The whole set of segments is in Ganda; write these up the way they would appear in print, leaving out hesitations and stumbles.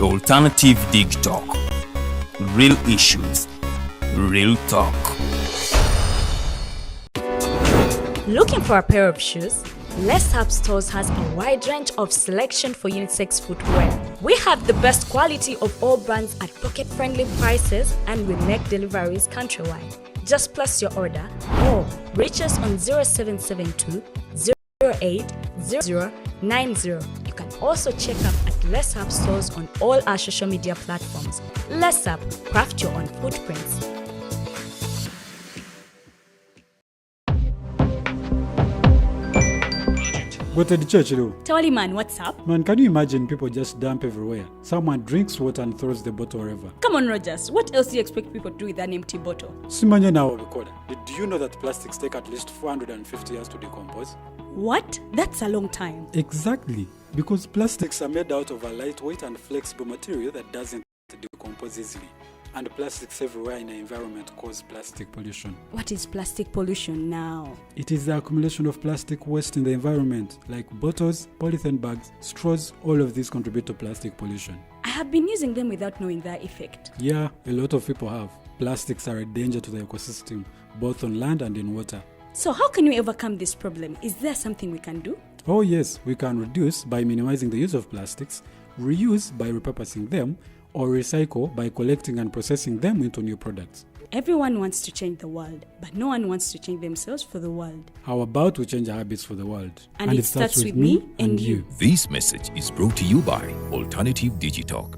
The Alternative Digitalk. Real issues, real talk. Looking for a pair of shoes? Let's Up Stores has a wide range of selection for unisex footwear. We have the best quality of all brands at pocket-friendly prices, and we make deliveries countrywide. Just place your order or reach us on 0772 080090. You can also check up at Let's Up Stores on all our social media platforms. Let's Up, craft your own footprints. Go to the church, though. Tawali man, what's up? Man, can you imagine people just dump everywhere? Someone drinks water and throws the bottle wherever. Come on, Rogers. What else do you expect people to do with an empty bottle? Simanya now, recorder. Do you know that plastics take at least 450 years to decompose? What? That's a long time. Exactly. Because plastics are made out of a lightweight and flexible material that doesn't decompose easily. And plastics everywhere in the environment cause plastic pollution. What is plastic pollution now? It is the accumulation of plastic waste in the environment, like bottles, polythene bags, straws. All of these contribute to plastic pollution. I have been using them without knowing their effect. Yeah, a lot of people have. Plastics are a danger to the ecosystem, both on land and in water. So how can we overcome this problem? Is there something we can do? Oh yes, we can reduce by minimizing the use of plastics, reuse by repurposing them, or recycle by collecting and processing them into new products. Everyone wants to change the world, but no one wants to change themselves for the world. How about we change our habits for the world? And it starts with me and you. This message is brought to you by Alternative Digitalk.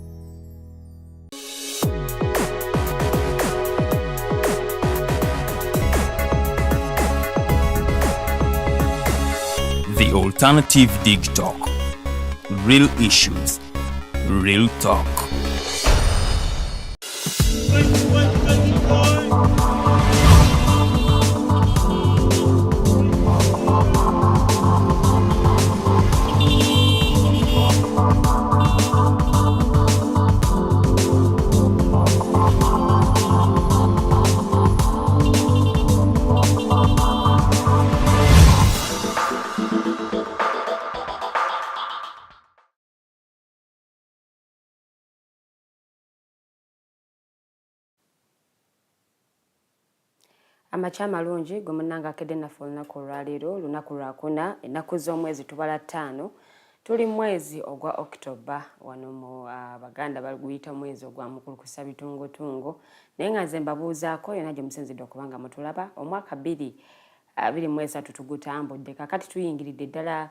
The Alternative Digitalk. Real issues, real talk. Amacha malungi gomunanga kede naffe olunaku olwaleero lunaku lwakuna ennaku z'omwezi tubala 5 tuli mwezi ogwa October wano mu Baganda baguyita mwezi ogwa mukulukusa bitungotungo naye nga nze mbabuuzaako yonna gye musinzidde okubanga mutulaba omwaka 2023 tugutambudde kakati tuyingiridde ddala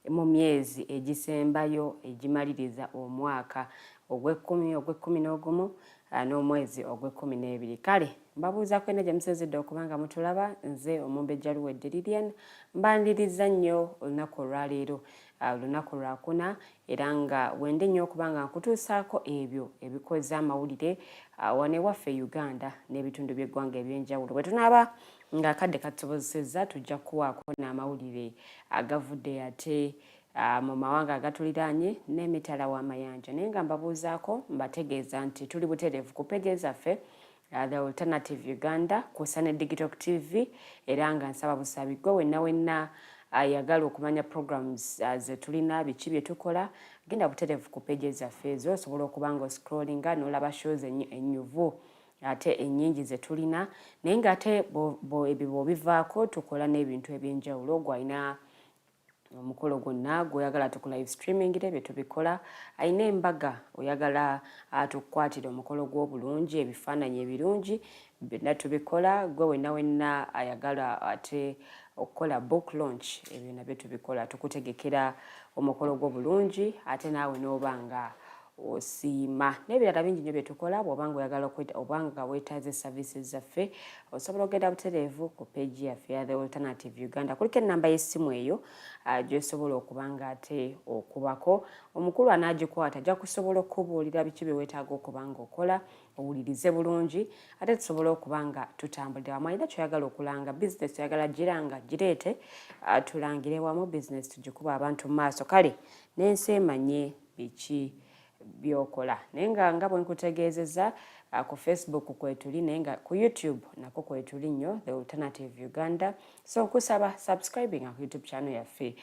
mu myezi egisembayo egimaliriza omwaka ogw'ekkumi ogw'e11 n'omwezi ogw'e12 kale mbabuuzaako yonna gye musinzidde okubanga mutulaba nze Omumbejja Luwedde Lilian mbaniriza nnyo olunaku olwaleero olunaku lwakuna era nga wende nnyo okubanga nkutuusaako ebyo ebikoze amawulire wane waffe Uganda n'ebitundu by'eggwanga eby'enjawulo bwe tunaaba ng'akadde katusobozesezza tujja kuwaako n'amawulire agavudde ate mu mawanga agatuliraanye n'emitala w'amayanja naye nga mbabuuzaako mbategeeza nti tuli butereevu ku peege zaffe The Alternative Uganda kusa ne Digitalk TV era nga nsaba busabi gwe wenna ayagala okumanya programs ze tulina biki bye tukola genda butereevu ku peege zaffe ezo osobola okubanga scrollinga n'olaba shows ennyuvu ate ennyingi ze tulina naye ng'ate ebyo bw'obivaako tukola n'ebintu eby'enjawulo gwalina omukolo gwonna gw'oyagala tuku live streaming bye tubikola ayina embaga oyagala tukwatira omukolo gw'obulungi ebifaananyi ebirungi byonna tubikola gwe wenna ayagala ate okukola book launch ebyo nabyo tubikola tukutegekera omukolo gw'obulungi ate naawe n'obanga osiima n'ebirala bingi nnyo bye tukola bw'obanga oyagala obanga weetaaze services zaffe osobola okugenda butereevu ku peegi yaffe ya The Alternative Uganda kuliko ennamba y'essimu eyo gy'osobola okubanga ate okubako omukulu anaagikwata ajja kusobola okubuulira biki bye weetaaga okubanga okola owulirize bulungi ate tusobola okubanga tutambulira wamu alina kyoyagala okulanga bizinesi oyagala giranga gireete tulangire wamu bizinesi tugikuba abantu mu maaso kale n'ensi emanye biki byokola naye nga bwe nkutegeezezza ku Facebook kwetuli nenga ku YouTube nako kwetuli nnyo The Alternative Uganda. So kusaba subscribing ku YouTube channel yaffe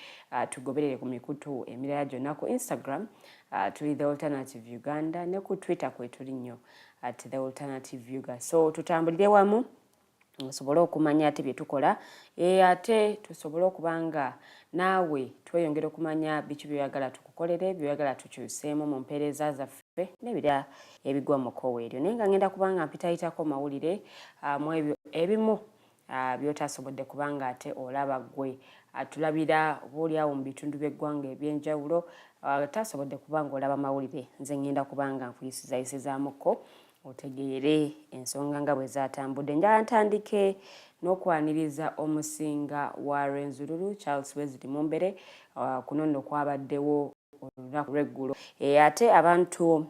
tugoberere ku mikutu emirala gyonna. Ku Instagram tuli The Alternative Uganda ne ku Twitter kwetuli nnyo at The Alternative Uganda. So tutambulire wamu tusobole okumanya ate bye tukola ate tusobole okubanga naawe tweyongera okumanya biki byoyagala tukukolere byoyagala tukyuseemu mu mpeereza zaffe n'ebirala ebigwa mu kkowe eryo. Naye nga ngenda kubanga mpitayitako mawulire mu ebyo ebimu byotasobodde kubanga ate olaba gwe tulabira obaoliawo mu bitundu by'eggwanga eby'enjawulo tasobodde kubanga olaba mawulire. Nze ngenda kubanga nkuyisizayisizaamuko otegeere ensonga nga bwe zaatambudde. Njala ntandike n'okwaniriza omusinga wa Erwenziruru Charles Mumbere kuno nno kwabaddewo olunaku lw'eggulo ate abantu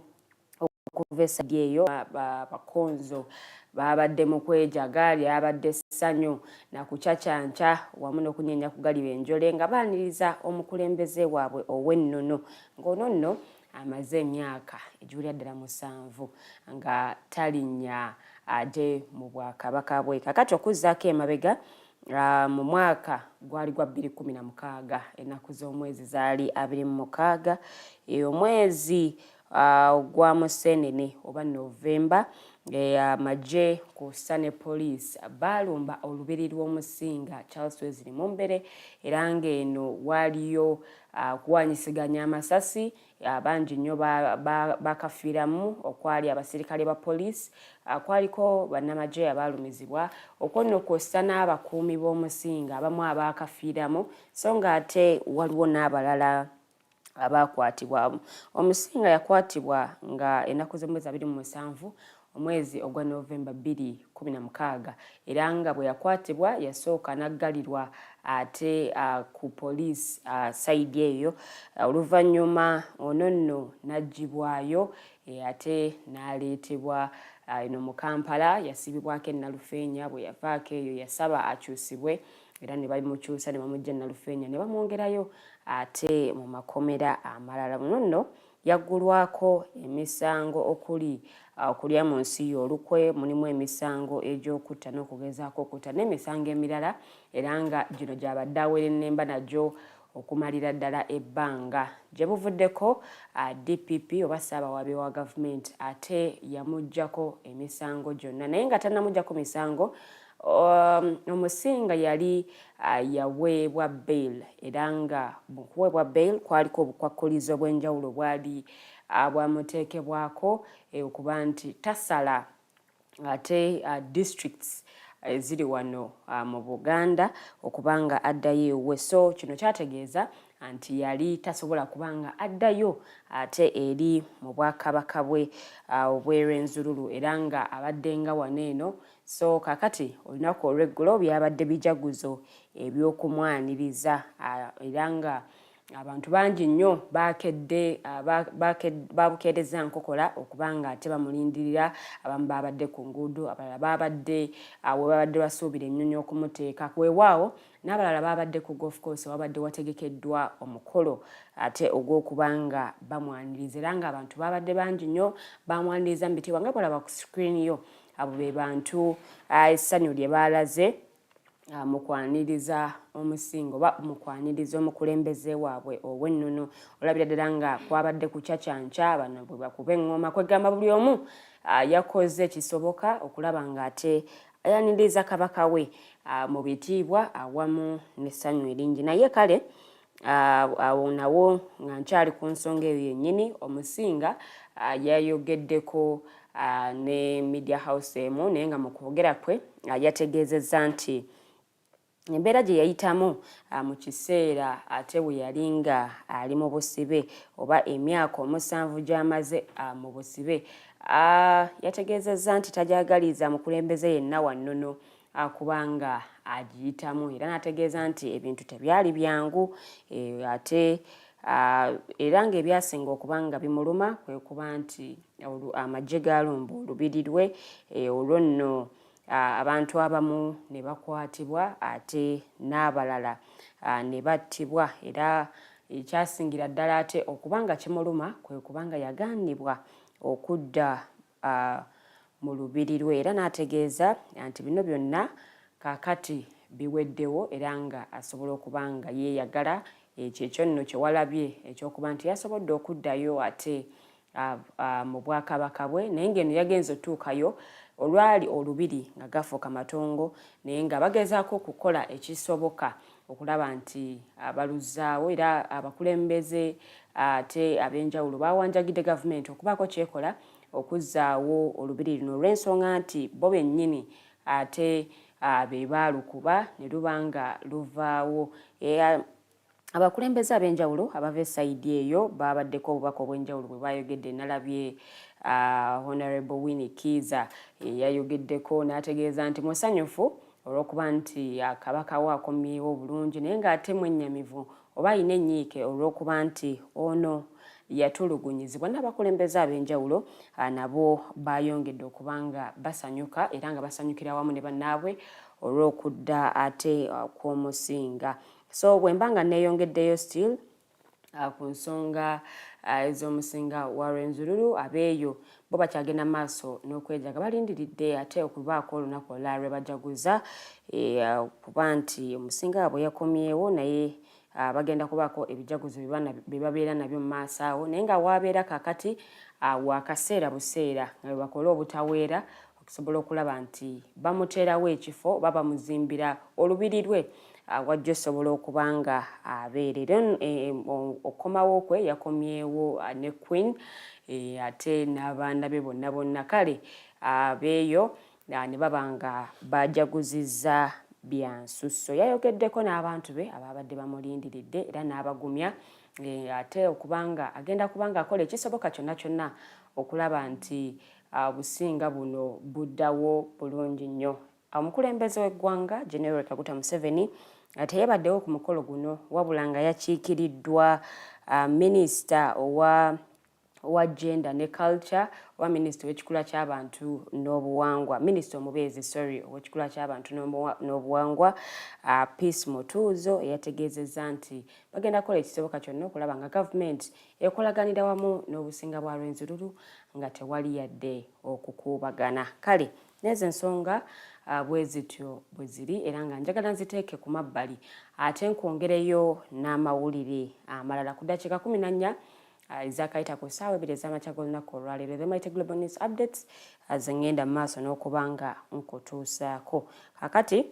okuva esadi eyo bakonzo babadde mu kwejaga lyabadde ssanyu na kucacyanca wamu n'okunyenya ku galiba enjole nga baaniriza omukulembeze waabwe ow'ennono ng'ono nno amaze emyaka egiwulira ddala 7 nga talinnya ate mu bwakabaka bwe. Kakati okuzzaako emabega mu mwaka gwali gwa 2016 ennaku z'omwezi zaali 26 omwezi gwa Museenene oba Novemba amagye kussa ne poliisi baalumba olubiri lw'omusinga Charles Mumbere era ng'eno waaliyo kuwanyisiganya amasasi abangi nnyo bakafiiramu okwali abasirikale ba poliisi kwaliko bannamagye abaalumizibwa okwo nno kw'ossa n'abakuumi b'omusinga abamu abaakafiiramu so nga ate waliwo n'abalala abakwatibwa. Omusinga yakwatibwa nga ennaku z'omwezi 27 omwezi ogwa Novemba 2016 era nga bwe yakwatibwa yasooka n'aggalirwa ate ku poliisi sayidi eyo oluvannyuma ono nno n'aggyibwayo ate n'aleetebwa eno mu Kampala yasibibwako ennalufeenya. Bwe yavaako eyo yasaba akyusibwe era ne bamukyusa ne bamugya ennalufeenya ne bamwongerayo ate mu makomera amalala. Muno nno yaggulwako emisango okulya mu nsi y'olukwe mulimu emisango egy'okutta n'okugezaako okutta n'emisango emirala era nga gino gy'abadde awera ennemba nagyo okumalira ddala ebbanga. Gye buvuddeko DPP oba Ssaabawaabi wa gavumenti ate yamuggyako emisango gyonna naye nga tannamuggyako misango omusinga yali yaweebwa bail era nga mu kuweebwa bail kwaliko obukwakkulizo obw'enjawulo bwali bwamuteekebwako okuba nti tasala ate districts ziri wano mu Buganda okubanga addayo ewe. So kino kyategeeza nti yali tasobola kubanga addayo ate eri mu bwakabaka bwe obw'Erwenziruru era nga abadde nga wano eno. So kakati olunaku olw'eggulo byabadde bijaguzo ebyokumwaniriza era nga abantu bangi nnyo babukeereza nkokola okubanga ate bamulindirira. Abamu babadde ku nguudo, abalala babadde babadde basuubira ennyonyi okumuteeka weewaawo, n'abalala babadde ku golf course wabadde wategekeddwa omukolo ate ogw'okubanga bamwaniriza era nga abantu babadde bangi nnyo bamwaniriza mu bitiibwa nga bolaba ku screen yo. Abo be bantu essanyu lye baalaze mu kwaniriza omusinga oba mu kwaniriza omukulembeze waabwe ow'ennono. Olabira ddala nga kwabadde kucacyanca bano bwe bakuba eŋŋoma kwegamba buli omu yakoze ekisoboka okulaba nga ate ayaniriza kabaka we mu bitiibwa awamu n'essanyu eringi. Naye kale awo nawo nga nkyali ku nsonga eyo yennyini omusinga yayogeddeko ne media house emu naye nga mu kwogera kwe yategeezezza nti embeera gye yayitamu mu kiseera ate bwe yali nga ali mu busibe oba emyaka 7 gy'amaze mu busibe yategeezezza nti tajagaliza mukulembeze yenna wannono kubanga agiyitamu era n'ategeeza nti ebintu tebyali byangu ate era ng'ebyasinga okubanga bimuluma kwe kuba nti amagye gaalumba olubiri lwe olwo nno abantu abamu ne bakwatibwa ate n'abalala ne battibwa era ekyasingira ddala ate okubanga kimuluma kwe kubanga yagaanibwa okudda mu lubiri lwe era n'ategeeza nti bino byonna kaakati biweddewo era nga asobola okuba nga yeeyagala ekyo nno kye walabye ekyokuba nti yasobodde okuddayo ate mu bwakabaka bwe naye ng'eno yagenze otuukayo olwali olubiri nga gafuuka matongo naye nga bagezaako okukola ekisoboka okulaba nti baluzaawo era abakulembeze ate ab'enjawulo bawanjagidde gavumenti okubaako kyekola okuzzaawo olubiri luno olw'ensonga nti bo bennyini ate be baalukuba ne luba nga luvaawo. Abakulembeze ab'enjawulo abava esayidi eyo babaddeko obubaka obw'enjawulo bwe bayogedde. Nalabye Honorable Winnie Kiza yayogeddeko n'ategeeza nti musanyufu olw'okuba nti Kabaka we akomyewo bulungi naye ng'ate mwennyamivu oba ayina ennyiike olw'okuba nti ono yatulugunyizibwa. N'abakulembeze ab'enjawulo nabo bayongedde okuba nga basanyuka era nga basanyukira wamu ne bannaabwe olw'okudda ate kw'Omusinga. So bwe mba nga neeyongeddeyo still ku nsonga ez'Omusinga wa Erwenziruru abeeyo bo bakyagenda maaso n'okwejaga balindiridde ate okubaako olunaku olulala lwe bajaguza kuba nti Omusinga bwe yakomyewo naye bagenda kubaako ebijaguzo bye babeera nabyo mu maaso awo naye nga waabeera kaakati wakaseera buseera nga bwe bakola obutaweera okusobola okulaba nti bamuteerawo ekifo oba bamuzimbira olubiri lwe wajja osobola okuba nga abeerera. Okukomawo kwe yakomyewo ne Queen ate n'abaana be bonna kale abeeyo ne baba nga bajaguzizza bya nsusso. Yayogeddeko n'abantu be ababadde bamulindiridde era n'abagumya ate okubanga agenda kubanga akola ekisoboka kyonna okulaba nti Obusinga buno buddawo bulungi nnyo. Omukulembeze w'eggwanga General Kaguta Museveni teyabaddewo ku mukolo guno wabula nga yakiikiriddwa minisita owa gender ne culture owa minisita w'ekikula ky'abantu n'obuwangwa minisita omubeezi ow'ekikula ky'abantu n'obuwangwa Peace Mutuuzo yategeezezza nti bagenda kukola ekisoboka kyonna okulaba nga gavumenti ekolaganira wamu n'Obusinga bwa Erwenziruru nga tewali yadde okukuubagana. Kale n'ezo ensonga bwe zityo bwe ziri era nga njagala nziteeke ku mabbali ate nkwongereyo n'amawulire amalala ku ddakiika 14 ezakayita ku ssaawa 2 ez'amakya g'olunaku olwaleero. The Mighty Global News Updates zengenda mu maaso n'okubanga nkutuusaako. Kakati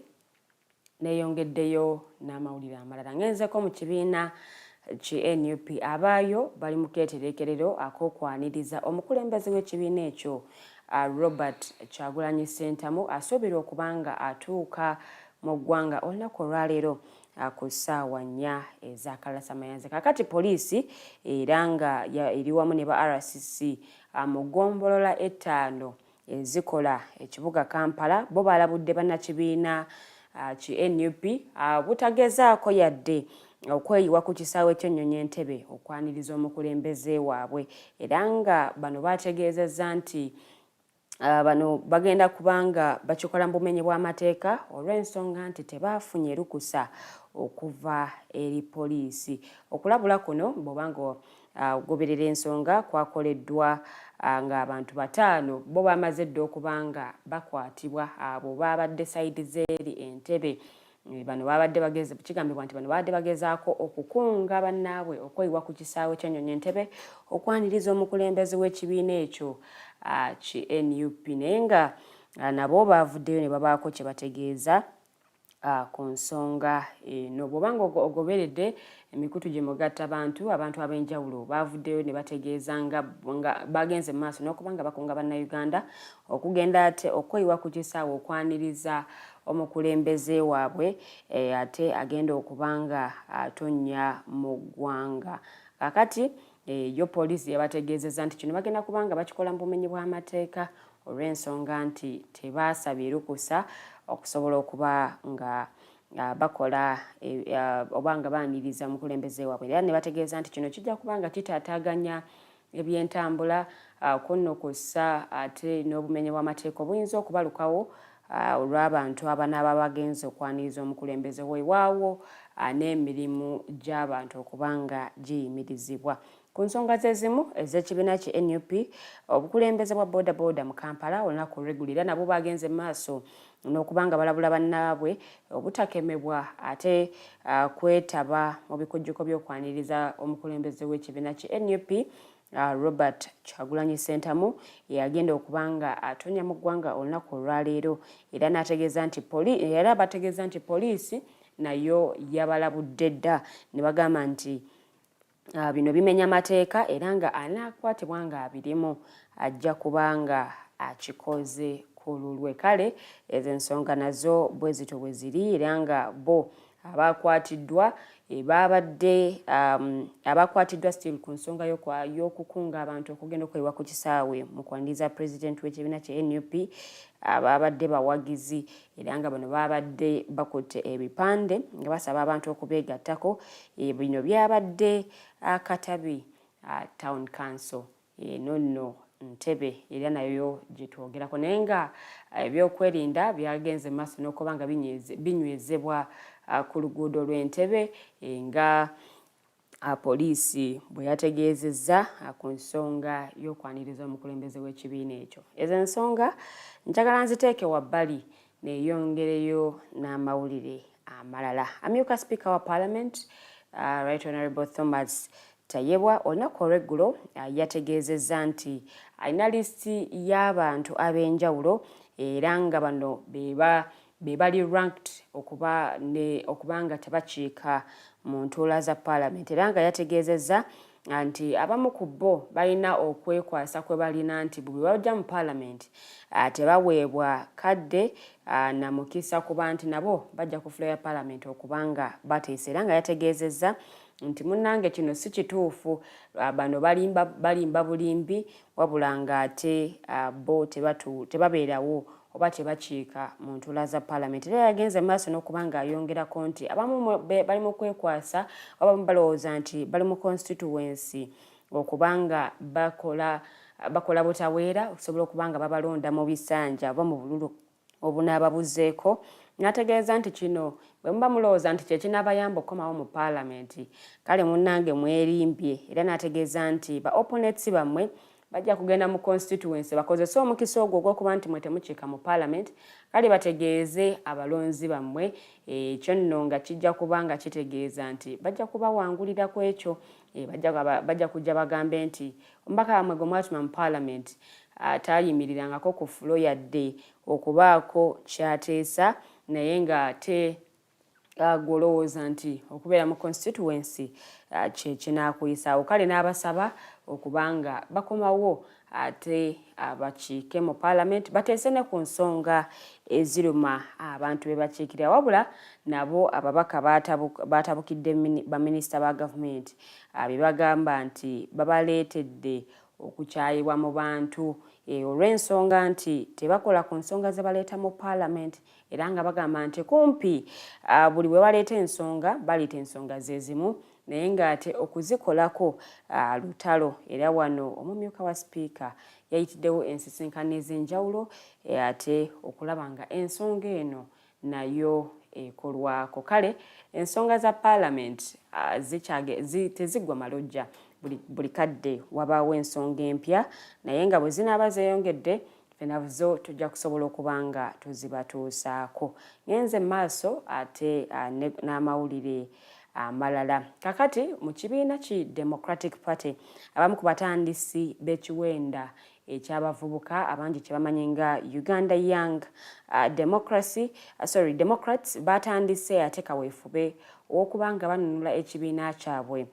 neeyongeddeyo n'amawulire amalala. Ngenzeeko mu kibiina ki NUP abaayo bali mu keetereekerero ak'okwaniriza omukulembeze w'ekibiina ekyo Robert Kyagulanyi Ssentamu asuubirwa okubanga atuuka mu ggwanga olunaku olwaleero ku ssaawa 4 ez'akalasamayanzi. Kakati poliisi era nga eri wamu ne ba RCC mu ggombolola 5 ezikola ekibuga Kampala bo balabudde bannakibiina ki NUP butagezaako yadde okweyiwa ku kisaawe ky'ennyonyi Entebbe okwaniriza omukulembeze waabwe era nga bano bategeezezza nti bano bagenda kubanga bakikola mu bumenyi bw'amateeka olw'ensonga nti tebaafunye lukusa okuva eri poliisi. Okulabula kuno bw'obanga ogoberera ensonga kwakoleddwa nga abantu 5 bo bamaze dda okubanga bakwatibwa abo babadde sayidi z'eri Entebbe. Bano babadde kigambibwa nti bano babadde bagezaako okukunga bannaabwe okweyiwa ku kisaawe ky'ennyonyi Entebbe okwaniriza omukulembeze w'ekibiina ekyo ki NUP naye nga nabo baavuddeyo ne babaako kye bategeeza ku nsonga eno. Bw'obanga ogoberedde emikutu gye mugatta abantu ab'enjawulo baavuddeyo ne bategeeza nga bagenze mu maaso n'okuba nga bakunga bannayuganda okugenda ate okweyiwa ku kisaawe okwaniriza omukulembeze waabwe ate agenda okuba nga atonnya mu ggwanga. Kakati yo poliisi yabategeezezza nti kino bagenda kubanga bakikola mu bumenyi bw'amateeka olw'ensonga nti tebaasabye lukusa okusobola okuba nga bakola oba nga baaniriza omukulembeze waabwe era ne bategeeza nti kino kijja kubanga kitaataaganya ebyentambula kunno kussa ate n'obumenyi bw'amateeka obuyinza okubalukawo olw'abantu abanaaba bagenze okwaniriza omukulembeze weewaawo n'emirimu gy'abantu okuba nga giyimirizibwa. ku nsonga zezimu ez'ekibiina ki NUP obukulembeze bwa boda mu Kampala olunaku olw'eggulira nabo bagenze maaso n'okubanga balabula bannaabwe obutakemebwa ate kwetaba mu bikujjuko by'okwaniriza omukulembeze w'ekibiina ki NUP Robert Kyagulanyi Ssentamu yagenda okubanga atonya mu ggwanga olunaku olwaleero era bategeeza nti poliisi nayo yabalabudde dda ne bagamba nti bino bimenya amateeka era nga anaakwatibwa nga abirimu ajja kubanga akikoze ku lulwe. Kale ezo ensonga nazo bwe zito bwe ziri era nga bo abakwatiddwa abakwatiddwa still ku nsonga y'okukunga abantu okugenda okwewa ku kisaawe mu kwaniriza pulezidenti w'ekibiina kya NUP ababadde bawagizi era nga bano babadde bakutte ebipande nga basaba abantu okubeegattako. Bino byabadde akatabi town council nonno Ntebe era nayo gye twogerako naye nga ebyokwerinda byagenze maaso n'okuba nga binywezebwa ku luguudo lw'Entebe nga poliisi bwe yategeezezza ku nsonga y'okwaniriza omukulembeze w'ekibiina ekyo. Ezo ensonga njagala nziteeke wabbali neeyongereyo n'amawulire amalala. Amyuka Speaker wa Parliament Right Honourable Thomas Tayebwa olunaku olw'eggulo yategeezezza nti alina lisiti y'abantu ab'enjawulo era nga bano be bali ranked okuba nga tebakiika mu ntuula za Parliament era nga yategeezezza nti abamu ku bo balina okwekwasa kwe balina nti bwe bajja mu Parliament tebaweebwa kadde na mukisa kuba nti nabo bajja ku floor ya Parliament okubanga bateese era nga yategeezezza nti munnange kino si kituufu bano balimba bulimbi wabula nga ate bo tebabeerawo oba tebakiika mu ntuula za Parliament. Era yagenze maaso n'okuba nga ayongerako nti abamu bali mu kwekwasa abamu balowooza nti bali mu constituency okubanga bakola butaweera okusobola okubanga babalonda mu bisanja oba mu bululu obunaababuzeeko. Nategeeza nti kino bwe muba mulowooza nti kyekinabayamba okukomawo mu Parliament kale munnange mwerimbye. Era nategeeza nti ba opponents bammwe bajja kugenda mu constituency bakozese omukisa ogwo ogw'okuba nti mwe temukiika mu Parliament kale bategeeze abalonzi bammwe ekyo nno nga kijja kuba nga kitegeeza nti bajja kubawangulira ku ekyo. Bajja kujja bagambe nti omubaka wammwe gwe mwatuma mu Parliament atayimirirangako ku fulo yadde okubaako kyateesa naye nga ate golowooza nti okubeera mu constituency kyekinakuyisaawo. Kale n'abasaba okubanga bakomawo ate abakiike mu Parliament bateese ne ku nsonga eziruma abantu be bakiikirira wabula nabo ababaka batabukidde baminisita ba gavumenti be bagamba nti babaleetedde okukyayibwa mu bantu olw'ensonga nti tebakola ku nsonga ze baleeta mu Parliament era nga bagamba nti kumpi buli bwe baleeta ensonga baleeta ensonga zezimu naye ng'ate okuzikolako lutalo. Era wano omumyuka wa Speaker yayitiddewo ensisinkano ez'enjawulo ate okulaba nga ensonga eno nayo ekolwako. Kale ensonga za Parliament teziggwa malojja buli kadde wabaawo ensonga empya naye nga bwe zinaaba zeeyongedde nazo tujja kusobola okuba nga tuzibatuusaako. Ngenze maaso ate n'amawulire amalala. Kakati mu kibiina ki Democratic Party abamu ku batandisi b'ekiwenda ekyabavubuka abangi kye bamanyi nga Uganda Young Democrats batandise ate kaweefube okuba nga banunula ekibiina kyabwe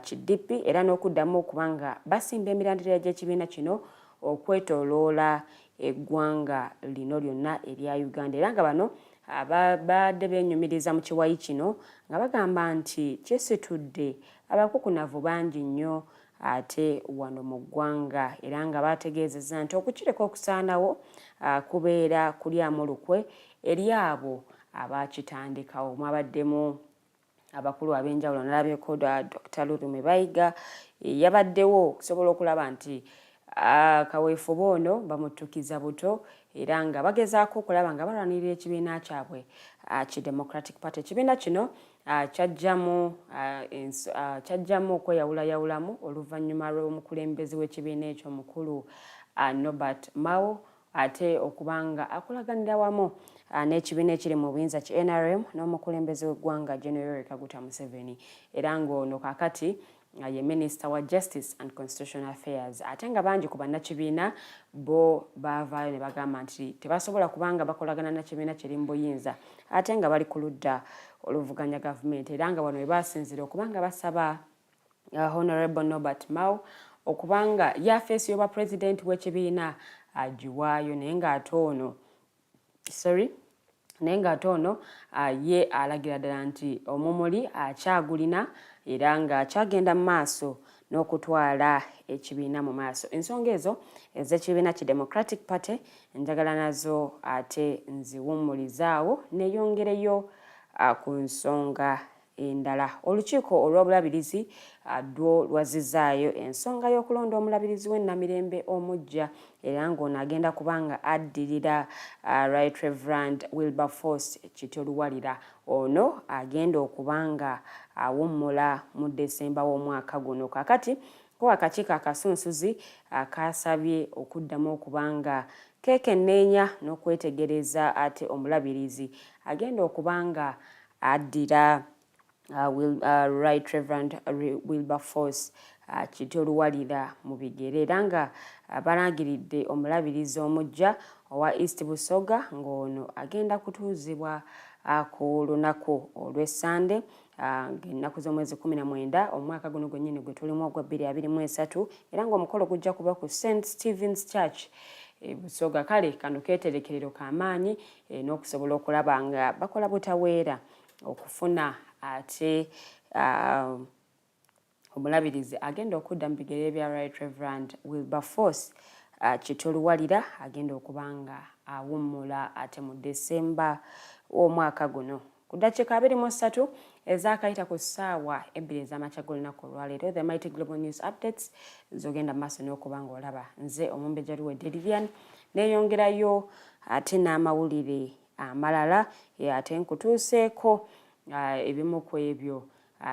kiddipi era n'okuddamu okuba nga basimba emirandira gy'ekibiina kino okwetooloola eggwanga lino lyonna erya Uganda. Era nga bano abadde beenyumiriza mu kiwayi kino nga bagamba nti kyesitudde abakukunavu bangi nnyo ate wano mu ggwanga era nga bategeezezza nti okukireka okusaanawo kubeera kulyamu lukwe eri abo abakitandikawo. Mwabaddemu abakulu ab'enjawulo nalabyeko Dr. Lurume Bayiga yabaddewo okusobola okulaba nti kaweefube ono bamutukiza buto era nga bagezaako okulaba nga balwanirira ekibiina kyabwe ki Democratic Party. Ekibiina kino kyajjamu okweyawulayawulamu oluvannyuma lw'omukulembeze w'ekibiina ekyo omukulu Norbert Mao ate okubanga akulaganira wamu n'ekibiina ekiri mu buyinza ki NRM n'omukulembeze w'eggwanga General Kaguta Museveni era ng'ono kakati ye Minister wa Justice and Constitutional Affairs. Ate nga bangi ku bannakibiina bo baavaayo ne bagamba nti tebasobola kubanga bakolagana na kibiina kiri mu buyinza ate nga bali ku ludda oluvuganya gavumenti era nga wano we basinzira okubanga basaba Honorable Norbert Mao okubanga yafeesi y'obwa president w'ekibiina agiwaayo naye ng'ate ono ye alagira ddala nti omumuli akyagulina era nga akyagenda mu maaso n'okutwala ekibiina mu maaso. Ensonga ezo ez'ekibiina ki Democratic Party njagala nazo ate nziwummulizaawo neeyongereyo ku nsonga endala. Olukiiko olw'obulabirizi lwo lwazizaayo ensonga y'okulonda omulabirizi w'ennamirembe omuggya era ng'ono agenda kubanga addirira Right Reverend Wilberforce Kitoluwalira. Ono agenda okubanga awummula mu Desemba w'omwaka guno. Kakati ko akakiiko akasunsuzi kasabye okuddamu okubanga keekenneenya n'okwetegereza ate omulabirizi agenda okubanga addira Right Reverend Wilberforce Kitoluwalira mu bigere era nga balangiridde omulabirizi omuggya owa East Busoga ng'ono agenda kutuuzibwa ku lunaku olw'Essande ng'ennaku z'omwezi 19 omwaka guno gwennyini gwe tulimu ogwa 2023 era ng'omukolo gujja kuba ku St. Stephen's Church Busoga. Kale kano keeterekerero k'amaanyi n'okusobola okulaba nga bakola butaweera okufuna ate omulabirizi agenda okudda mu bigere bya Right Reverend Wilberforce Kitoluwalira agenda okubanga awummula ate mu Desemba w'omwaka guno. Ku ddakiika 23 ezaakayita ku ssaawa 2 ez'amakya g'olunaku olwaleero, the Mighty Global News Updates zogenda mu maaso n'okubanga olaba. Nze Omumbejja Luwedde Lilian neeyongerayo ate n'amawulire amalala ate nkutuuseeko ebimu ku ebyo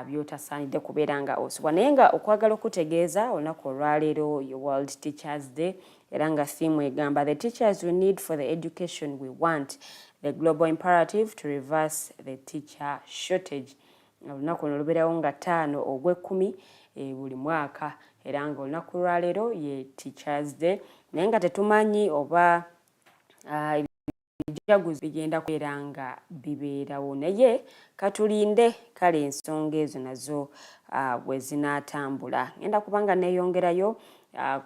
byotasaanidde kubeera nga osubwa naye nga okwagala okutegeeza olunaku olwaleero ye World Teachers Day era nga theme egamba the teachers we need for the education we want, the global imperative to reverse the teacher shortage. Olunaku luno lubeerawo nga 5 ogw'ekkumi buli mwaka era nga olunaku olwaleero ye Teachers Day naye nga tetumanyi oba ebijaguzi bigenda kubeera nga bibeerawo naye katulinde kale ensonga ezo nazo bwe zinaatambula. Ngenda kubanga neeyongerayo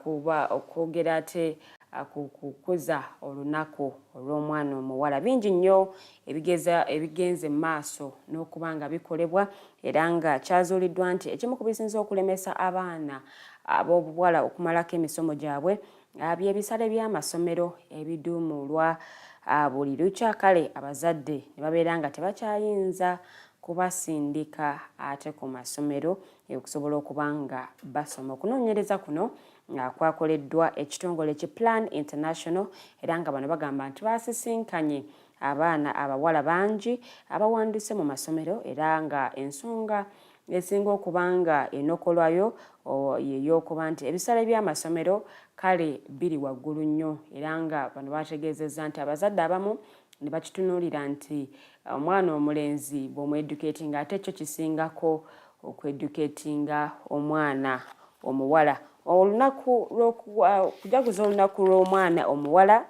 kuba okwogera ate kukuza olunaku olw'omwana omuwala. Bingi nnyo ebigenze mu maaso n'okubanga bikolebwa era nga kyazuuliddwa nti ekimu ku bisinza okulemesa abaana ab'obuwala okumalako emisomo gyabwe by'ebisale by'amasomero ebiduumulwa buli lukya. Kale abazadde ne babeera nga tebakyayinza kubasindika ate ku masomero okusobola okubanga basoma. Okunoonyereza kuno kwakoleddwa ekitongole ki Plan International era nga bano bagamba nti basisinkanye abaana abawala bangi abawandiise mu masomero era nga ensonga esinga okubanga enokolwayo y'eyokuba nti ebisale by'amasomero kale biri waggulu nnyo era nga bano bategeezezza nti abazadde abamu ne bakitunuulira nti omwana omulenzi bw'omu-educatinga ate ekyo kisingako okweducatinga omwana omuwala. Olunaku kujaguza olunaku lw'omwana omuwala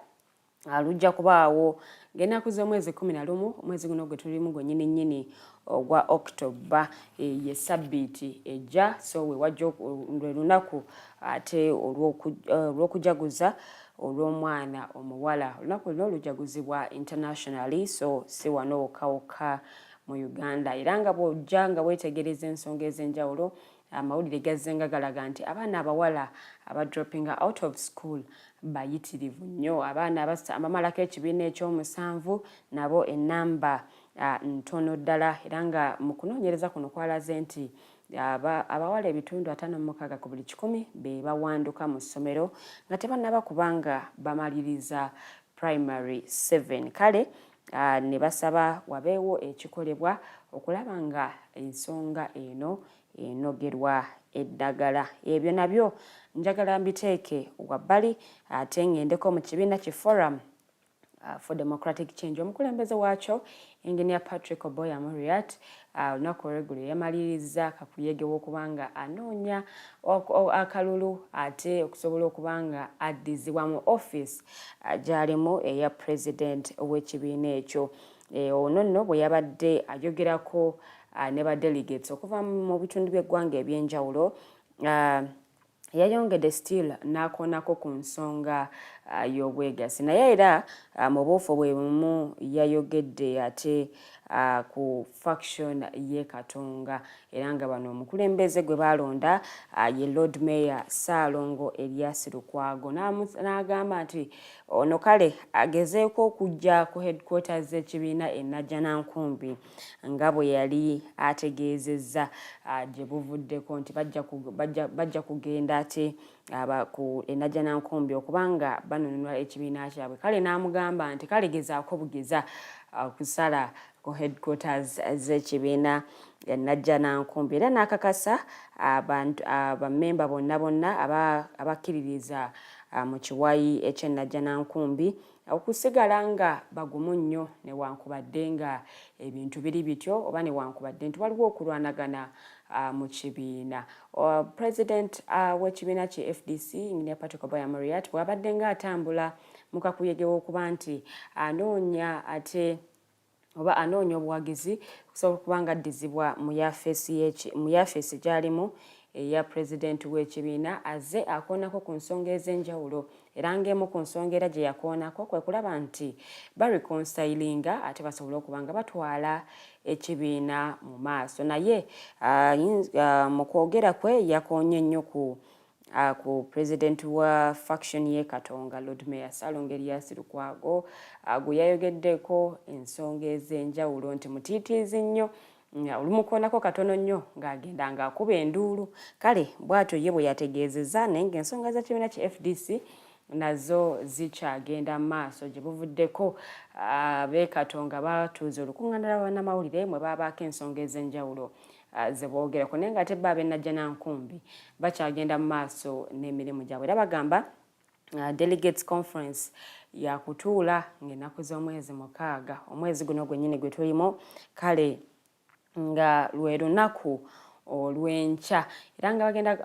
lujja kubaawo ng'ennaku z'omwezi 11 omwezi guno gwe tulimu gwennyini ogwa October ye sabbiiti ejja. So we wajja lwe lunaku ate olw'okujaguza olw'omwana omuwala. Olunaku luno lujaguzibwa internationally so si wano wokka mu Uganda era nga bw'ojja nga weetegereza ensonga ez'enjawulo amawulire gazzenga galaga nti abaana abawala abadroppinga out of school bayitirivu nnyo. Abaana abamalako ekibiina ekyomusanvu nabo ennamba ntono ddala era nga mu kunoonyereza kuno kwalaze nti abawala ebitundu 56 ku buli 100 be bawanduka mu ssomero nga tebannaba kubanga bamaliriza primary 7. Kale ne basaba wabeewo ekikolebwa okulaba nga ensonga eno enogerwa eddagala. Ebyo nabyo njagala mbiteeke wabbali ate ngendeko mu kibiina ki Forum for Democratic Change. Omukulembeze waakyo Engineer Patrick Oboya Muriat olunaku olw'eggulo yamaliriza kakuyege w'okubanga anoonya akalulu ate okusobola okubanga addizibwa mu office gy'alimu eya president w'ekibiina ekyo. Ono nno bwe yabadde ayogerako ne ba delegates okuva mu bitundu by'eggwanga eby'enjawulo, yayongedde still n'akoonako ku nsonga y'obwegassi, naye era mu buufu bwe bumu yayogedde ate ku faction ye Katonga, era nga bano omukulembeze gwe balonda ye Lord Mayor Ssaalongo Elias Lukwago n'agamba nti ono kale agezeeko okujja ku headquarters z'ekibiina e Najjanankumbi nga bwe yali ategeezezza gye buvuddeko nti bajja kugenda ate ku e Najjanankumbi okubanga banunula ekibiina kyabwe. Kale n'amugamba nti kale gezaako bugeza kusala ku headquarters z'ekibiina e Najjanankumbi, era n'akakasa abamemba bonna abakkiririza mu kiwayi eky'e Najjanankumbi okusigala nga bagumu nnyo newankubadde nga ebintu biri bityo oba newankubadde nti waliwo okulwanagana mu kibiina. President w'ekibiina ki FDC Engineer Patrick Oboya Muriat bw'abadde nga atambula mu kakuyege w'okuba nti anoonya obuwagizi okusobola okubanga addizibwa mu yafeesi gy'alimu eya president w'ekibiina, azze akoonako ku nsonga ez'enjawulo, era ng'emu ku nsonga era gye yakoonako kwe kulaba nti bareconsilinga ate basobole okubanga batwala ekibiina mu maaso. Naye mu kwogera kwe yakoonye nnyo ku president wa faction ye Katonga Lord Mayor Ssaalongo Elias Lukwago gwe yayogeddeko ensonga ez'enjawulo nti mutiitiizi nnyo, olumukoonako katono nnyo ng'agenda ng'akuba enduulu. Kale bw'atyo ye bwe yategeezezza naye ng'ensonga z'ekibiina ki FDC nazo zikyagenda mu maaso gye buvuddeko ab'e Katonga batuuza olukuŋŋaana lwa bannamawulire mwe baabaako ensonga ez'enjawulo ze boogerako, naye nga ate bo ab'e Najjanankumbi bakyagenda mu maaso n'emirimu gyabwe. Era bagamba delegates conference yakutuula ng'ennaku z'omwezi 6, omwezi guno gwennyini gwe tulimu, kale nga lwe lunaku olw'enkya, era nga bagenda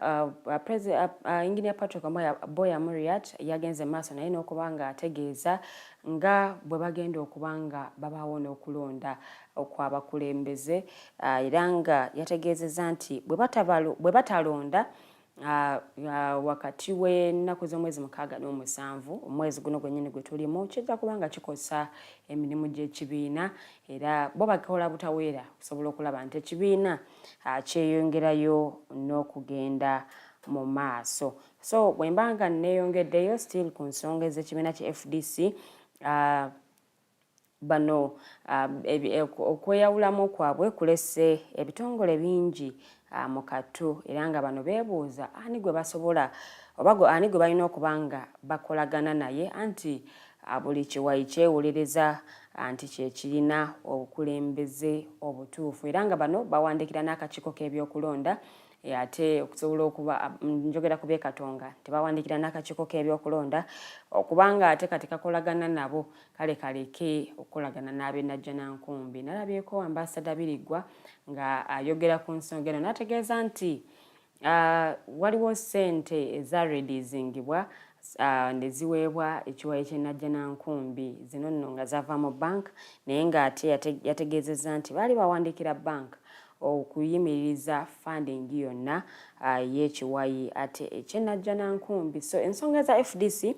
Engineer Patrick Oboya Muriat yagenze maaso naye n'okuba nga ategeeza nga bwe bagenda okuba nga babaawo n'okulonda okw'abakulembeze, era nga yategeezezza nti bwe batalonda wakati w'ennaku z'omwezi 6 n'omusanvu omwezi guno gwennyini gwe tulimu kijja kuba nga kikosa emirimu gy'ekibiina, era bo bakola butaweera okusobola okulaba nti ekibiina kyeyongerayo n'okugenda mu maaso. So bwe mba nga neeyongeddeyo still ku nsonga ez'ekibiina ki FDC, bano okweyawulamu kwabwe kulese ebitongole bingi mu kattu, era nga bano beebuuza ani gwe basobola oba ani gwe balina okuba nga bakolagana naye anti buli kiwayi kyewulereza anti kyekirina obukulembeze obutuufu, era nga bano bawandiikira n'akakiiko k'ebyokulonda ate okusobola okuba njogera ku b'e Katonga tebawandiikira n'akakiiko k'ebyokulonda okubanga ate kati kakolagana nabo kale kaleke okukolagana n'ab'e Najjanankumbi. Nalabyeko Ambassador Birigwa nga ayogera ku nsonga eno n'ategeeza nti waliwo ssente ezareleasingibwa ne ziweebwa ekiwayi ky'e Najjanankumbi, zino nno nga zava mu bank, naye ng'ate yategeezezza nti baali bawandiikira bank okuyimiririza funding yonna y'ekiwayi ate eky'e Najjanankumbi. So ensonga za FDC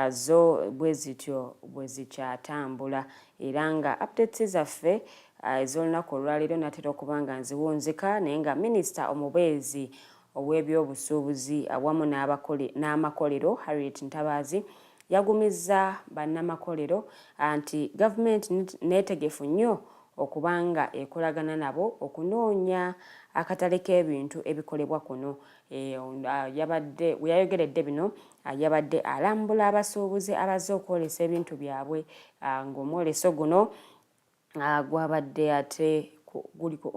zo bwe zityo bwe zikyatambula, era nga updates zaffe ez'olunaku olwaleero natera okuba nga nziwunzika, naye nga Minisita omubeezi ow'ebyobusuubuzi awamu n'amakolero Harriet Ntabaazi yagumizza bannamakolero nti gavumenti neetegefu nnyo okubanga ekolagana nabo okunoonya akatale k'ebintu ebikolebwa kuno. Yayogeredde bino yabadde alambula abasuubuzi abazze okwolesa ebintu byabwe ng'omwoleso guno gwabadde ate guli ku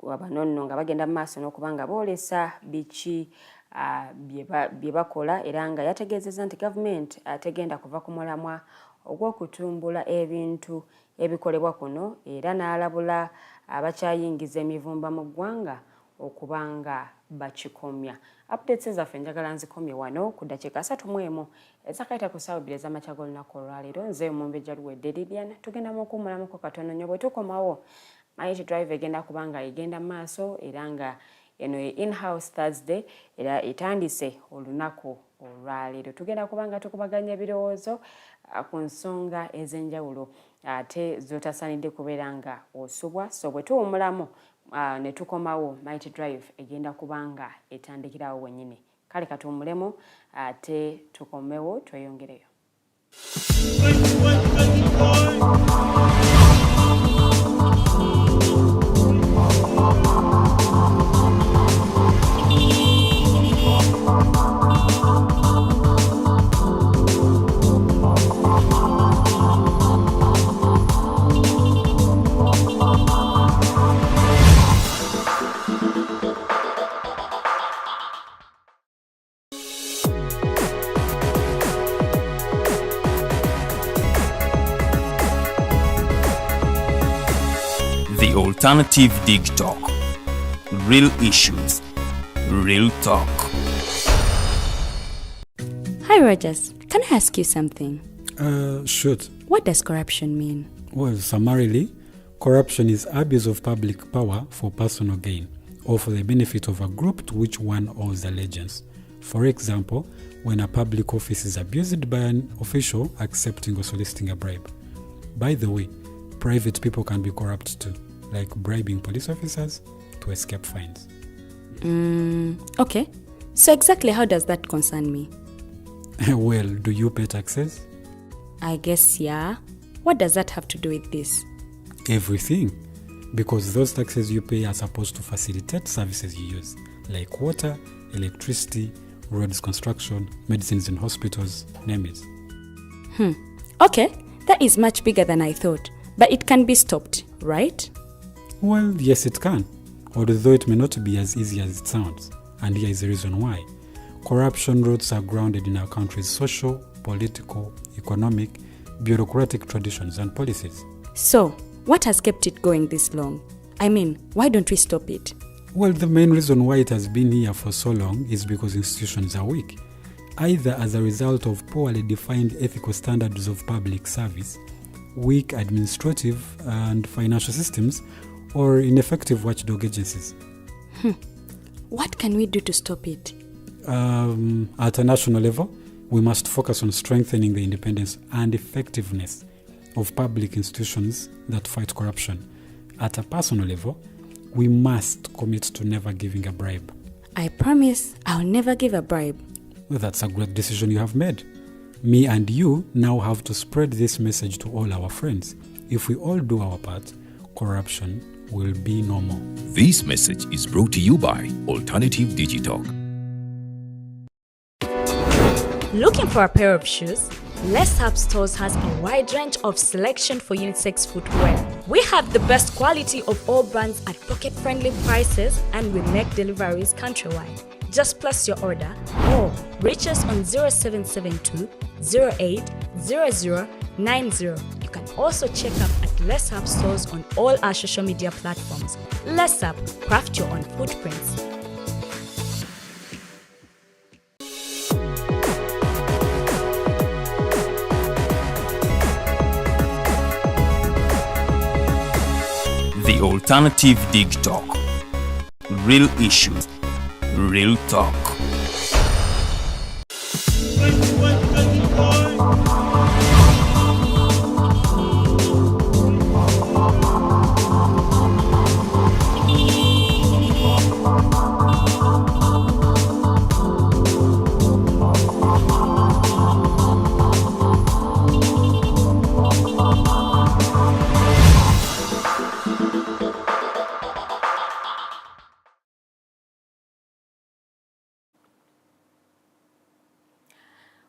bano nno nga bagenda mu maaso n'okubanga boolesa biki bye bakola, era nga yategeezezza nti gavumenti tegenda kuva ku mulamwa ogw'okutumbula ebintu ebikolebwa kuno, era n'alabula abakyayingiza emivumba mu ggwanga okubanga bakikomya. Updates zaffe njagala nzikomye wano ku ddakiika 31 ezakayita ku ssaawa 2 ez'amakya g'olunaku olwaleero. Nze Omumbejja Luwedde Lilian, tugenda mu kuwummulamuko katono nnyo. Bwe tukomawo Mighty Drive egenda kubanga egenda maaso, era nga eno in-house Thursday era etandise olunaku olwaleero. Tugenda kubanga tukubaganya ebirowoozo ku nsonga ez'enjawulo ate zotasaanidde kubeera nga osubwa. So bwe tuwummulamu ne tukomawo Mighty Drive egenda kubanga etandikirawo wennyini. Kale katuwummulemu ate tukomewo tweyongereyo. The alternative Digitalk. Real issues, real talk. Hi Rogers, can I ask you something? Shoot. What does corruption mean? Well, summarily, corruption is abuse of public power for personal gain or for the benefit of a group to which one owes allegiance. For example, when a public office is abused by an official accepting or soliciting a bribe. By the way, private people can be corrupt too, like bribing police officers to escape fines. Okay. So exactly how does that concern me? Well, do you pay taxes? I guess, yeah. What does that have to do with this? Everything. Because those taxes you pay are supposed to facilitate services you use, like water, electricity, roads construction, medicines in hospitals, name it. Okay, that is much bigger than I thought. But it can be stopped, right? Well, yes, it can, although it may not be as easy as it sounds. And here is the reason why. Corruption roots are grounded in our country's social, political, economic, bureaucratic traditions and policies. So, what has kept it going this long? I mean, why don't we stop it? Well, the main reason why it has been here for so long is because institutions are weak, either as a result of poorly defined ethical standards of public service, weak administrative and financial systems, or ineffective watchdog agencies. What can we do to stop it? At a national level, we must focus on strengthening the independence and effectiveness of public institutions that fight corruption. At a personal level, we must commit to never giving a bribe. I promise I'll never give a bribe. Well, that's a great decision you have made. Me and you now have to spread this message to all our friends. If we all do our part, corruption will be normal. This message is brought to you by Alternative Digitalk. Looking for a pair of shoes? Les Hub Stores has a wide range of selection for unisex footwear. We have the best quality of all brands at pocket-friendly prices, and we make deliveries countrywide. Just place your order or reach us on 0772 08 0090. You can also check up at Les Hub Stores on all our social media platforms. Les Hub, craft your own footprints. The alternative Digitalk. Real issues, real talk.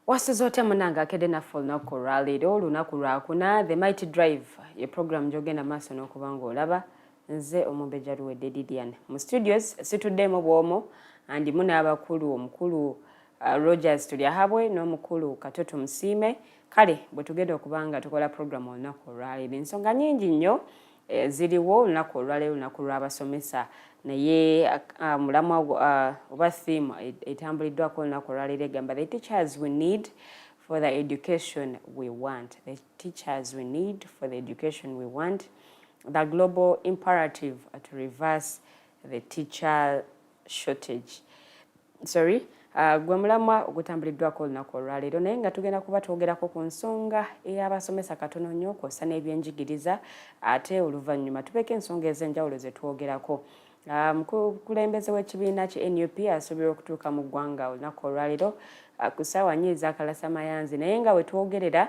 Wasuzote Munnanga naffe olunaku olwaleero olunaku lwakuna The Mighty Drive ye program gy'ogenda maaso n'okubanga olaba nze Omumbejja Luwedde Lilian mu studios situddemu bw'omo andimu n'abakulu omukulu Rogers Tulyahabwe n'omukulu Kato Tumusiime kale bwe tugenda okubanga tukola program olunaku olwaleero ensonga nnyingi nnyo ziriwo olunaku olwaleero olunaku lwa Basomesa naye mulamwa oba theme etambuliddwako olunaku olwaleero egamba the teachers we need for the education we want. The teachers we need for the education we want. The global imperative to reverse the teacher shortage. Sorry. Gwe mulamwa ogutambuliddwako olunaku olwaleero naye nga tugenda kuba twogerako ku nsonga ey'abasomesa katono nnyo kw'ossa n'ebyenjigiriza ate oluvannyuma tubeeko ensonga ez'enjawulo ze twogerako. Mukulembeze w'ekibiina ki NUP asuubirwa okutuuka mu ggwanga olunaku olwaleero ku ssaawa nnya ez'akalasamayanzi naye nga we twogerera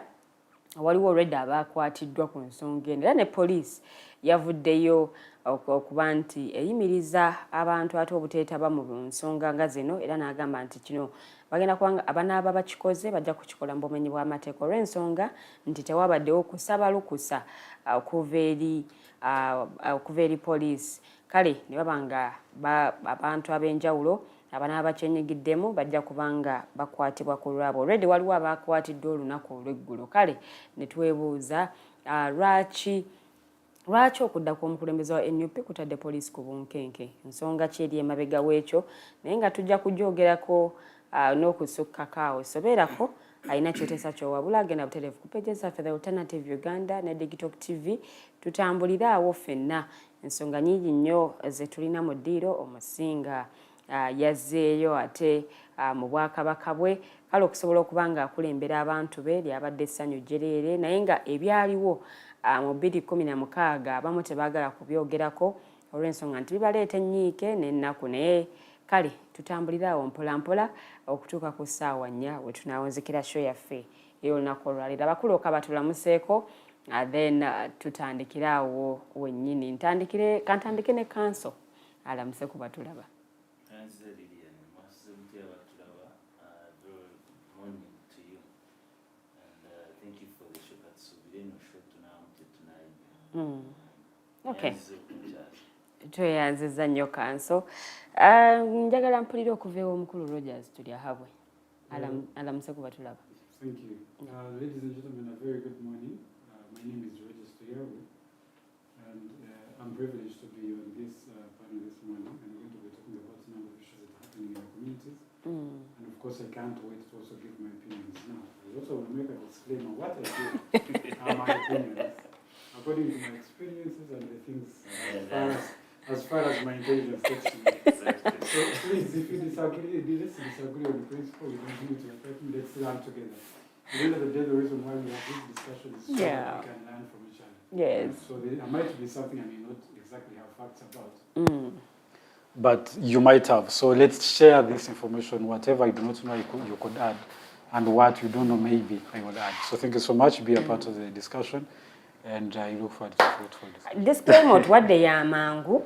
waliwo already abaakwatiddwa ku nsonga eno era ne poliisi yavuddeyo okuba nti eyimiriza abantu ate obuteetaba mu nsonga nga zino era n'agamba nti kino bagenda kubanga abanaaba bakikoze bajja kukikola mu bumenyi bw'amateeka olw'ensonga nti tewabaddewo kusaba lukusa okuva eri poliisi kale ne babanga abantu ab'enjawulo abanaaba bakyenyigiddemu bajja kubanga bakwatibwa ku lwabo already waliwo abaakwatiddwa olunaku olw'eggulo kale ne twebuuza lwaki okudda kw'omukulembeze wa NUP kutadde poliisi ku bunkenke ensonga ki eri emabega w'ekyo naye nga tujja kujoogerako n'okusukkakaawo sobeerako alina kyoteesa kyowabula agenda butereevu ku pages zaffe The Alternative Uganda ne Digitalk TV tutambulire awo ffenna ensonga nnyingi nnyo ze tulina mu ddiiro Omusinga yazzeeyo ate mu bwakabaka bwe kale okusobola okuba nga akulembera abantu be lyabadde essanyu jjereere naye nga ebyaliwo mu 2016 abamu tebaagala kubyogerako olw'ensonga nti bibaleeta ennyiike n'ennaku naye kale tutambulire awo mpolampola okutuuka ku ssaawa nnya we tunaawunzikira show yaffe ey'olunaku olwaleero abakulu okabatulamuseeko then tutandikire awo wennyini kantandike ne kanso alamuse ku batulaba. Okay. Tweyanziza nnyo kanso. Njagala mpulire okuva ew'omukulu Rogers Tulyahabwe. Alamuse ku batulaba. Thank you. Ladies and gentlemen, a very good morning. My name is Rogers Tulyahabwe, and I'm privileged to be on this panel this morning, and we're going to be talking about a number of issues that are happening in our communities. And of course, I can't wait to also give my opinions now. I also want to make a disclaimer. What I do are my opinions, according to my experiences and the things as far as my intelligence takes me. So please, if you disagree, let's disagree on principle. We don't need to affect me. Let's learn together. At the end of the day, the reason why we have this discussion is so that we can learn from each other. Yes. So there might be something I may not exactly have facts about. But you might have. So let's share this information. Whatever you do not know, you could add. And what you don't know, maybe I will add. So thank you so much. Be a part of the discussion. And I look forward to fruitful discussion. Disclaimer, what they are mango.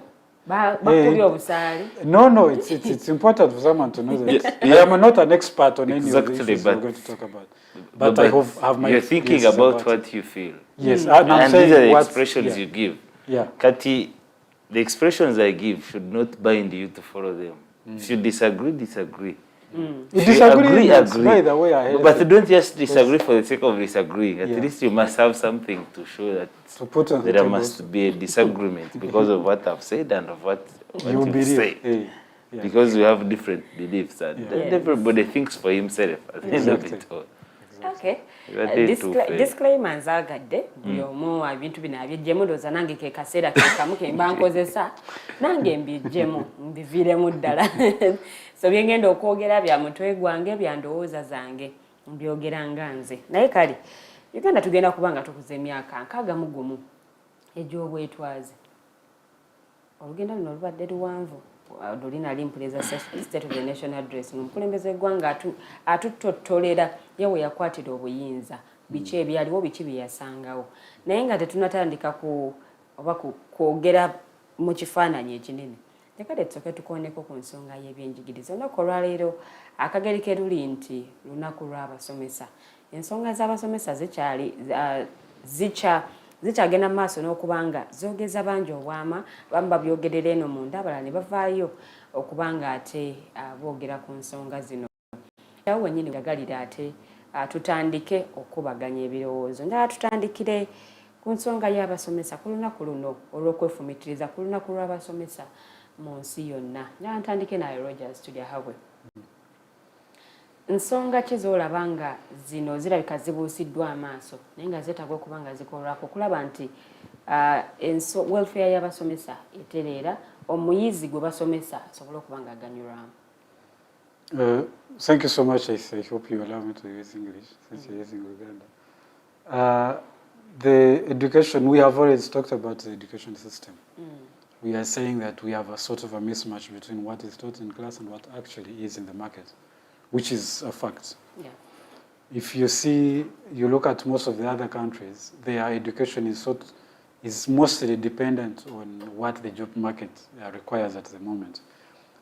No, it's important for someone to know that. I am not an expert on any of the issues we're going to talk about. But I have my... You're thinking about what you feel. Yes, and these are the expressions you give. Yeah. Kati, the expressions I give should not bind you to follow them. If you disagree, disagree. You disagree, by the way, but don't just disagree for the sake of disagreeing. At least you must have something to show that there must be a disagreement because of what I've said and of what you say. Because we have different beliefs and everybody thinks for himself at the end of it all. Okay. Disclaimer nzagadde buli omu ebintu bino abyejjemu ndowooza nange ke kaseera kekamu ke mba nkozesa nange mbyejjemu mbiviiremu ddala so byengenda okwogera bya mutwe gwange bya ndowooza zange mbyogera nga nze naye kale Uganda tugenda kuba nga tukuza emyaka 61 egy'obwetwaze olugendo luno lubadde luwanvu Dolina limpuleza State of the National Address omukulembeze w'eggwanga atutottolera yewe yakwatira obuyinza biki ebyaliwo biki bye yasangawo naye nga tetunatandika kwogera mu kifaananyi ekinene Tekade tsoke tukoneko ku nsonga y'ebyenjigiriza. Olunaku olwaleero akageri ke luli nti lunaku lw'abasomesa. Ensonga z'abasomesa zikyagenda mu maaso n'okubanga zoogeza bangi obwama abamu babyogerera eno munda abalala ne bavaayo okubanga ate boogera ku nsonga zino. Awo wennyini ndagalira ate tutandike okubaganya ebirowoozo. Njagala tutandikire ku nsonga y'abasomesa ku lunaku luno olw'okwefumitiriza ku lunaku lw'abasomesa mu nsi yonna. Njagala ntandike naye Rogers Tulyahabwe. Nsonga ki z'olaba nga zino zirabika zibuusiddwa amaaso naye nga zeetaaga okuba nga zikolwako okulaba nti welfare y'abasomesa etereera, omuyizi gwe basomesa asobole okuba nga aganyulwamu? Thank you so much. I hope you allow me to use English since you're using Uganda. The education, we have always talked about the education system. We are saying that we have a sort of a mismatch between what is taught in class and what actually is in the market, which is a fact. Yeah. If you look at most of the other countries, their education is mostly dependent on what the job market requires at the moment.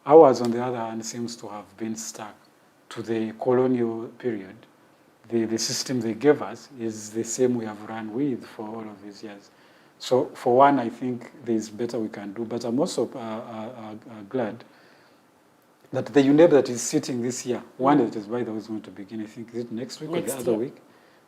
Ours, on the other hand, seems to have been stuck to the colonial period. The system they gave us is the same we have run with for all of these years. So for one, I think there's better we can do, but I'm also glad that the UNEP that is sitting this year, one that is, by the way, is going to begin, I think, is it next week or the other week?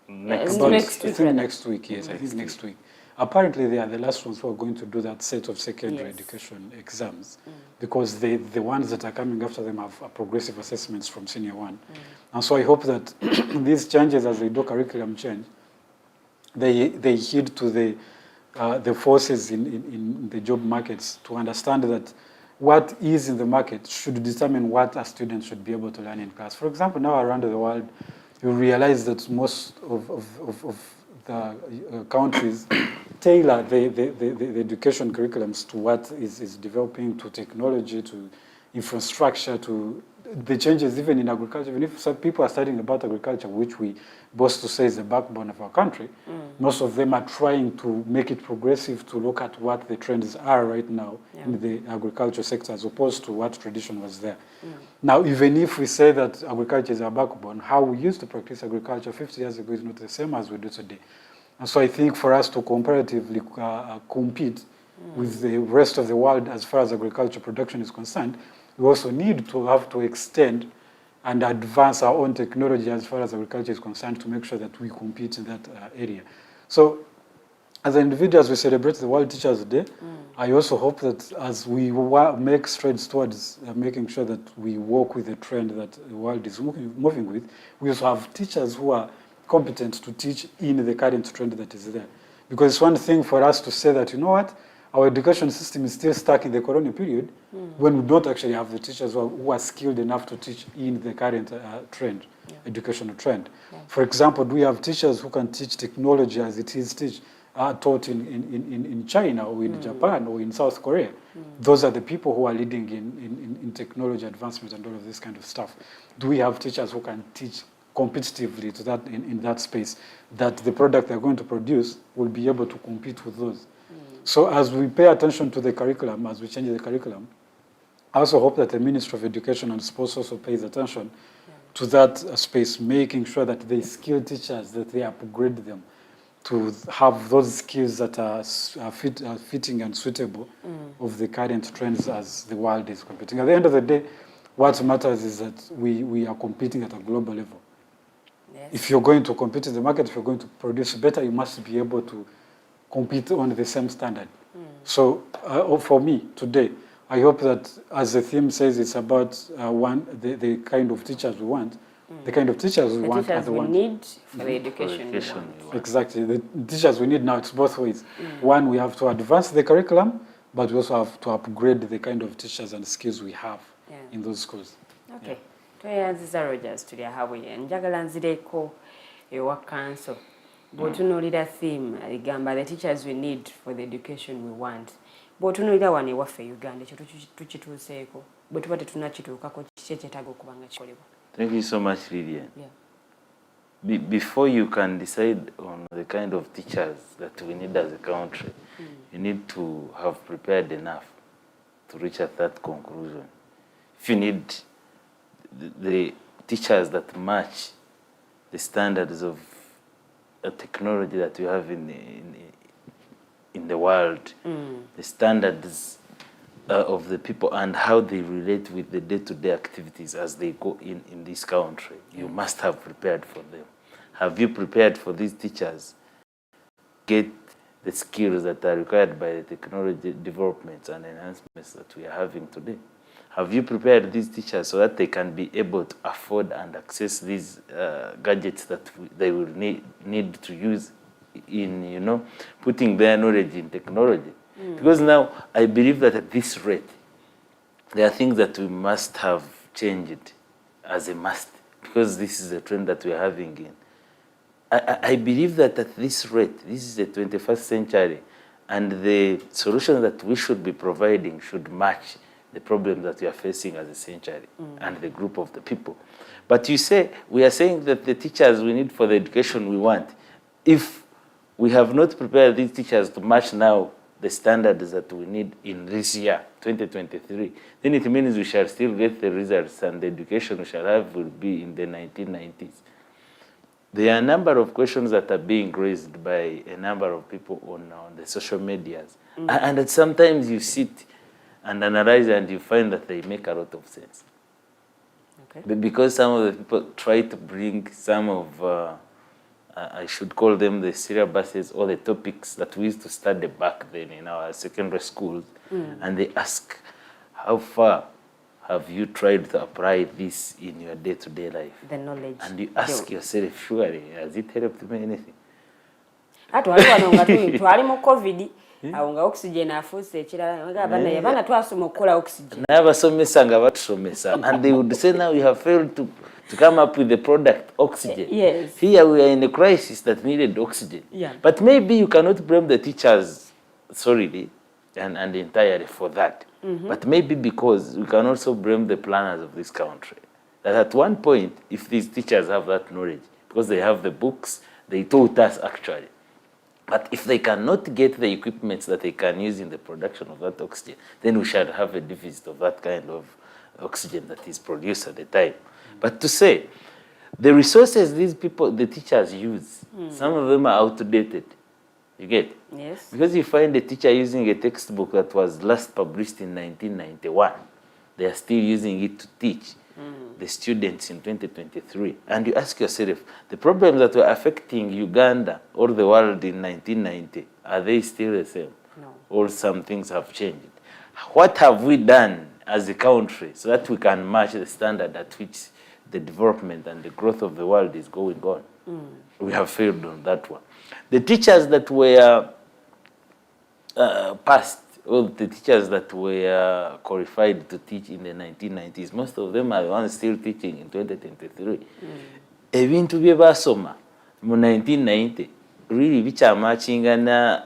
Next week. Next week, yes, I think next week. Apparently, they are the last ones who are going to do that set of secondary education exams, because the ones that are coming after them have progressive assessments from senior one. And so I hope that these changes, as they do curriculum change, they heed to the forces in the job markets to understand that what is in the market should determine what a student should be able to learn in class. For example, now around the world, you realize that most of the countries tailor the education curriculums to what is developing, to technology, to infrastructure, to the changes even in agriculture. Even if some people are studying about agriculture, which we boast to say is the backbone of our country, most of them are trying to make it progressive, to look at what the trends are right now in the agriculture sector as opposed to what tradition was there. Now, even if we say that agriculture is our backbone, how we used to practice agriculture 50 years ago is not the same as we do today. And so I think for us to comparatively compete with the rest of the world as far as agriculture production is concerned, we also need to have to extend and advance our own technology as far as agriculture is concerned to make sure that we compete in that area. So as individuals, we celebrate the World Teachers Day. I also hope that as we make strides towards making sure that we walk with the trend that the world is moving with, we also have teachers who are competent to teach in the current trend that is there. Because it's one thing for us to say that, you know what, our education system is still stuck in the colonial period when we don't actually have the teachers who are skilled enough to teach in the current trend, educational trend. For example, do we have teachers who can teach technology as it is taught in China or in Japan or in South Korea? Those are the people who are leading in technology advancement and all of this kind of stuff. Do we have teachers who can teach competitively to that in that space, that the product they're going to produce will be able to compete with those? So as we pay attention to the curriculum, as we change the curriculum, I also hope that the Ministry of Education and Sports also pays attention to that space, making sure that they skill teachers, that they upgrade them to have those skills that are fitting and suitable of the current trends as the world is competing. At the end of the day, what matters is that we are competing at a global level. Yes. If you're going to compete in the market, if you're going to produce better, you must be able to compete on the same standard. So for me today, I hope that, as the theme says, it's about the kind of teachers we want. The kind of teachers we want are the ones we need for the education we want. Exactly. The teachers we need now, it's both ways. One, we have to advance the curriculum, but we also have to upgrade the kind of teachers and skills we have in those schools. Okay. Tweyanziza Rogers Tulyahabwe. Njagala nzireko ewa council. Bw'otunuulira theme ligamba the teachers we need for the education we want. Bw'otunuulira wano ewaffe Uganda ekyo tukituuseeko. Bwe tuba tetunnakituukako kiki ekyetaaga okuba nga kikolebwa? Thank you so much, Lilian. Before you can decide on the kind of teachers that we need as a country, you need to have prepared enough. to reach at that conclusion. If you need the teachers that match the standards of technology that we have in the world, the standards of the people and how they relate with the day-to-day activities as they go in this country, you must have prepared for them. Have you prepared for these teachers? Get the skills that are required by the technology developments and enhancements that we are having today. Have you prepared these teachers so that they can be able to afford and access these gadgets that they will need to use in, putting their knowledge in technology? Because now I believe that at this rate, there are things that we must have changed as a must, because this is a trend that we are having in. I believe that at this rate, this is the 21st century, and the solution that we should be providing should match the problems that we are facing as a century and the group of the people. But you say, we are saying that the teachers we need for the education we want. If we have not prepared these teachers to match now the standards that we need in this year, 2023, then it means we shall still get the results and the education we shall have will be in the 1990s. There are a number of questions that are being raised by a number of people on the social medias. And sometimes you sit and analyze and you find that they make a lot of sense. Okay. But because some of the people try to bring some of, I should call them the syllabuses or the topics that we used to study back then in our secondary schools, and they ask, how far have you tried to apply this in your day-to-day life? The knowledge. And you ask yourself, surely, has it helped me anything? COVID. Aunga oxygen afuse ekirala abana twasoma okukola oxygen n'abasomesa nga batusomesa, and they would say now you have failed to come up with the product oxygen. Yes. Here we are in a crisis that needed oxygen. Yeah. But maybe you cannot blame the teachers solely and entirely for that. But maybe because we can also blame the planners of this country. That at one point, if these teachers have that knowledge, because they have the books, they taught us actually. But if they cannot get the equipment that they can use in the production of that oxygen, then we shall have a deficit of that kind of oxygen that is produced at the time. But to say, the resources these people, the teachers use, some of them are outdated. You get? Yes. Because you find a teacher using a textbook that was last published in 1991. They are still using it to teach the students in 2023. And you ask yourself, the problems that were affecting Uganda or the world in 1990, are they still the same? No. Or some things have changed? What have we done as a country so that we can match the standard at which the development and the growth of the world is going on? We have failed on that one. The teachers that were passed, all the teachers that were qualified to teach in the 1990s, most of them are the ones still teaching in 2023. Ebintu bye basoma mu 1990 really bikyamakinga na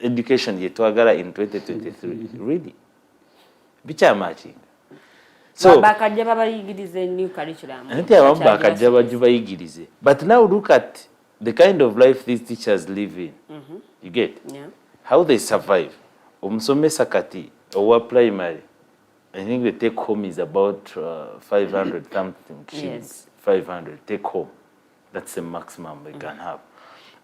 education yetwagala in 2023. Really bikyamakinga. So bakajja babayigirize new curriculum. Bakajja babayigirize. But now look at the kind of life these teachers live in. You get? Yeah. How they survive. Omusomesa kati owa primary, I think the take home is about 500 something shillings. Yes. 500 take home. That's the maximum they can have.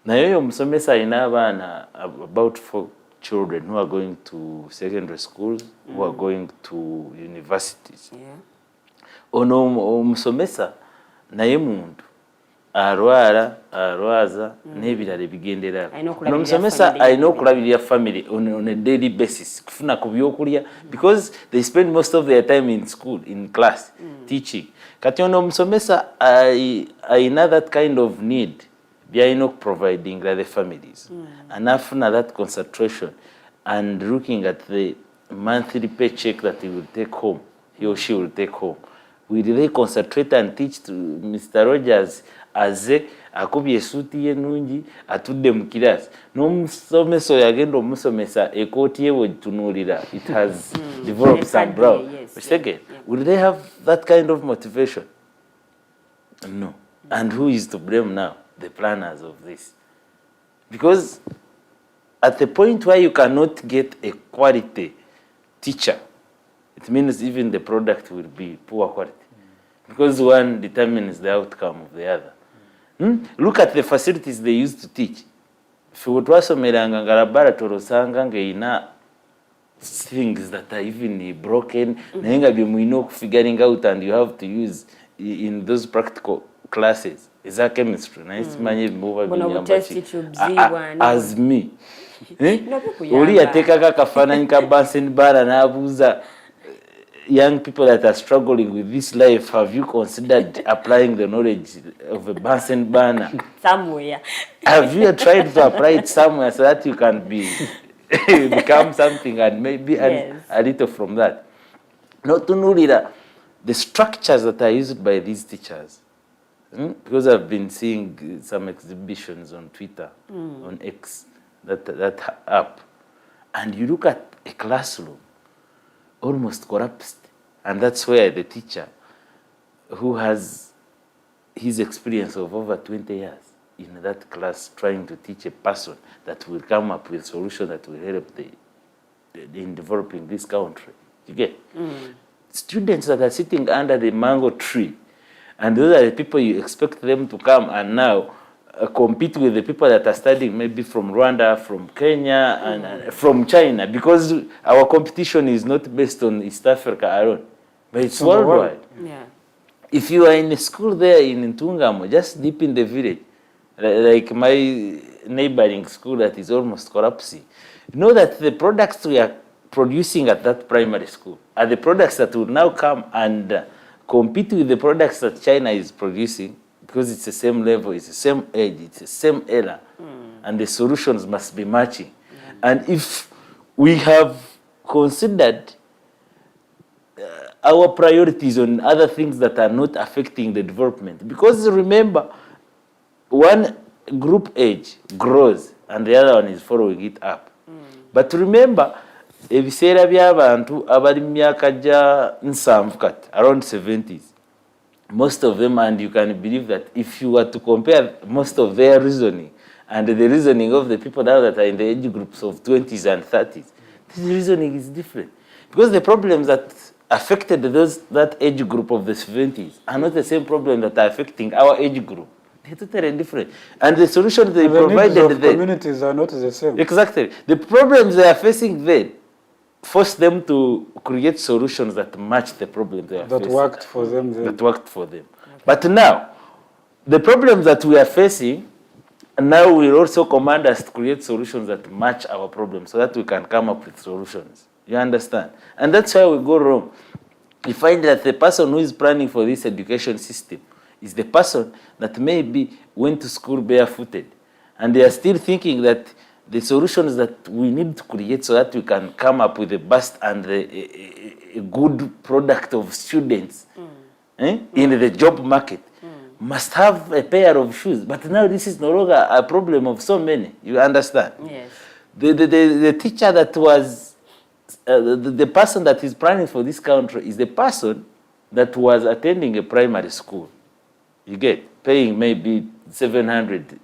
Na yoyo omusomesa ina abana about 4 children who are going to secondary schools, who are going to universities. Yeah. Ono omusomesa naye muntu arwaza n'ebirala bigendera. Omusomesa alina okulabirira family on a daily basis kufuna ku byokulya, because they spend most of their time in school, in class, teaching. Kati ono omusomesa alina that kind of need byalina providing the families. And afuna that concentration and looking at the monthly paycheck that he will take home, he or she will take home. We really concentrate and teach to Mr. Rogers aze akubye esuuti ye nungi atudde mu kirasi n'omusomesa oyo agenda omusomesa ekooti ye bwegitunulira it has developed some brow. Will they have that kind of motivation? No. And who is to blame now? The planners of this. Because at the point where you cannot get a quality teacher, it means even the product will be poor quality. Because one determines the outcome of the other. Look at the facilities they used to teach. If you twasomeranga nga laboratory osanga ng'eyina things that are even broken, naye nga bye mulina okufiguring out and you have to use in those practical classes. Eza chemistry, naye simanyi ebimuba binyamba as me. Oli yateekako akafaananyi ka Bunsen burner n'abuuza young people that are struggling with this life, have you considered applying the knowledge of a Bunsen burner somewhere? Have you tried to apply it somewhere so that you can become something and maybe a little from that? Okutunulira, the structures that are used by these teachers, because I've been seeing some exhibitions on Twitter, on X, that app, and you look at a classroom almost collapsed, and that's where the teacher, who has his experience of over 20 years in that class trying to teach a person that will come up with a solution that will help in developing this country. You get? Students that are sitting under the mango tree, and those are the people you expect them to come and now compete with the people that are studying maybe from Rwanda, from Kenya, and from China, because our competition is not based on East Africa alone, but it's worldwide. Yeah. If you are in a school there in Ntungamo, just deep in the village, like my neighboring school that is almost collapsing, you know that the products we are producing at that primary school are the products that will now come and compete with the products that China is producing, because it's the same level, it's the same age, it's the same era, and the solutions must be matching. And if we have considered our priorities on other things that are not affecting the development, because remember, one group age grows and the other one is following it up. But remember, ebiseera by'abantu abali mu myaka gya nsanvu kati, around 70s, most of them, and you can believe that if you were to compare most of their reasoning and the reasoning of the people now that are in the age groups of 20s and 30s, the reasoning is different. Because the problems that affected that age group of the 70s are not the same problem that are affecting our age group. They're totally different. And the solutions they provided then, the communities are not the same. Exactly. The problems they are facing then force them to create solutions that match the problem they are facing. That worked for them then. That worked for them. But now, the problems that we are facing, now will also command us to create solutions that match our problems so that we can come up with solutions. You understand? And that's why we go wrong. We find that the person who is planning for this education system is the person that maybe went to school barefooted. And they are still thinking that the solutions that we need to create so that we can come up with a best and a good product of students in the job market must have a pair of shoes. But now this is no longer a problem of so many. You understand? Yes. The teacher that was, the person that is planning for this country is the person that was attending a primary school. You get, paying maybe 700.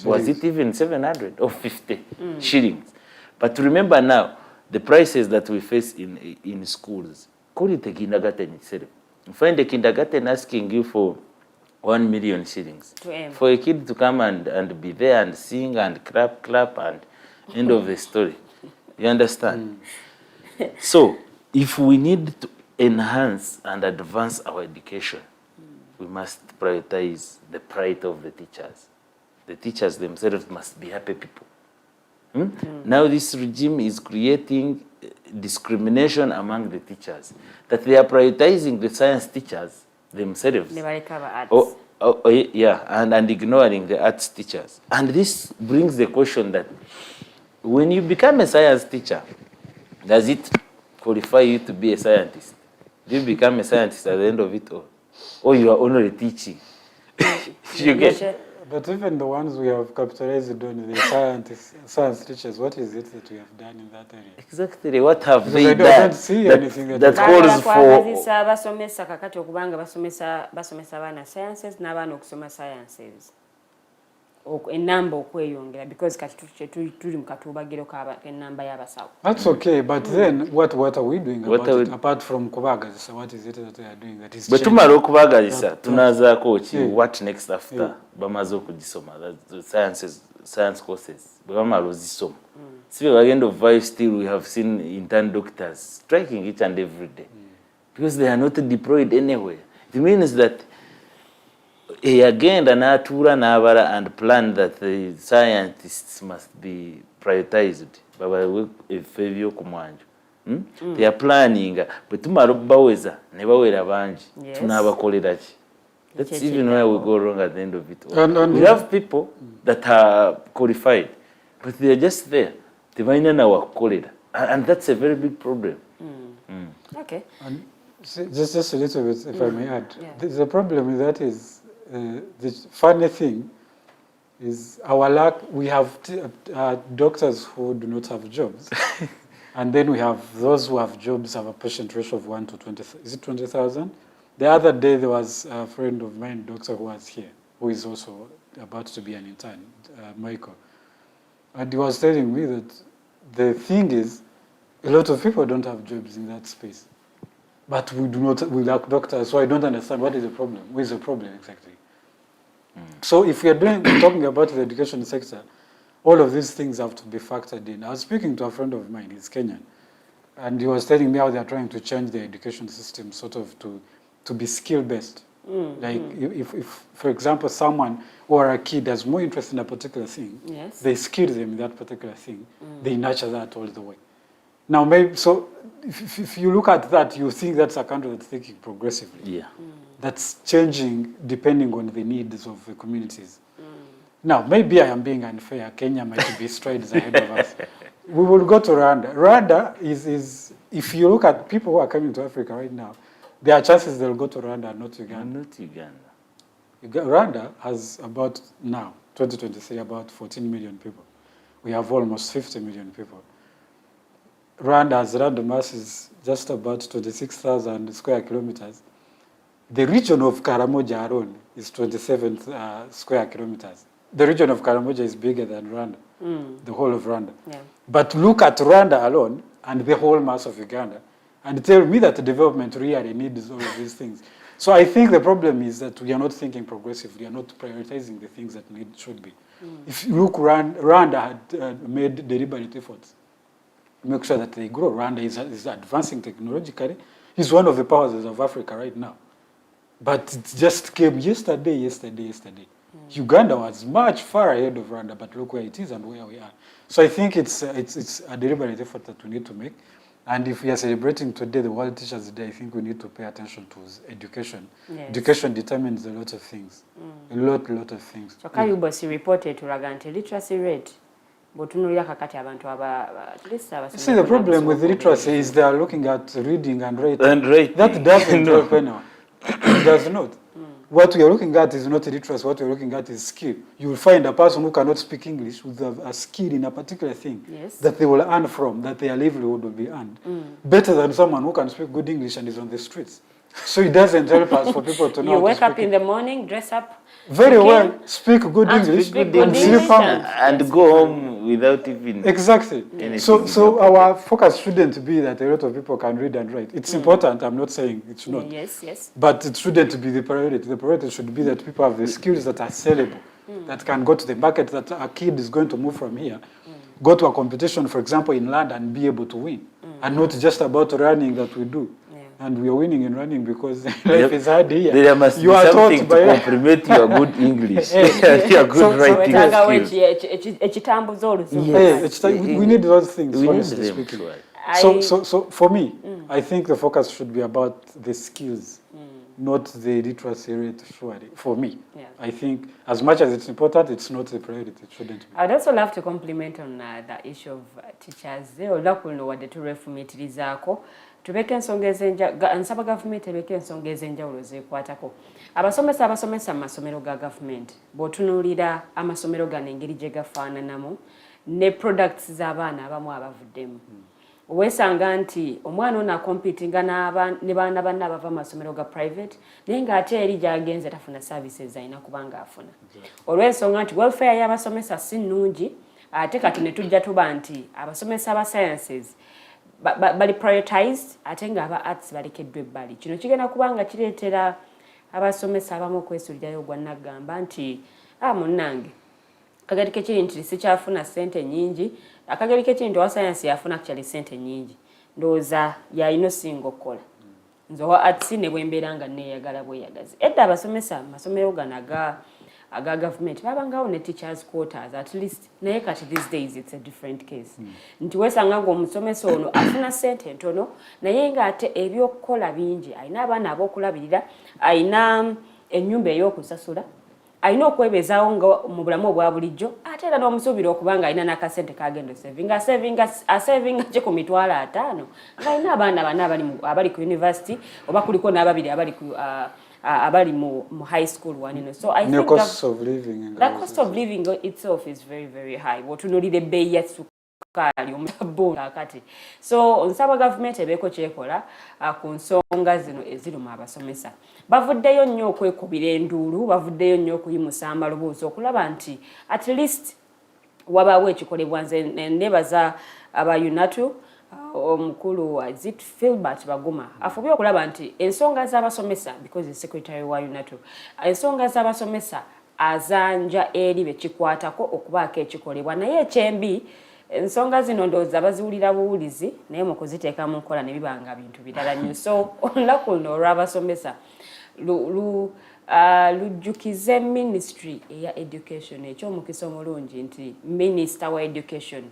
Was it even 700 or 50 shillings? But remember now, the prices that we face in schools. Call it a kindergarten itself. You find a kindergarten asking you for 1 million shillings. For a kid to come and be there and sing and clap and end of the story. You understand? So, if we need to enhance and advance our education, we must prioritize the pride of the teachers. The teachers themselves must be happy people. Now this regime is creating discrimination among the teachers, that they are prioritizing the science teachers themselves. And ignoring the arts teachers. And this brings the question that when you become a science teacher, does it qualify you to be a scientist? Do you become a scientist at the end of it all? Or you are only teaching? You get? But even the ones we have capitalized on, the science teachers, what is it that we have done in that area? Exactly, what have because they I done don't see anything that calls for... Basomesa kakati okubanga basomesa bana sciences n'abaana okusoma sciences. enamba okweyongera because kati tuli mu katubagiro enamba y'abasawo. That's okay, but then what are we doing about it apart from kubagazisa? What is it that they are doing that is changing? But tumala okubagazisa tunazaako ki what next after bamaze okugisoma the science courses bamala ozisoma sibe bagenda of still we have seen intern doctors striking each and every day because they are not deployed anywhere. It means that agenda n'atuula n'abala and plan that the scientists must be prioritized babawe effe ebyokumwanjo. They are planning bwe tumala obbaweza ne bawera bangi tunaabakolera ki. That's even where we go wrong at the end of it all. We have people that are qualified but they are just there tebalina nawakukolera and that's a very big problem. Okay. And just a little bit if I may add. The problem with that is the funny thing is our lack. We have doctors who do not have jobs, and then we have those who have jobs have a patient ratio of 1 to 20. Is it 20,000? The other day there was a friend of mine, doctor, who was here, who is also about to be an intern, Michael, and he was telling me that the thing is, a lot of people don't have jobs in that space, but we lack doctors. So I don't understand what is the problem. What is the problem exactly? So if we are talking about the education sector, all of these things have to be factored in. I was speaking to a friend of mine, he's Kenyan, and he was telling me how they are trying to change the education system sort of to be skill-based. Like if, for example, someone or a kid has more interest in a particular thing, they skill them in that particular thing, they nurture that all the way. Now, maybe, so if you look at that, you think that's a country that's thinking progressively. Yeah. That's changing depending on the needs of the communities. Now, maybe I am being unfair. Kenya might be strides ahead of us. We will go to Rwanda. Rwanda is if you look at people who are coming to Africa right now, there are chances they'll go to Rwanda and not Uganda. Not Uganda. Rwanda has about, now, 2023, about 14 million people. We have almost 50 million people. Rwanda's land mass is just about 26,000 square kilometers. The region of Karamoja alone is 27 square kilometers. The region of Karamoja is bigger than Rwanda, the whole of Rwanda. Yeah. But look at Rwanda alone and the whole mass of Uganda and tell me that development really needs all of these things. So I think the problem is that we are not thinking progressively, we are not prioritizing the things that should be. If you look, Rwanda had made deliberate efforts to make sure that they grow. Rwanda is advancing technologically. It's one of the powers of Africa right now. But it just came yesterday. Uganda was much far ahead of Rwanda, but look where it is and where we are. So I think it's a deliberate effort that we need to make. And if we are celebrating today the World Teachers Day, I think we need to pay attention to education. Yes. Education determines a lot of things. A lot of things. So Kayubosi reported to Ragante literacy rate. You see, the problem with literacy is they are looking at reading and writing. That doesn't help anyone. It does not. What we are looking at is not literacy. What we are looking at is skill. You will find a person who cannot speak English with a skill in a particular thing that they will earn from, that their livelihood will be earned. Better than someone who can speak good English and is on the streets. So it doesn't help us for people to know. You wake up in the morning, dress up very well, speak good English, and sleep and go home without even exactly. So our focus shouldn't be that a lot of people can read and write. It's important. I'm not saying it's not. Yes. But it shouldn't be the priority. The priority should be that people have the skills that are sellable, that can go to the market. That a kid is going to move from here, go to a competition, for example, in London, and be able to win, and not just about running that we do. And we are winning and running because life is hard here. There must be something to complement your good English, your good writing skills. We need those things, honestly speaking. So for me, I think the focus should be about the skills, not the literacy rate, surely, for me. Yeah. I think as much as it's important, it's not the priority. It shouldn't be. I'd also love to compliment on the issue of teachers. Olunaku Luwedde turefumitirizaako. Tubeke ensonga ez'enjawulo, nsaba gavumenti ebeke ensonga ez'enjawulo zeekwatako. Abasomesa mu masomero ga gavumenti bw'otunuulira amasomero gano engeri gye gafaananamu ne products z'abaana abamu abavuddemu. owesanga nti omwana ono akompitinga ne baana banne abava amasomero ga private naye ng'ate eri gy'agenze tafuna services alina kubanga afuna olw'ensonga nti welfare y'abasomesa si nnungi ate kati ne tujja tuba nti abasomesa ba sciences bali prioritized ate ng'aba arts balekeddwa ebbali kino kigenda kubanga kireetera abasomesa abamu okwesulirayo gwa naggamba nti munnange akageri kekiri nti sikyafuna ssente nnyingi akageri kekiri nti owa science yafuna kukyali ssente nnyingi ndowooza yalina osinga okukola nze owa arts ne bwembeera nga neeyagala bweyagazi edda abasomesa amasomero gano aga government babangawo ne teachers quarters at least naye kati these days it's a different case nti wesanga ng'omusomesa ono afuna ssente ntono naye ng'ate ebyokukola bingi alina abaana ab'okulabirira alina ennyumba ey'okusasula alina okwebeezaawo nga mu bulamu obwa bulijjo ate era n'omusuubira okubanga alina n'akasente kagenda asevinga kye ku mitwalo 5 ng'alina abaana bana abali ku university oba kuliko n'ababiri abali mu high school wanino. So I think the cost of living itself is very, very high. Bw'otunuulira ebbeeyi ya ssukaali omulabbo kati. So nsaba gavumenti ebeeko kyekola ku nsonga zino eziruma abasomesa. Bavuddeyo nnyo okwekubira enduulu, bavuddeyo nnyo okuyimusa amaloboozi okulaba nti at least wabaawo ekikolebwa. Nze nebaza aba UNATU omukulu Azit Philbert Baguma afubye okulaba nti ensonga z'abasomesa because the secretary wa UNATU ensonga z'abasomesa azanja eri bekikwatako okubaako ekikolebwa naye ekyembi ensonga zino ndowooza baziwulira buwulizi naye mu kuziteeka mu nkola ne bibanga bintu birala nnyo. So olunaku luno olw'abasomesa lujjukize ministry eya education ekyomukisa omulungi nti minister wa education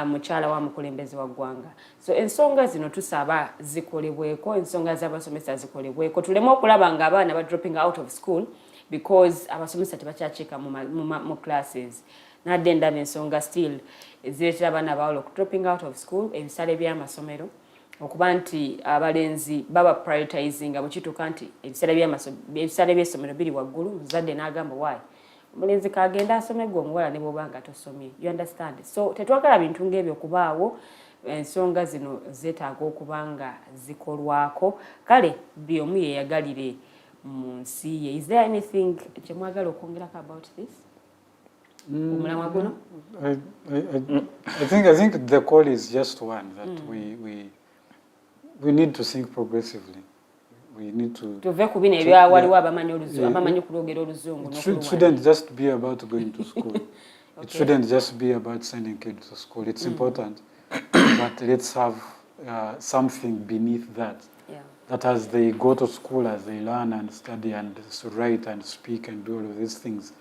mukyala wa mukulembeze wa ggwanga. So ensonga zino tusaba zikolebweko, ensonga z'abasomesa zikolebweko, tuleme okulaba nga abaana ba dropping out of school because abasomesa tebakyakiika mu classes. Nadde ndaba ensonga still ezireetera abaana abawala dropping out of school ebisale by'amasomero okuba nti abalenzi baba prioritising bwe kituuka nti ebisale by'essomero biri waggulu muzadde n'agamba waayi omulenzi kagenda asome gwe omuwala ne bw'obanga tosomye. You understand? So tetwagala bintu ng'ebyo okubaawo, ensonga zino zeetaaga okubanga zikolwako. Kale buli omu yeeyagalire mu nsi ye. Is there anything kye mwagala okwongerako about this? Omulamwa guno? I think the call is just one, that we need to think progressively. We need to. It shouldn't just be about going to school. Okay. It shouldn't just be about sending kids to school. It's important, but let's have something beneath that. Yeah. That as they go to school, as they learn and study and write and speak and do all of these things,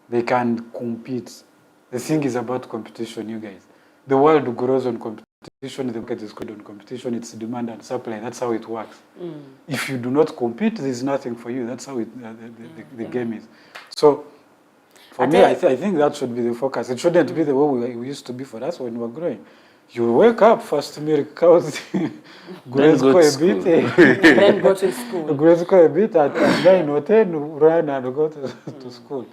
they can compete. The thing is about competition, you guys. The world grows on competition. The market is good on competition. It's demand and supply. That's how it works. If you do not compete, there's nothing for you. That's how the game is. So, for me, I think that should be the focus. It shouldn't be the way we used to be for us when we were growing. You wake up, first milk cows, then go to school. Then go to school. Go a bit at 9 or 10, run and go to school.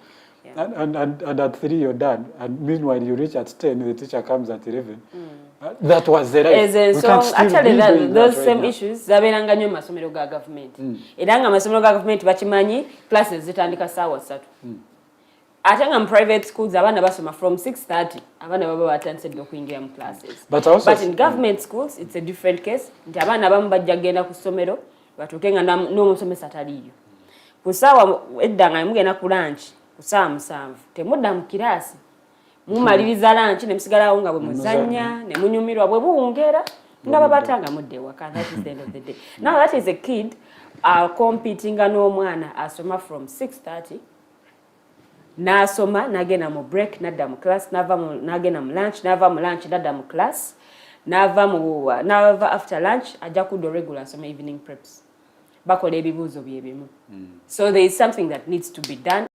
Yeah. And at 3 you're done. And meanwhile you reach at 10, the teacher comes at 11. That was the right. So actually those same right issues zaberanga nnyo masomero ga government. Era nga masomero ga government bakimanyi classes zitandika ssaawa 3. Ate nga mu private schools abaana basoma from 6:30 abaana baba batandise okuyingira mu classes. But in government schools it's a different case. Nti abaana abamu bajja kugenda ku ssomero batuuke nga n'omusomesa taliyo. Ku ssaawa edda nga mugenda ku lunch ku ssaawa 7 temudda mu kiraasi. Mumaliriza lunch ne musigalawo nga bwe muzannya ne munyumirwa bwe buwungera nga babatanga mudde waka. That is the end of the day. Now that is a kid competing n'omwana asoma from 6:30 n'asoma n'agenda mu break n'adda mu class n'agenda mu lunch n'ava mu lunch n'adda mu class n'ava after lunch ajja kudda regular asoma evening preps bakola ebibuuzo bye bimu. So there is something that needs to be done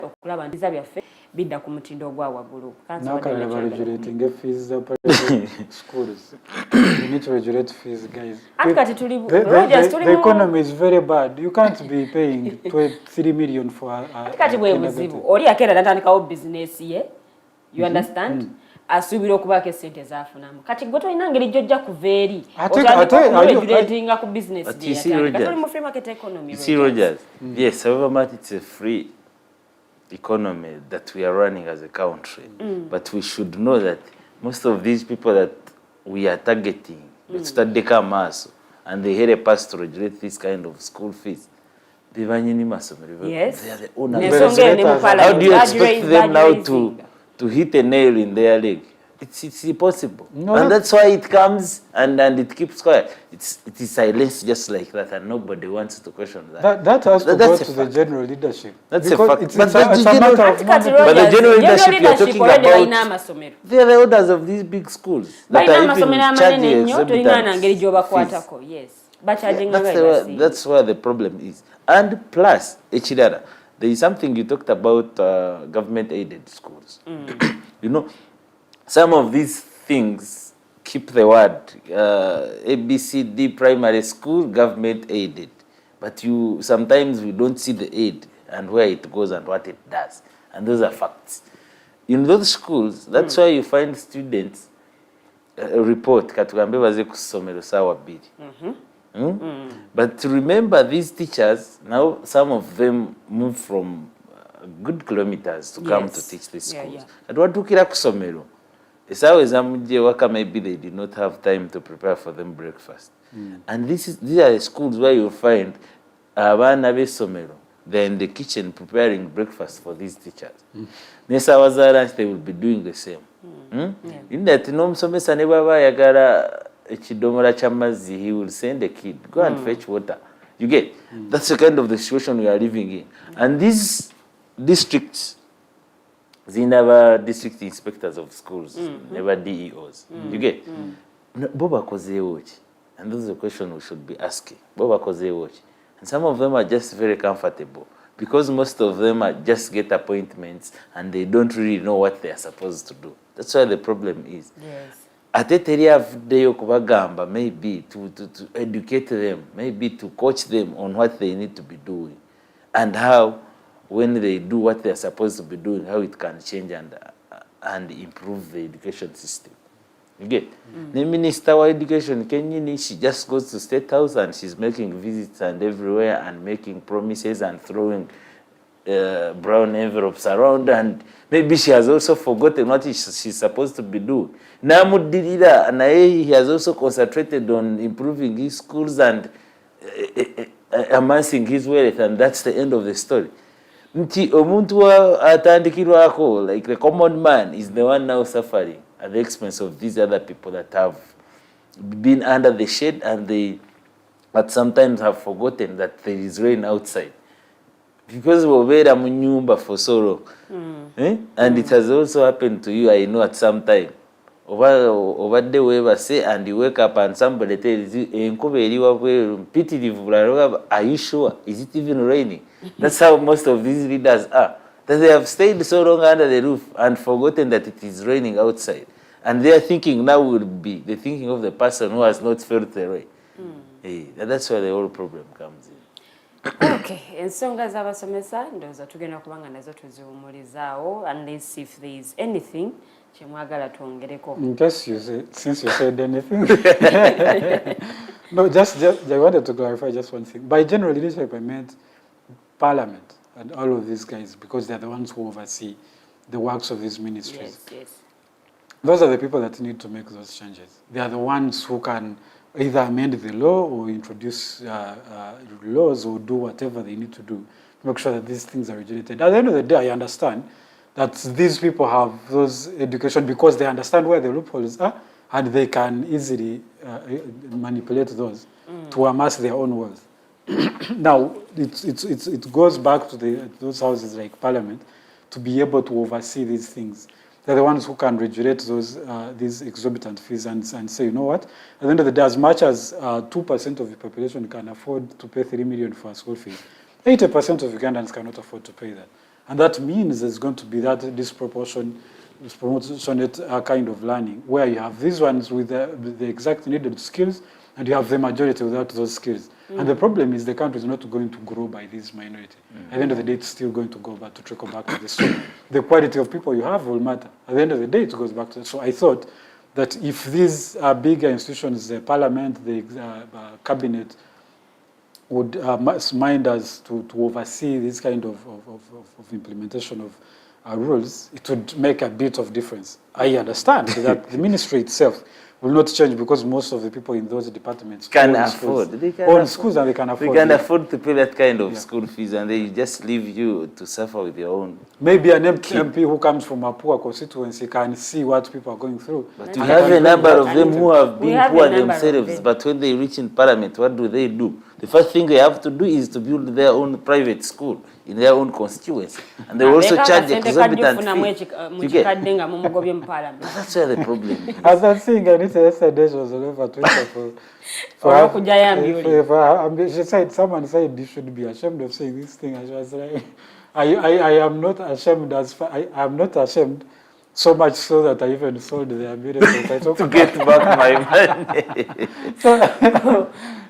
okulaba ndiza byaffe bidda ku mutindo ogwa waggulu. Regulating fees za schools. We need to regulate fees, guys. The economy is very bad. You can't be paying 3 million for a kati bwe buzibu. Oli akera natandikawo business ye. You understand? asuubira okubaako essente zaafunamu kati gwe tolina ngeri gy'ojja kuva eri otandika ku business katoli mu free market economy. See, Rogers, yes, however much it's a free economy that we are running as a country, but we should know that most of these people that we are targeting, letutandika maaso, and they help us to regulate this kind of school fees. Yes. They are the owners. How do you expect them now to hit a nail in their leg? It's impossible. No. And that's why it comes and it keeps quiet. It is silenced just like that, and nobody wants to question that. That has to go to the general leadership. That's a fact. But the general leadership you're talking about, they are the owners of these big schools that are even charging exorbitant. Yes. That's where the problem is. And plus, there is something you talked about, government-aided schools. You know, some of these things keep the word ABCD primary school government-aided, but sometimes we don't see the aid and where it goes and what it does, and those are facts. In those schools, that's why you find students report katugambe baze kusomero sawa bili. But remember, these teachers, now some of them move from good kilometers to come to teach these schools. And what tukira kusomero? It's always maybe they did not have time to prepare for them breakfast. And these are the schools where you'll find abana besomero, they're in the kitchen preparing breakfast for these teachers. Nesa lunch, they will be doing the same. In that, Musomesa never yagara ekidomora ky'amazzi, he will send a kid, go and fetch water. You get? That's the kind of the situation we are living in. And these districts, they never district inspectors of schools, never DEOs. You get? Boba koze watch. And this is a question we should be asking. Boba koze watch. And some of them are just very comfortable because most of them are just get appointments and they don't really know what they are supposed to do. That's why the problem is. Yes. Atete lyavuddeyo kubagamba maybe to educate them, maybe to coach them on what they need to be doing and how, when they do what they are supposed to be doing, how it can change and improve the education system. You get? The Minister of Education, Kenyini, she just goes to State House and she's making visits and everywhere and making promises and throwing brown envelopes around, and maybe she has also forgotten what she's supposed to be doing. Namudirira, and he has also concentrated on improving his schools and amassing his wealth, and that's the end of the story. Nti omuntu atandikirwako, like the common man, is the one now suffering at the expense of these other people that have been under the shade and they at sometimes have forgotten that there is rain outside. Because we're mu nyumba for so long. And it has also happened to you, I know, at some time. Over the way say, and you wake up and somebody tells you, are you sure? Is it even raining? That's how most of these leaders are. That they have stayed so long under the roof and forgotten that it is raining outside. And their thinking now will be the thinking of the person who has not felt the rain. That's where the whole problem comes in. Okay, ensonga z'abasomesa ndoza tugenda kubanga nazo tuziwumulizaawo unless if there is anything kyemwagala twongereko. In case you say, since you said anything. No, just I wanted to clarify just one thing. By general leadership, I meant Parliament and all of these guys, because they're the ones who oversee the works of these ministries. Yes. Those are the people that need to make those changes. They are the ones who can either amend the law or introduce laws or do whatever they need to do to make sure that these things are regulated. At the end of the day, I understand that these people have those education because they understand where the loopholes are and they can easily manipulate those to amass their own wealth. Now, it goes back to those houses like Parliament to be able to oversee these things. They're the ones who can regulate these exorbitant fees and say, you know what, at the end of the day, as much as 2% of the population can afford to pay 3 million for school fees, 80% of Ugandans cannot afford to pay that. And that means there's going to be that disproportionate kind of learning, where you have these ones with the exact needed skills, and you have the majority without those skills. And the problem is the country is not going to grow by this minority. At the end of the day, it's still going to go back to trickle back to this. So the quality of people you have will matter. At the end of the day, it goes back to this. So I thought that if these bigger institutions, the parliament, the cabinet, would mind us to oversee this kind of implementation of rules, it would make a bit of difference. I understand that the ministry itself will not change because most of the people in those departments can afford. Own schools and they can afford. They can afford to pay that kind of school fees, and they just leave you to suffer with your own. Maybe an MP who comes from a poor constituency can see what people are going through. But we have a number of them who have been poor themselves, but when they reach in parliament, what do? The first thing they have to do is to build their own private school in their own constituency. And they also charge exorbitant fee. That's where the problem is. As I'm saying, Anita yesterday was all over Twitter she said, someone said you should be ashamed of saying this thing. And she was like, I am not ashamed I am not ashamed. So much so that I even sold the ambulance to get back my money. So,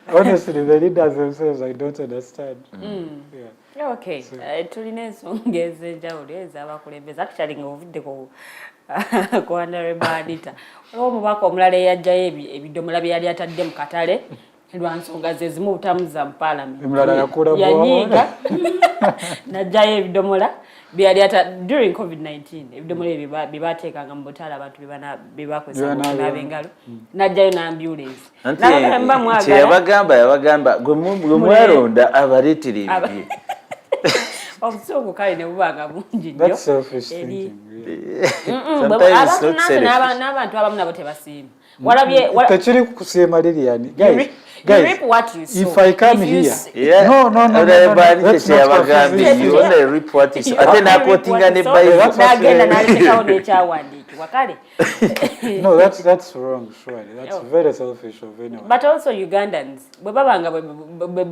honestly, the leaders themselves, I don't understand. Yeah. Okay. Tulina ensonga ez'enjawulo ez'abakulembeze actually ng'ovudde ku Honorable Anita. Waliwo omubaka omulala eyajjayo ebidomola bye yali atadde mu katale lwa nsonga ze zimu butamuza mu Parliament. Yanyiiga n'ajjayo ebidomola during COVID-19, ebidomola bye baateekanga mu butaala abantu bye bakozesa okunaaba engalo n'ajjayo n'ambulance. Yabagamba gwe mwalonda abaleetera ebibye. Obusungu kale ne bubanga bungi nnyo. That's selfish thinking. Sometimes it's not selfish. N'abantu abamu nabo tebasiima. Tekiri kusiima Lilian. Guys, reap what you sow. If I come here, no. That's not you only reap what you sow. Ate nakotinga ne Bible. Nagenda n'alekawo n'ekyawandiikibwa kale. No, that's wrong, surely. That's very selfish of anyone. But also Ugandans, bwe babanga be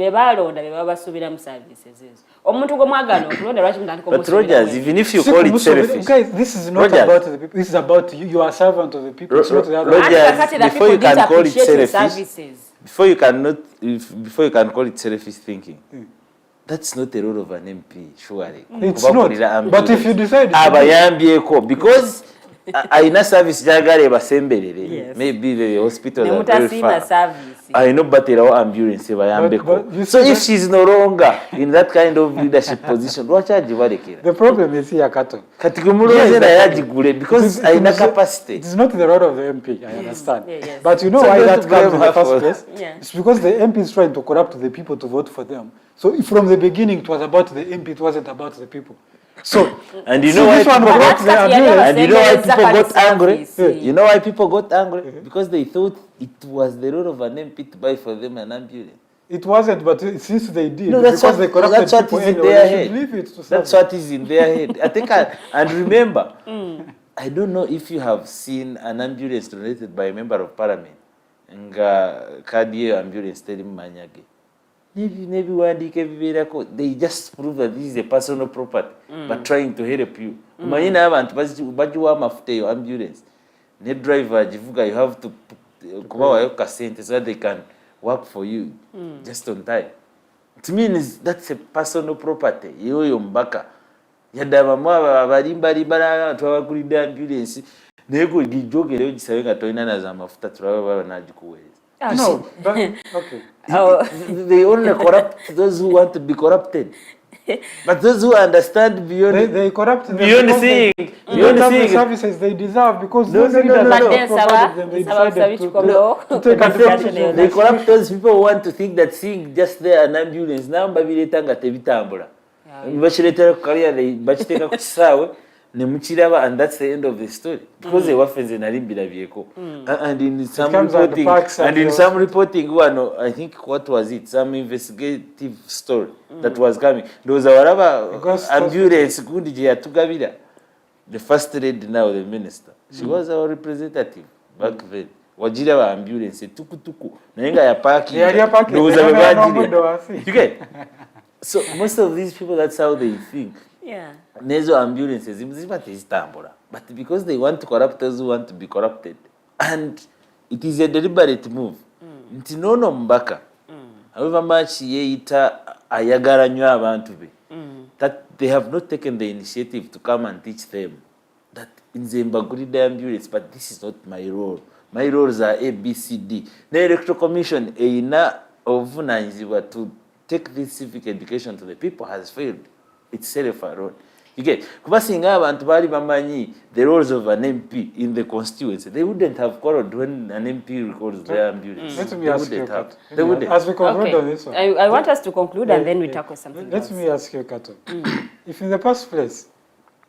balonda be babasuubira mu services ezo. Omuntu gwe mwagala okulonda lwaki mutandika But Rogers, even if you call it selfish. Guys, this is not about the people. This is about you. You are a servant of the people. It's not the other. Rogers, before you can call it selfish, before you can call it selfish thinking, that's not the role of an MP, surely. It's not. But if you decide, because aina service jagale basemberere, maybe the hospital are very far. I know baterawo ambulance bayambeko. So if she's no longer in that kind of leadership position, what are you balekera? The problem is here, Kato. Katigumuloze na yajigule because aina capacity. It's not the role of the MP, I understand. But you know why that comes in the first place? It's because the MP is trying to corrupt the people to vote for them. So from the beginning, it was about the MP, it wasn't about the people. So, and you know why people got angry? You know why people got angry? Because they thought it was the role of an MP to buy for them an ambulance. It wasn't, but since they did, no, that's because they corrupted that's what is in their head. That's what is in their head. I think, and remember, I don't know if you have seen an ambulance donated by a member of parliament. Nga kadi ambulance teli manyage. Maybe they just prove that this is a personal property, but trying to help you. Umanyina abantu bajiwa mafuta yo ambulance. Ne driver jivuga, you have to kubawa yo kasente so that they can work for you just on time. To me, that's a personal property. Yoyo mbaka. Yadaba mwa balimba twabakulida ambulance. Nego gijogere gisabe nga toina na za mafuta turaba banajikuweza. No, but, okay. They only corrupt those who want to be corrupted. But those who understand beyond they corrupt them beyond seeing the services they deserve because those leaders provided them, they decided to take advantage. They corrupt those people who want to think that seeing just there an ambulance namba biletanga tebitambula. Bashireta career they bachiteka kuchisawe nemukiraba, and that's the end of the story because they wafenze nalimbira byeko. And in some reporting one, I think what was it, some investigative story that was coming, those waraba ambulance kundi je yatugabira, the first lady, now the minister, she was our representative back then. Wajira wa ambulance tukutuku nayenga ya parking those are you get. So most of these people, that's how they think. Nezo ambulances zimbatizitambula, but because they want to corrupt those who want to be corrupted, and it is a deliberate move. Nti nono mbaka however much yeita ayagala nnyo abantu be, that they have not taken the initiative to come and teach them that nze mbagulidde ambulance, but this is not my role. My roles are A, B, C, D. The Electoral Commission eyina obuvunaanyizibwa to take this civic education to the people has failed itself alone. You get, kuba singa abantu bali bamanyi the roles of an MP in the constituency, they wouldn't have quarreled when an MP records their ambulance. Let me ask you, Kato. They wouldn't. As we conclude on this one. I want us to conclude and then we tackle something else. Let me ask you, Kato. If in the first place,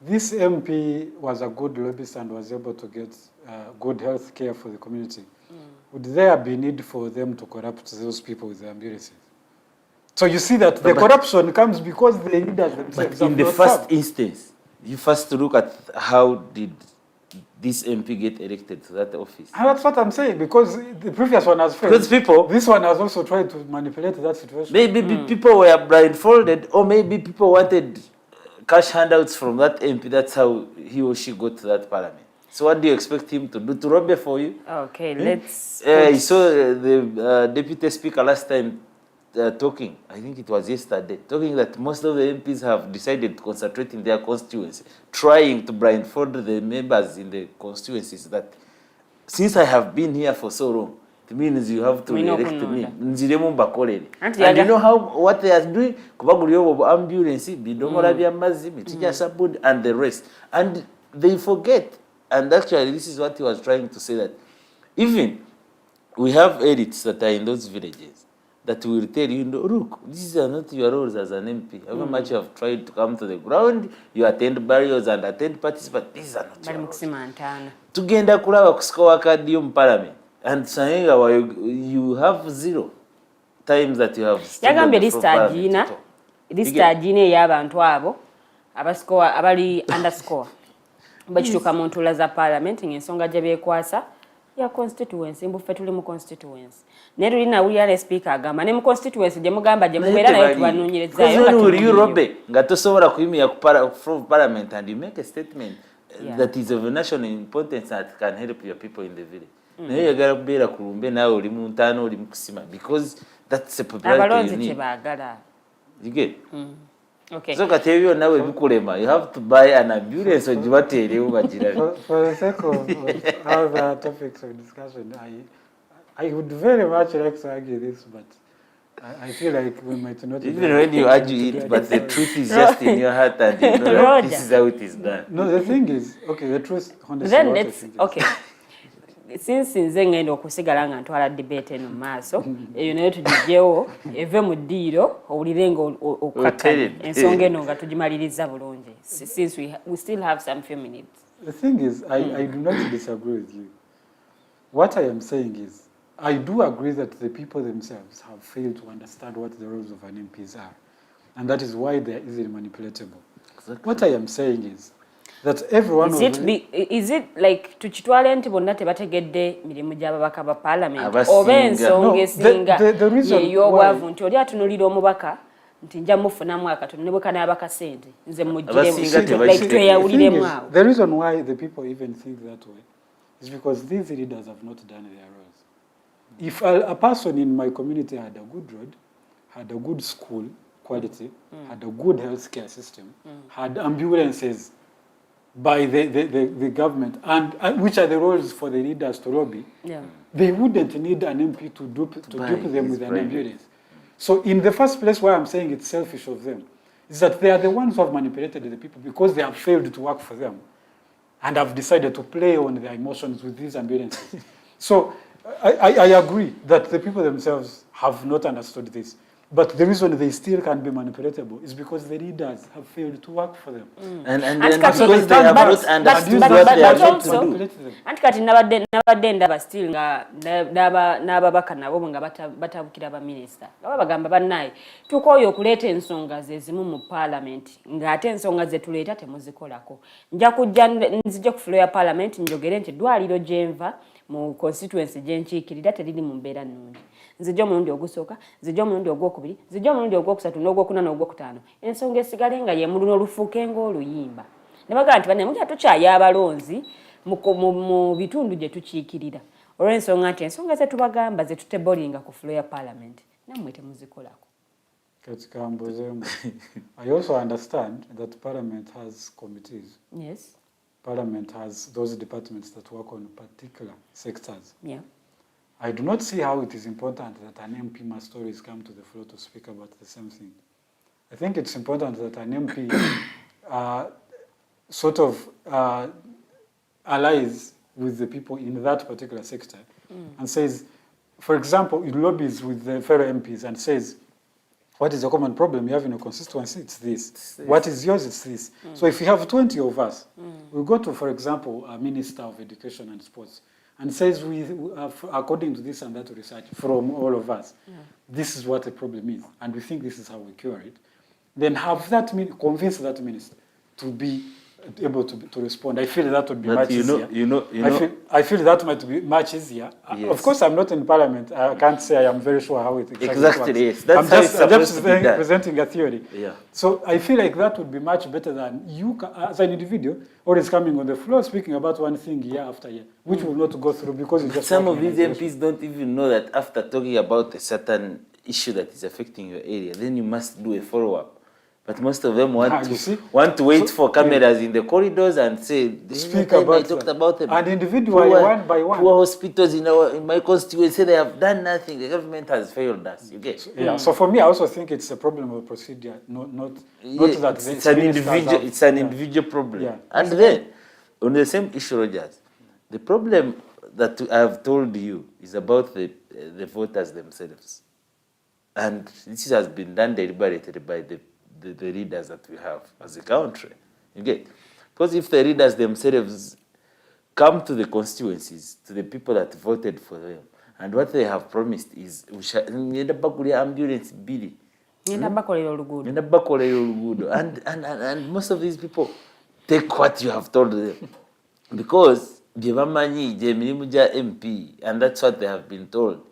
this MP was a good lobbyist and was able to get good health care for the community, would there be need for them to corrupt those people with the ambulances? So you see that the corruption comes because the leaders themselves. In the first instance, you first look at how did this MP get elected to that office. And that's what I'm saying, because the previous one has failed. Because this one has also tried to manipulate that situation. Maybe people were blindfolded, or maybe people wanted cash handouts from that MP. That's how he or she got to that parliament. So what do you expect him to do? To rob it for you? Okay, let's... You saw the deputy speaker last time talking, I think it was yesterday, talking that most of the MPs have decided to concentrate in their constituency, trying to blindfold the members in the constituencies that since I have been here for so long, it means you have to elect me. And you know how what they are doing? Ambulance, and the rest. And they forget. And actually, this is what he was trying to say, that even we have elites that are in those villages that will tell you, look, these are not your roles as an MP. However much you have tried to come to the ground, you attend burials and attend parties, but these are not your roles. Tugenda kulaba kusikowa kadi yo parliament, and saying you have 0 times that you have. Yagambye lista agina y'abantu abo abasikowa abali underscore. Bachituka mu ntula za parliament ng'ensonga gye beekwasa ya constituency, mbufe tuli mu constituency. Neru lina uli speaker agamba ne mu constituency gye mugamba gye mubeera nayo tubanoonyerezaayo. Because when you robe nga tosobola kuyimira from parliament and you make a statement that is of national importance that can help your people in the village. Naye yagala kubeera ku lumbe naawe oli mu ntaano oli mu kusima, because that's a popularity you need. You get? Okay. So Katevio now you have to buy an ambulance or for the sake of other topics of discussion, I would very much like to argue this, but I feel like we might not. Even when you argue it, but the truth is just in your heart, and you know this is how it is done. No, the thing is, okay, the truth. Then let's since nze ngenda okusigala nga ntwala debate eno maaso eyo nayo tugijjewo eve mu ddiiro owulire nga okukakanya ensonga eno nga tugimaliriza bulungi, since we still have some few minutes. The thing is, I do not disagree with you. What I am saying is, I do agree that the people themselves have failed to understand what the roles of an MPs are, and that is why they are easily manipulatable. Exactly. What I am saying is that everyone is it like tukitwale nti bonna tebategedde mirimu gy'ababaka ba parliament oba ensonga esinga y'obwavu nti oli atunulira omubaka nti nja mufunamu akatuntu ne bwe kanaabaka ssente nze mujjiremu awo. The reason why the people even think that way is because these leaders have not done their roles. If a person in my community had a good road, had a good school quality, had a good healthcare system, had ambulances by the government, and which are the roles for the leaders to lobby, they wouldn't need an MP to dupe them with an ambulance. So in the first place, why I'm saying it's selfish of them is that they are the ones who have manipulated the people because they have failed to work for them and have decided to play on their emotions with these ambulances. So I agree that the people themselves have not understood this. But the reason they still can be manipulatable is because the leaders have failed to work for them. And then because they have not understood what they are meant to do. Anti kati nabadde ndaba still nga n'ababaka nabo nga batabukira ba minister. Nga bagamba bannaye tukooye okuleeta ensonga ze zimu mu parliament ng'ate ensonga ze tuleeta temuzikolako. Nzija ku floor ya parliament njogere nti ddwaliro gyenva mu constituency gyenkiikirira teriri mu mbeera nnungi. Nzijja omulundi ogusooka, nzijja omulundi ogwokubiri, nzijja omulundi ogwokusatu n'ogwokuna n'ogwokutaano. Ensonga esigale nga ye muluno olufuuke ng'oluyimba. Ne bagamba nti banne mutya tukyayo abalonzi mu bitundu gye tukiikirira. Olw'ensonga nti ensonga ze tubagamba ze tutebolinga ku floor ya parliament nammwe temuzikolako. I also understand that Parliament has committees. Yes. Parliament has those departments that work on particular sectors. Yeah. I do not see how it is important that an MP must always come to the floor to speak about the same thing. I think it's important that an MP allies with the people in that particular sector and says, for example, it lobbies with the fellow MPs and says, what is the common problem you have in your constituency? It's this. What is yours? It's this. So if you have 20 of us, we go to, for example, a Minister of Education and Sports and says, we according to this and that research from all of us, this is what the problem is, and we think this is how we cure it, then have that convince that minister to be able to respond. I feel that would be much easier. I feel that might be much easier. Yes. Of course, I'm not in Parliament. I can't say I am very sure how it exactly works. Yes. That's I'm just presenting a theory. Yeah. So I feel like that would be much better than you, as an individual, always coming on the floor speaking about one thing year after year, which will not go through because you just. Some of these MPs don't even know that after talking about a certain issue that is affecting your area, then you must do a follow-up. But most of them want to wait for cameras in the corridors and say, speak about I talked about them. And individually, one by one. Poor hospitals in my constituency, they have done nothing. The government has failed us. You get? So for me, I also think it's a problem of procedure, not that it's an individual problem. Yeah. And then, on the same issue, Rogers, the problem that I have told you is about the voters themselves. And this has been done deliberately by the leaders that we have as a country. Okay? Because if the leaders themselves come to the constituencies, to the people that voted for them, and what they have promised is, ambulance bill. And most of these people take what you have told them. Because MP, and that's what they have been told.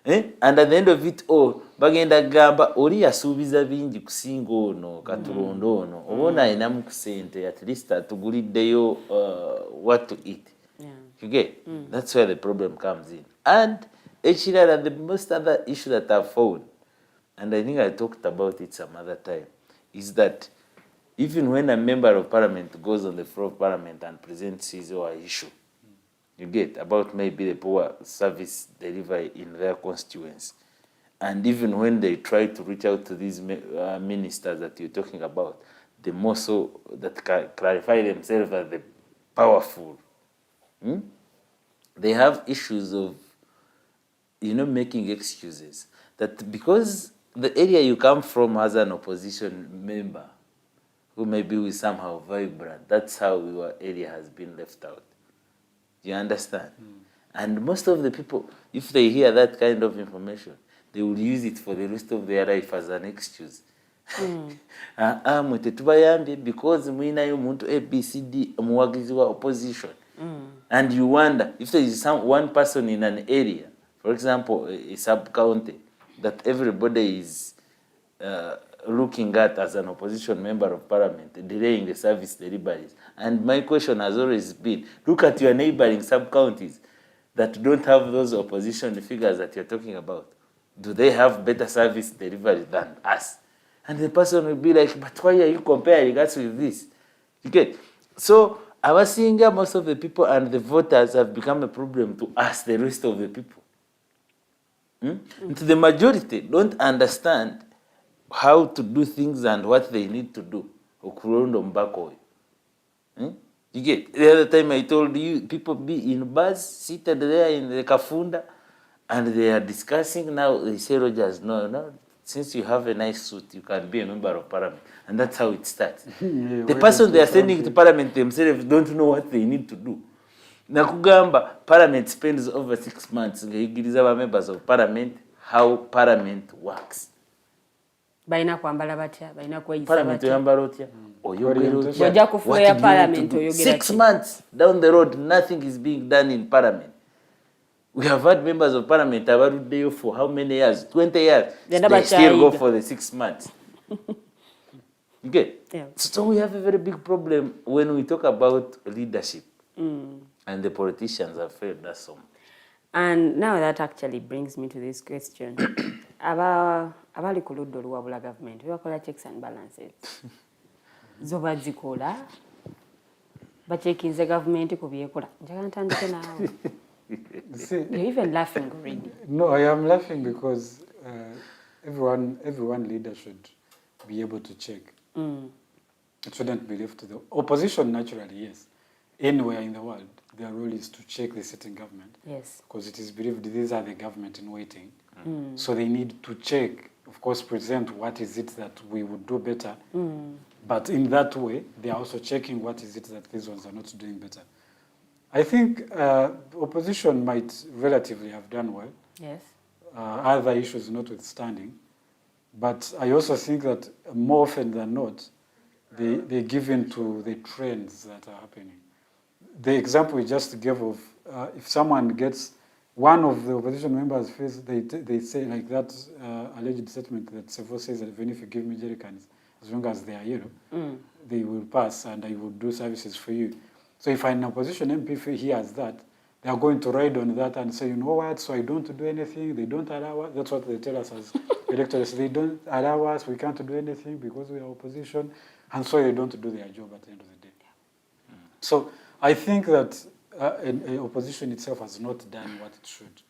And at the end of it all, bagenda gamba oli yasuubiza bingi kusinga ono katulondo ono obona ayinamu kusente at least atuguliddeyo what to eat. You get? That's where the problem comes in. And ekirala, the most other issue that I've found, and I think I talked about it some other time, is that even when a member of parliament goes on the floor of parliament and presents his or her issue, you get, about maybe the poor service delivery in their constituency. And even when they try to reach out to these ministers that you're talking about, the more so that clarify themselves as the powerful. They have issues of, making excuses. That because the area you come from as an opposition member, who maybe is somehow vibrant, that's how your area has been left out. You understand? And most of the people, if they hear that kind of information, they will use it for the rest of their life as an excuse. Because mwinayo muntu ABCD muwagizi wa opposition. And you wonder if there is one person in an area, for example, a sub-county, that everybody is looking at as an opposition member of parliament, delaying the service deliveries. And my question has always been, look at your neighboring sub-counties that don't have those opposition figures that you're talking about. Do they have better service delivery than us? And the person will be like, but why are you comparing us with this? Okay. So our Singa, most of the people and the voters have become a problem to us, the rest of the people. And the majority don't understand how to do things and what they need to do. You get? The other time I told you, people be in bars, seated there in the kafunda, and they are discussing now. They say, Rogers, no, since you have a nice suit, you can be a member of parliament. And that's how it starts. The person they are sending to parliament themselves don't know what they need to do. Nakugamba, parliament spends over 6 months. Members of parliament, how parliament works. Parliament oyogera 6 months down the road, nothing is being done in parliament. We have had members of parliament abaruddeyo for how many years? 20 years. They still go for the 6 months. Okay? Yeah. So we have a very big problem when we talk about leadership. And the politicians have failed us some. And now that actually brings me to this question. abali ku ludda oluwabula gavumenti bebakola checks and balances zo bazikola bachekinze gavumenti ku byekola njagala ntandike naawe. You're even laughing already. No, I am laughing because everyone leader should be able to check. It shouldn't be left to the opposition. Naturally, yes. Anywhere in the world, their role is to check the sitting government. Yes. Because it is believed these are the government in waiting. So they need to check, of course, present what is it that we would do better. But in that way, they are also checking what is it that these ones are not doing better. I think opposition might relatively have done well. Yes. Other issues notwithstanding. But I also think that more often than not, they give in to the trends that are happening. The example we just gave of if someone gets, one of the opposition members feels, they say like that alleged statement that Sevo says that even if you give me jerrycans, as long as they are yellow, they will pass and I will do services for you. So if an opposition MP hears that, they are going to ride on that and say, you know what, so I don't do anything, they don't allow us. That's what they tell us as electors. They don't allow us, we can't do anything because we are opposition, and so they don't do their job at the end of the day. So I think that opposition itself has not done what it should.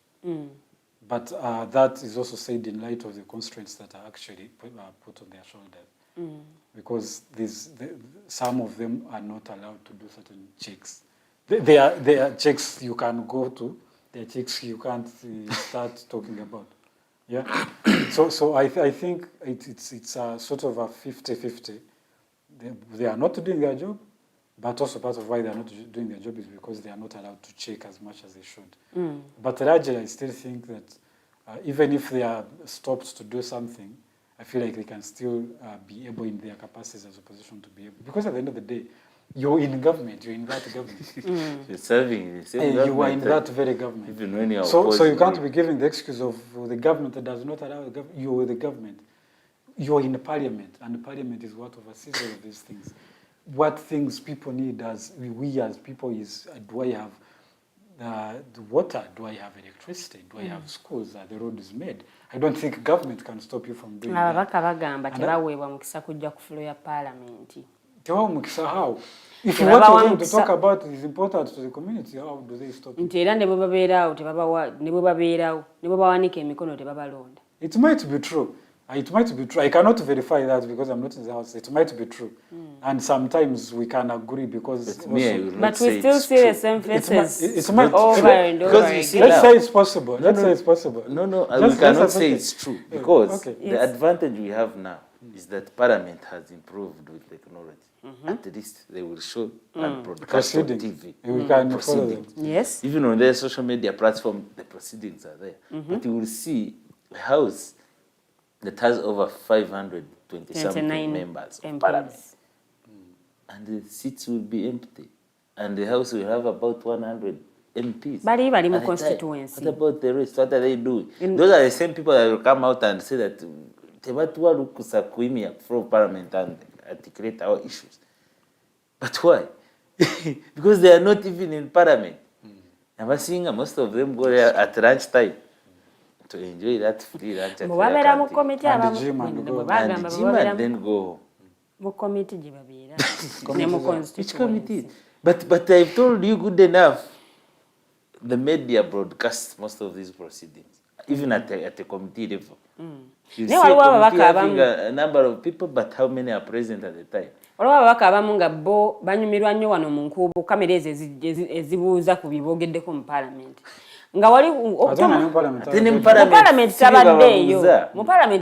But that is also said in light of the constraints that are actually put on their shoulders. Because some of them are not allowed to do certain checks. They are checks you can go to, they are checks you can't start talking about. Yeah. So I think it's a sort of a 50-50. They are not doing their job, but also part of why they are not doing their job is because they are not allowed to check as much as they should. But largely, I still think that even if they are stopped to do something, I feel like they can still be able in their capacities as opposition to be able. Because at the end of the day, you're in government, you're in that government. You're serving the same government. You are in that very government. Even when you're so you can't be giving the excuse of the government that does not allow you're the government. You're in the parliament, and the parliament is what oversees all of these things. What things people need as we as people is, do I have the water? Do I have electricity? Do I have schools? Are the roads made? I don't think government can stop you from doing that. Ababaka bagamba tebaweebwa mukisa kujja ku floor ya parliament. Tebawa mukisa how? If what you're going to talk about is important to the community, how do they stop you? Nti era ne bwe babeerawo tebabawa ne bwe babeerawo ne bwe bawanika emikono tebabalonda. It might be true. It might be true. I cannot verify that because I'm not in the house. It might be true. And sometimes we can agree because... But we still see the same faces over and over again. Let's say it's possible. Let's say it's possible. No, we cannot say it's true. Because the advantage we have now is that Parliament has improved with technology. At least they will show and broadcast on TV. We can follow them. Yes. Even on their social media platform, the proceedings are there. But you will see a house that has over 520-something members of Parliament. And the seats will be empty. And the House will have about 100 MPs. But even in constituency. What about the rest? What are they doing? Those are the same people that will come out and say that Tebatuwa lukusa kuimia from Parliament and articulate our issues. But why? Because they are not even in Parliament. And most of them go there at lunchtime to enjoy that free lunch. And the gym and then go home. Which committee? But I've told you good enough. The media broadcasts most of these proceedings, even at a committee level. You see a committee having a number of people, but how many are present at the time? Olwabaka abamu nga bo banyumirwa nnyo wano mu nkuubo kamera ezo ezibuuza ku bibogedeko mu Parliament. Nga wali mu Parliament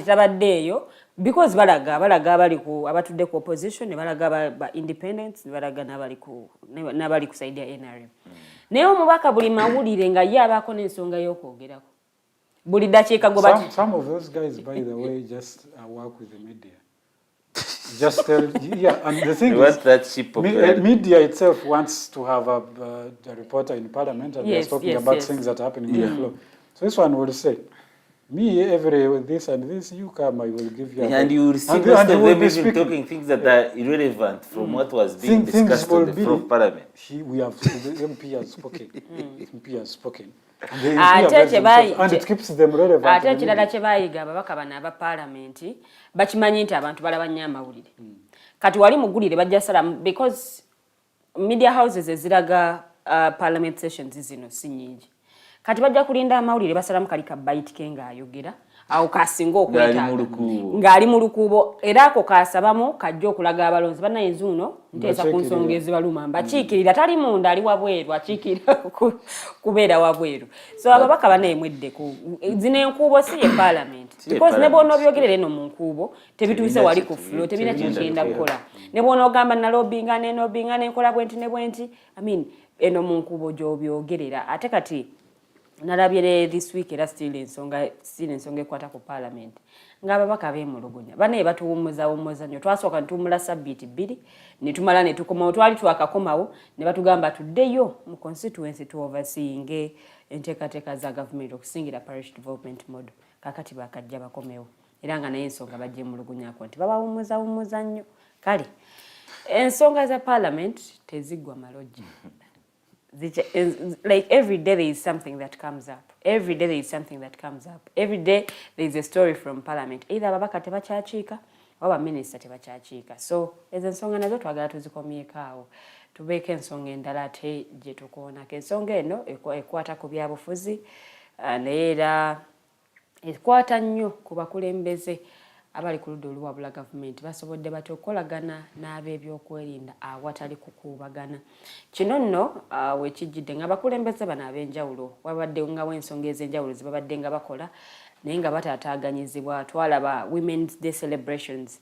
tabaddeeyo because balaga abali ku abatudde ku opposition ne balaga ba independents ne balaga n'abali ku side ya NRM. Naye omubaka buli mawulire nga ye abaako n'ensonga y'okwogerako. Buli dakiika go bati. Some of those guys, by the way, just work with the media. Just tell, and the thing is, media itself wants to have a reporter in Parliament and they're talking about things that are happening on the floor. So this one will say, me every this and this, you come, I will give you. And you will see most of them even talking things that are irrelevant from what was being discussed on the floor of Parliament. We have the MP has spoken. MP has spoken. And it keeps them relevant. Ate ekirala kye baayiga ababaka bano aba paalamenti bakimanyi nti abantu balaba nnyo amawulire. Kati wali mugulire bajja salamu because media houses eziraga parliament sessions zino si nnyingi. Kati bajja kulinda amawulire basalamu kali ka bite ke ng'ayogera awo kasinga okwetaaga ng'ali mu lukuubo era ako kaasabamu kajja okulaga abalonzi bannayinza uno nteesa ku nsonga ezibaluma mbakiikirira tali munda ali wabweru akiikirira kubeera wabweru so ababaka banayemweddeko zino enkuubo si ye parliament because ne bw'ona obyogerera eno mu nkuubo tebituuse wali ku flow tebina kyekigenda kukola ne bw'ona ogamba nalobinga nenkola bwenti ne bwenti I mean eno mu nkuubo gy'obyogerera ate kati nalabye this week era still ensonga ekwata ku parliament ng'ababaka beemulugunya banaye batuwummuza nnyo twasooka ntuwummula sabbiiti 2 ne tumala ne tukomawo twali twakakomawo ne batugamba tuddeyo mu constituency to overseeing enteekateeka za government okusingira parish development model kakati bakajja bakomewo era nga naye ensonga bagyemulugunyako nti babawummuza nnyo kale ensonga za parliament teziggwa malojja like every day there is something that comes up. Every day there is a story from parliament. Either ababaka tebakyakiika oba minister tebakyakiika. So ez'ensonga nazo twagala tuzikomyekaawo. Tubeeko ensonga endala ate gye tukoonako. Ensonga eno ekwata ku byabufuzi naye era ekwata nnyo ku bakulembeze abali ku ludda oluwabula gavumenti basobodde batya okukolagana n'ab'ebyokwerinda awatali kukuubagana. Kino nno wekijjidde ng'abakulembeze bano ab'enjawulo wabadde nga w'ensonga ez'enjawulo ze babadde nga bakola naye nga bataataaganyizibwa twalaba Women's Day celebrations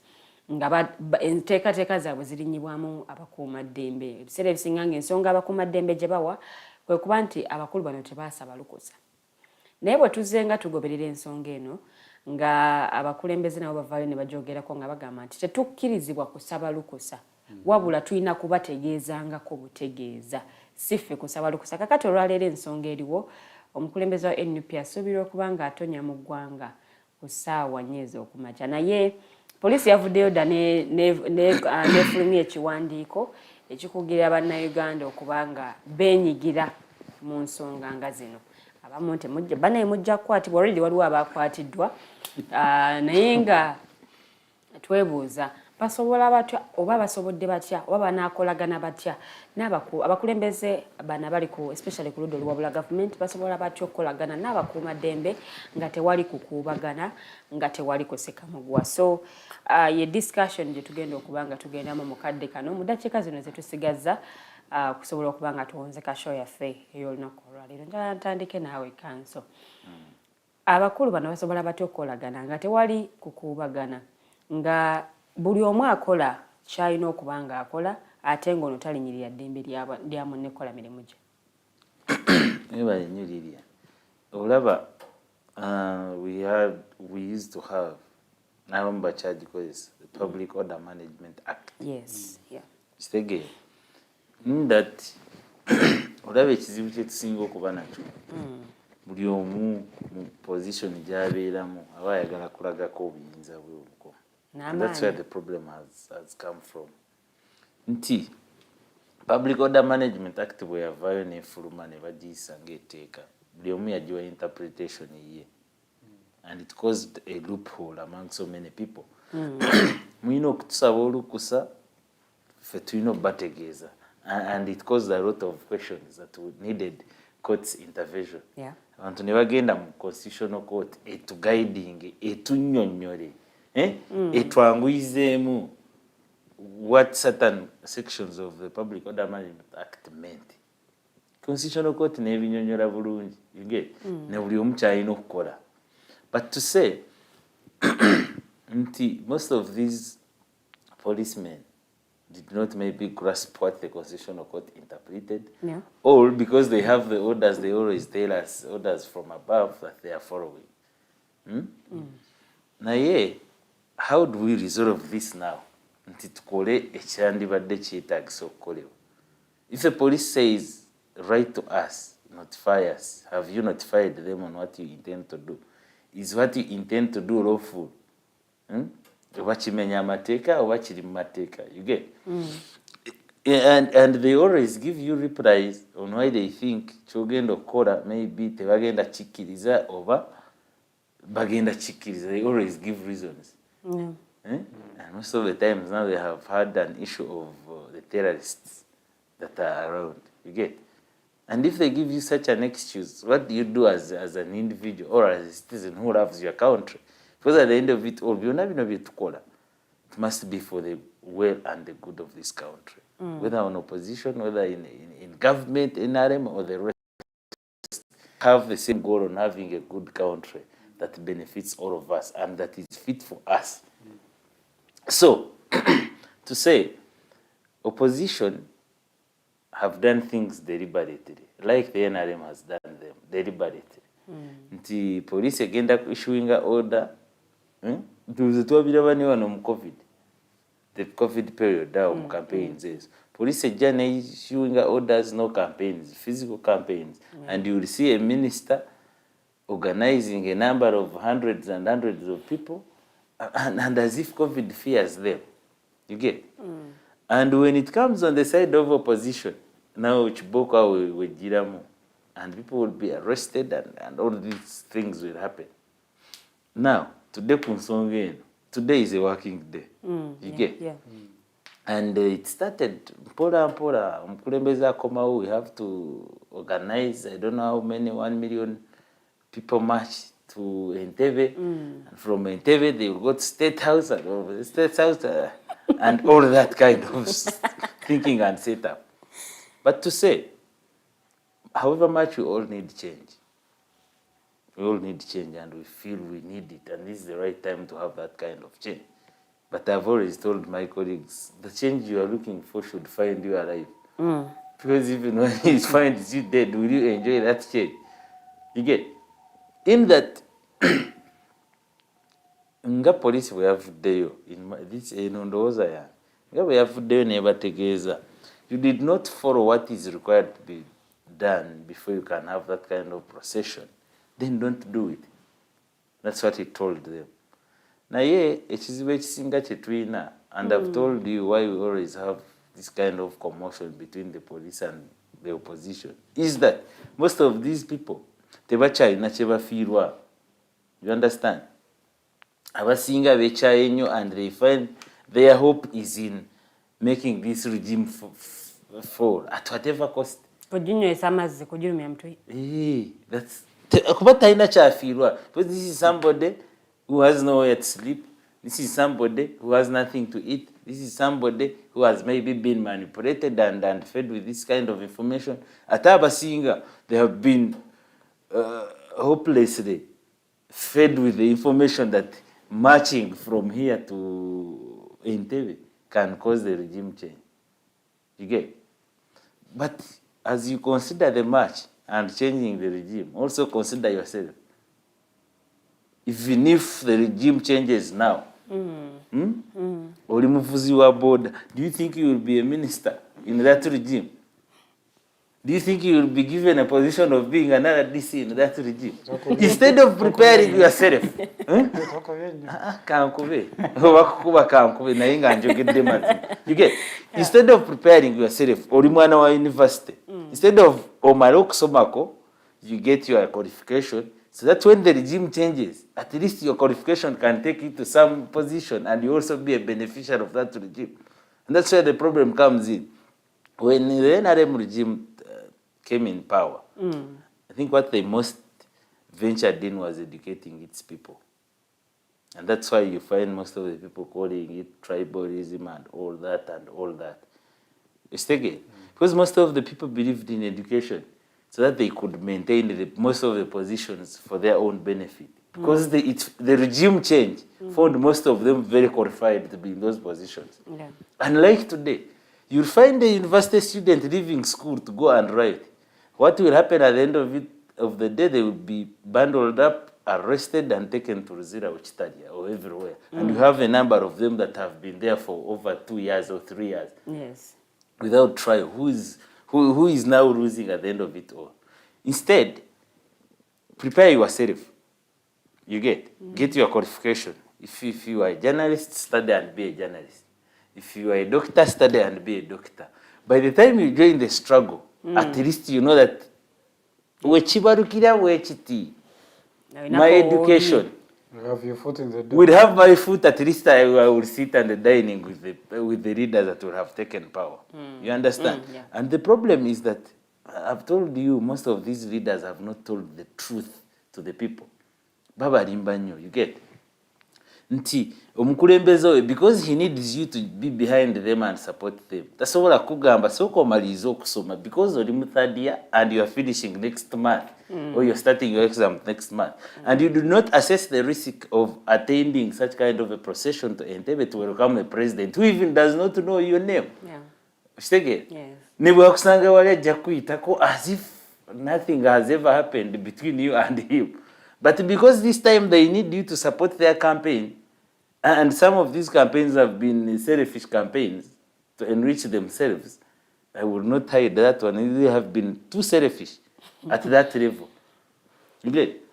nga enteekateeka zaabwe zirinyibwamu abakuumaddembe. Ebiseera ebisinga ng'ensonga abakuumaddembe gye bawa kwe kuba nti abakulu bano tebaasaba lukusa. Naye bwe tuzze nga tugoberera ensonga eno nga abakulembeze nabo bavaayo ne bajoogerako nga bagamba nti tetukkirizibwa kusaba lukusa wabula tulina kubategeezangako butegeeza si ffe kusaba lukusa. Kakati olwaleero ensonga eriwo omukulembeze wa NUP asuubirwa okuba nga atonya mu ggwanga ku ssaawa 4 ez'okumakya naye poliisi yavuddeyo dda n'efulumya ekiwandiiko ekikugirira bannayuganda okuba nga beenyigira mu nsonga nga zino. Abamu nti banaye mujja kukwatibwa already waliwo abakwatiddwa naye nga twebuuza basobola batya oba basobodde batya oba banaakolagana batya abakulembeze bana bali ku especially ku ludda oluwabula gavumenti basobola batya okukolagana n'abakuumaddembe nga tewali kukuubagana nga tewali kuseka muguwa. So ye discussion gye tugenda okuba nga tugendamu mu kadde kano mu ddakiika zino ze tusigazza kusobola okuba nga tuwonze ka show yaffe ey'olunaku olwaleero njala ntandike naawe kanso. Abakulu bano basobola batya okukolagana nga tewali kukuubagana nga buli omu akola kyalina okuba nga akola ate ng'ono talinyirira ddembe lya munne kukola mirimu gye. Balinyirira olaba we used to have nabamu bakyagikozesa the Public Order Management Act. Yes, yeah. Kitegeera that olaba ekizibu kye tusinga okuba nakyo buli omu mu position gy'abeeramu aba ayagala kulagako obuyinza bwe obuko. That's where the problem has come from. Nti Public Order Management Act bwe yavaayo n'efuluma ne bagiyisa ng'etteeka buli omu yagiwa interpretation ye and it caused a loophole among so many people. Mulina okutusaba olukusa ffe tulina okubategeeza and it caused a lot of questions that needed court's intervention. Yeah. Abantu ne bagenda mu constitutional court etuguiding etunnyonnyole etwanguyizeemu what certain sections of the Public Order Management Act meant. Constitutional court n'ebinyonnyola bulungi you get ne buli omu kyalina okukola. But to say most of these policemen did not maybe grasp what the Constitutional Court interpreted, yeah. Or because they have the orders, they always tell us orders from above that they are following. Now, yeah, how do we resolve this now? If the police says, write to us, notify us, have you notified them on what you intend to do? Is what you intend to do lawful? Oba kimenya amateeka oba kiri mu mateeka you get And they always give you replies on why they think kyogenda okukola maybe tebagenda kikkiriza oba bagenda kikkiriza. They always give reasons. Yeah. And most of the times now they have had an issue of the terrorists that are around. You get? And if they give you such an excuse, what do you do as an individual or as a citizen who loves your country? Because at the end of it all, it must be for the well and the good of this country. Whether on opposition, whether in government, NRM, or the rest, have the same goal on having a good country that benefits all of us and that is fit for us. So, to say, opposition have done things deliberately, like the NRM has done them deliberately. Nti police agenda issuing an order, tuze twabiraba ne wano mu COVID. The COVID period, down campaigns is police issuing orders, no campaigns, physical campaigns, and you will see a minister organizing a number of hundreds and hundreds of people, and as if COVID fears them. You get? And when it comes on the side of opposition, now Chiboka will jiramu, and people will be arrested, and all these things will happen. Now, today kunsonga. Today is a working day. You get? Yeah. And it started mpora. Omukulembeze Okukomawo, we have to organize, I don't know how many, 1 million people march to Entebbe. And from Entebbe, they will go to State House and over the State House and all that kind of thinking and setup. But to say, however much we all need change, we all need change, and we feel we need it, and this is the right time to have that kind of change. But I've always told my colleagues, the change you are looking for should find you alive. Because even when it finds you dead, will you enjoy that change? You get? In that, nga police we have Okudayo, in this enondoza ya, nga we have Okudayo never tegeza. You did not follow what is required to be done before you can have that kind of procession. Then don't do it. That's what he told them. Now, ekizibu ekisinga kyetulina, and I've told you why we always have this kind of commotion between the police and the opposition, is that most of these people, tebakyalina kyebafiirwa. You understand? Abasinga beekyaye nnyo, and they find their hope is in making this regime fall at whatever cost. Kujinywesa amazzi kujulumya mutwe. That's kuba talina kyafiirwa. Because this is somebody who has nowhere to sleep. This is somebody who has nothing to eat. This is somebody who has maybe been manipulated and fed with this kind of information. At Abasinga, they have been hopelessly fed with the information that marching from here to Entebbe can cause the regime change. You get? But as you consider the march and changing the regime, also consider yourself. Even if the regime changes now, oli muvuzi wa boda, do you think you will be a minister in that regime? Do you think you will be given a position of being another DC in that regime? Instead of preparing yourself, you get? Instead of preparing yourself, oli mwana wa university, instead of omala okusomako, you get your qualification, so that when the regime changes, at least your qualification can take you to some position, and you also be a beneficiary of that regime. And that's where the problem comes in. When the NRM regime came in power, I think what they most ventured in was educating its people. And that's why you find most of the people calling it tribalism and all that and all that. It's again, because most of the people believed in education so that they could maintain most of the positions for their own benefit. Because the regime change found most of them very qualified to be in those positions. Yeah. Unlike today, you'll find a university student leaving school to go and write. What will happen at the end of the day, they will be bundled up, arrested, and taken to Ruzira or Chitadia or everywhere. And you have a number of them that have been there for over 2 years or 3 years. Yes. Without trial. Who is now losing at the end of it all? Instead, prepare yourself. You get your qualification. If you are a journalist, study and be a journalist. If you are a doctor, study and be a doctor. by the time you join the struggle, at least you know that wechibarukira wechiti, my education. You have your foot in the door. We'll have my foot, at least I will sit on the dining with the leaders that will have taken power. You understand? Yeah. And the problem is that I've told you, most of these leaders have not told the truth to the people. Baba limbanyo, you get? Nti, omukulembeze, because he needs you to be behind them and support them. Tasobola kugamba soko malizo kusoma because oli mu third year and you are finishing next month or you're starting your exam next month and you do not assess the risk of attending such kind of a procession to Entebbe to welcome a president who even does not know your name. Yeah. Yes. Yes. Kusanga wali ajja kuyitako as if nothing has ever happened between you and him. But because this time they need you to support their campaign, and some of these campaigns have been selfish campaigns to enrich themselves, I will not hide that one. They have been too selfish at that level. You get?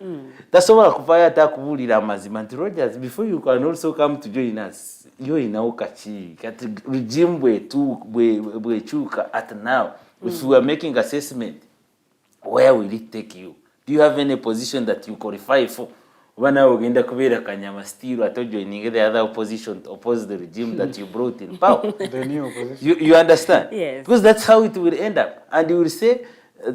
That's why I kubulira amazima nti Rogers, before you can also come to join us, you're in Aukachi, kati regime bwechuka at now. If we are making assessment, where will it take you? Do you have any position that you qualify for? When I will kubera kanyama still at joining the other opposition to oppose the regime that you brought in power. The new opposition. You understand? Yes. Because that's how it will end up. And you will say,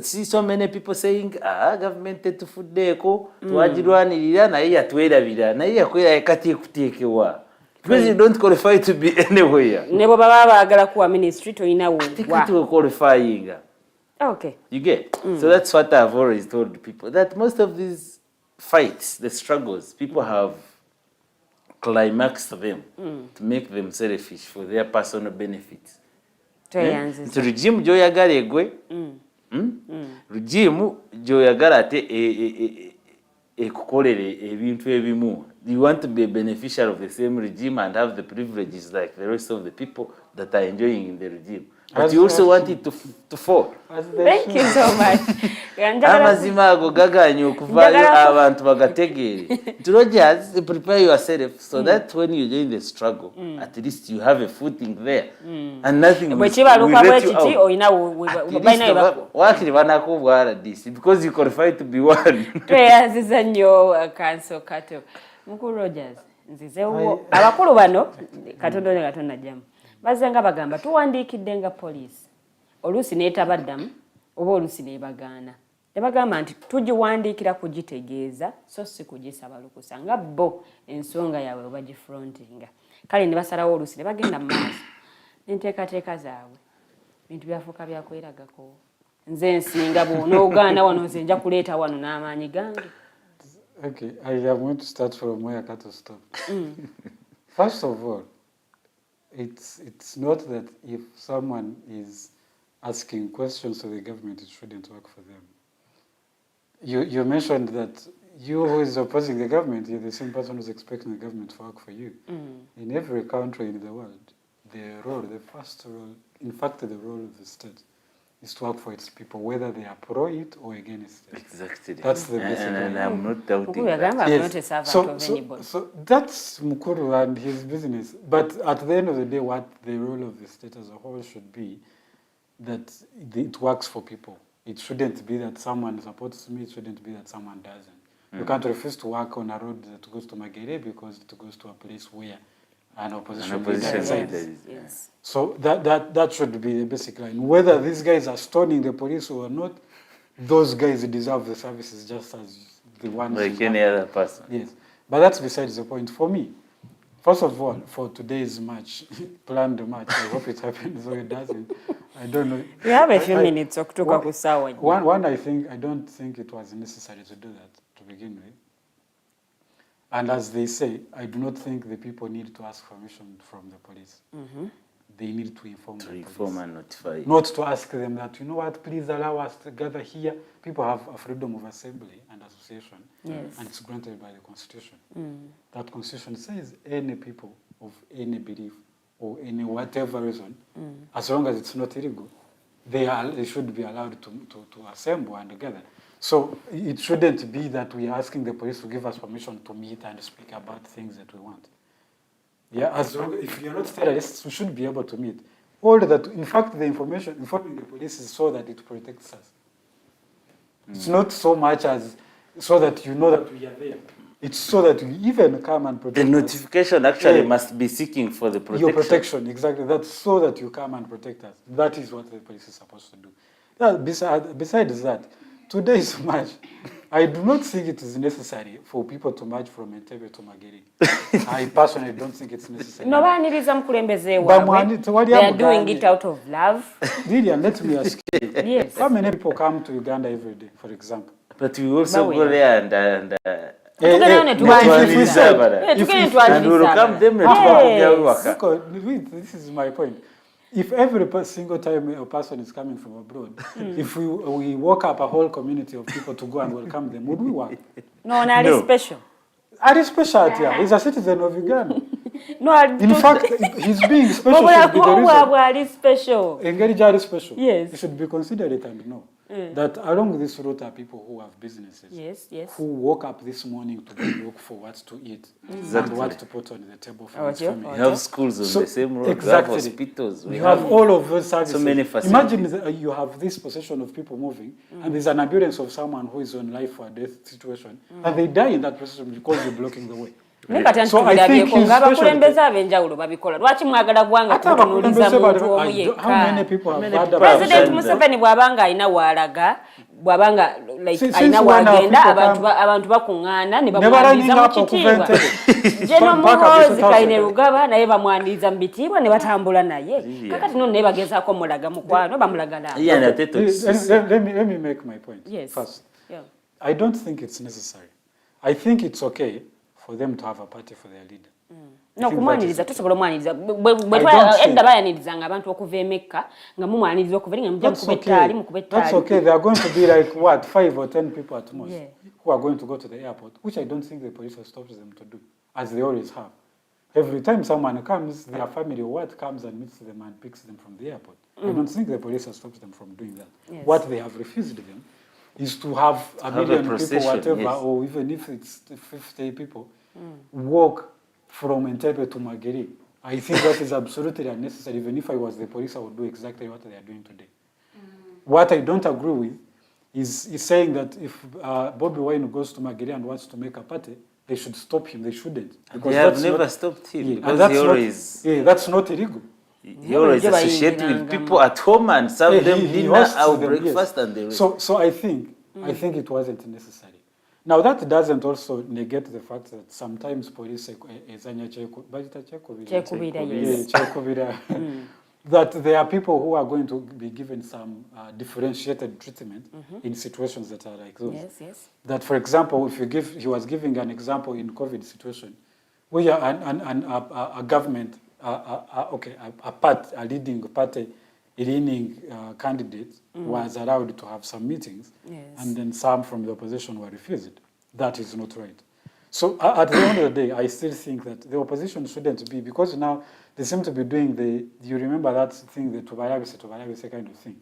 see so many people saying, government tetufuddeeko, twagirwanirira naye yatwerabira, naye yakwera ekati ekuteekewa. Because you don't qualify to be anywhere. Nebo baba baagala kuwa ministry toyina wa. What you qualifying? Okay. You get? So that's what I've always told people, that most of these fights, the struggles, people have climaxed them to make them selfish for their personal benefits. Tweyanziza. Regime gyoyagala egwe, regime gyoyagala ate ekukolere ebintu ebimu. You want to be a beneficiary of the same regime and have the privileges like the rest of the people that are enjoying in the regime. But you also want it to fall. Thank you so much. Amazima ago gaganya okuvayo abantu bagategeere. To Rogers, prepare yourself so that when you join the struggle, at least you have a footing there. And nothing will let you out. Wakiri banakubwara this because you qualify to be one. Tweyanziza nnyo Council Kato. Mukulu Rogers, nzizeewo abakulu bano Katonda ne Katonda jamu. Bazenga bagamba tuwandiikidde nga poliisi. Oluusi neetabaddamu oba oluusi neebagaana. Ne bagamba nti tugiwandiikira kugitegeeza so si kugisaba lukusa nga bo ensonga yaabwe oba gifrontinga. Kale ne basalawo oluusi ne bagenda mu maaso n'enteekateeka zaabwe. Bintu byafuuka byakweragako. Nze nsinga bw'onoogaana wano nze nja kuleeta wano n'amaanyi gange. Okay, I am going to start from where Kato stopped. First of all, it's not that if someone is asking questions to the government, it shouldn't work for them. You mentioned that you who is opposing the government, you're the same person who's expecting the government to work for you. In every country in the world, the first role, in fact, the role of the state is to work for its people, whether they are pro it or against it. Exactly. That's the basic. And I'm not doubting that. Yes. So that's Mukuru and his business. But at the end of the day, what the role of the state as a whole should be, that it works for people. It shouldn't be that someone supports me, it shouldn't be that someone doesn't. You can't refuse to work on a road that goes to Magere because it goes to a place where an opposition leader is. Yes. So that should be the basic line. Whether these guys are stoning the police or not, those guys deserve the services just as the ones like any other person. Yes, but that's besides the point. For me, first of all, for today's match, planned match, I hope it happens or it doesn't. I don't know. We have a few minutes to talk about One, I don't think it was necessary to do that to begin with. And as they say, I do not think the people need to ask permission from the police. They need to inform the police. Inform and notify. Not to ask them that, you know what, please allow us to gather here. People have a freedom of assembly and association. Yes. And it's granted by the Constitution. That Constitution says any people of any belief or any whatever reason, as long as it's not illegal, they should be allowed to assemble and gather. So it shouldn't be that we are asking the police to give us permission to meet and speak about things that we want. Yeah, as long if you're not terrorists, we should be able to meet. All that, in fact, the information informing the police is so that it protects us. It's not so much as so that you know that we are there. It's so that you even come and protect The notification us. actually must be seeking for the protection. Your protection, exactly. That's so that you come and protect us. That is what the police is supposed to do. Besides that, today is March. I do not think it is necessary for people to march from Entebbe to Magere. I personally don't think it's necessary. No, they are doing it out of love. Lilian, let me ask you. Yes. How many people come to Uganda every day, for example? But we also go there and If we will come them this is my point. If every single time a person is coming from abroad, if we woke up a whole community of people to go and welcome them, would we work? No, not no. Special. Are you special? Yeah, he's a citizen of Uganda. No, in fact, he's being special should be the reason. Special. Engage are special. Yes. You should be considerate and know that along this route are people who have businesses. Yes, yes. Who woke up this morning to go look for what to eat and what to put on the table for his family. You have schools on the same road. Exactly. We have hospitals. We have all of those services. So many facilities. Imagine you have this possession of people moving, and there's an ambulance of someone who is on life or death situation, and they die in that procession because you're blocking the way. So I think he's special. How many people have had President Museveni bwabanga alina walaga bwabanga like alina wagenda abantu bakungana ne bamwandiza mu kitiibwa Jeno Muhoozi Kainerugaba naye bamwandiza mu bitibwa ne batambula naye kakati nno ne bagezaako mulaga mukwano bamulaga naye. Let me make my point first. Yeah. I don't think it's necessary. I think it's okay for them to have a party for their leader. No, kumwaniriza tusobola omwaniriza edda bayanirizanga abantu okuva emekka nga mumwaniriza okuva nga mujja mukubetali mukubetali. That's okay. They are going to be like what 5 or 10 people at most who are going to go to the airport, which I don't think the police has stopped them to do, as they always have. Every time someone comes, their family or what comes and meets them and picks them from the airport. I don't think the police has stopped them from doing that. Yes. What they have refused them is to have a million people, whatever, or even if it's 50 people, walk from Entebbe to Magere. I think that is absolutely unnecessary. Even if I was the police, I would do exactly what they are doing today. What I don't agree with is saying that if Bobi Wine goes to Magere and wants to make a party, they should stop him. They shouldn't. Because they have never stopped him. Because he always... that's not illegal. He always associates with people at home and serve them dinner or breakfast and the rest. So I think it wasn't necessary. Now that doesn't also negate the fact that sometimes police that there are people who are going to be given some differentiated treatment in situations that are like those. Yes, yes. That, for example, if he was giving an example in COVID situation, where a government, a leading party, leading candidate was allowed to have some meetings, and then some from the opposition were refused. That is not right. So at the end of the day, I still think that the opposition shouldn't be, because now they seem to be doing you remember that thing, the Tubayabise kind of thing.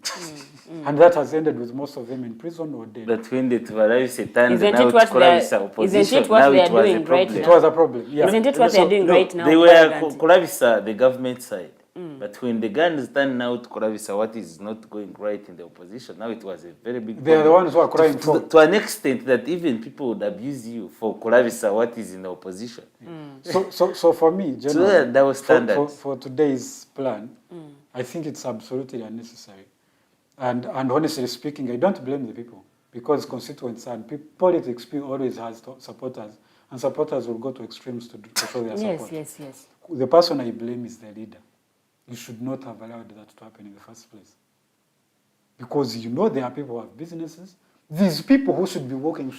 And that has ended with most of them in prison or dead. But when the Tubayabise turned out Kulavisa opposition, isn't it what they are doing right now? It was a problem, yeah. Isn't it what they are doing right now? They were Kulavisa, the government side. But when the guns turned out Kulavisa, what is not going right in the opposition, now it was a very big problem. They are the ones who are crying for. To an extent that even people would abuse you for Kulavisa, what is in the opposition. So for me, generally, that was standard. For today's plan, I think it's absolutely unnecessary. And honestly speaking, I don't blame the people, because constituents and politics always has supporters, and supporters will go to extremes to show their support. Yes. The person I blame is the leader. You should not have allowed that to happen in the first place. Because there are people who have businesses. These people who should be working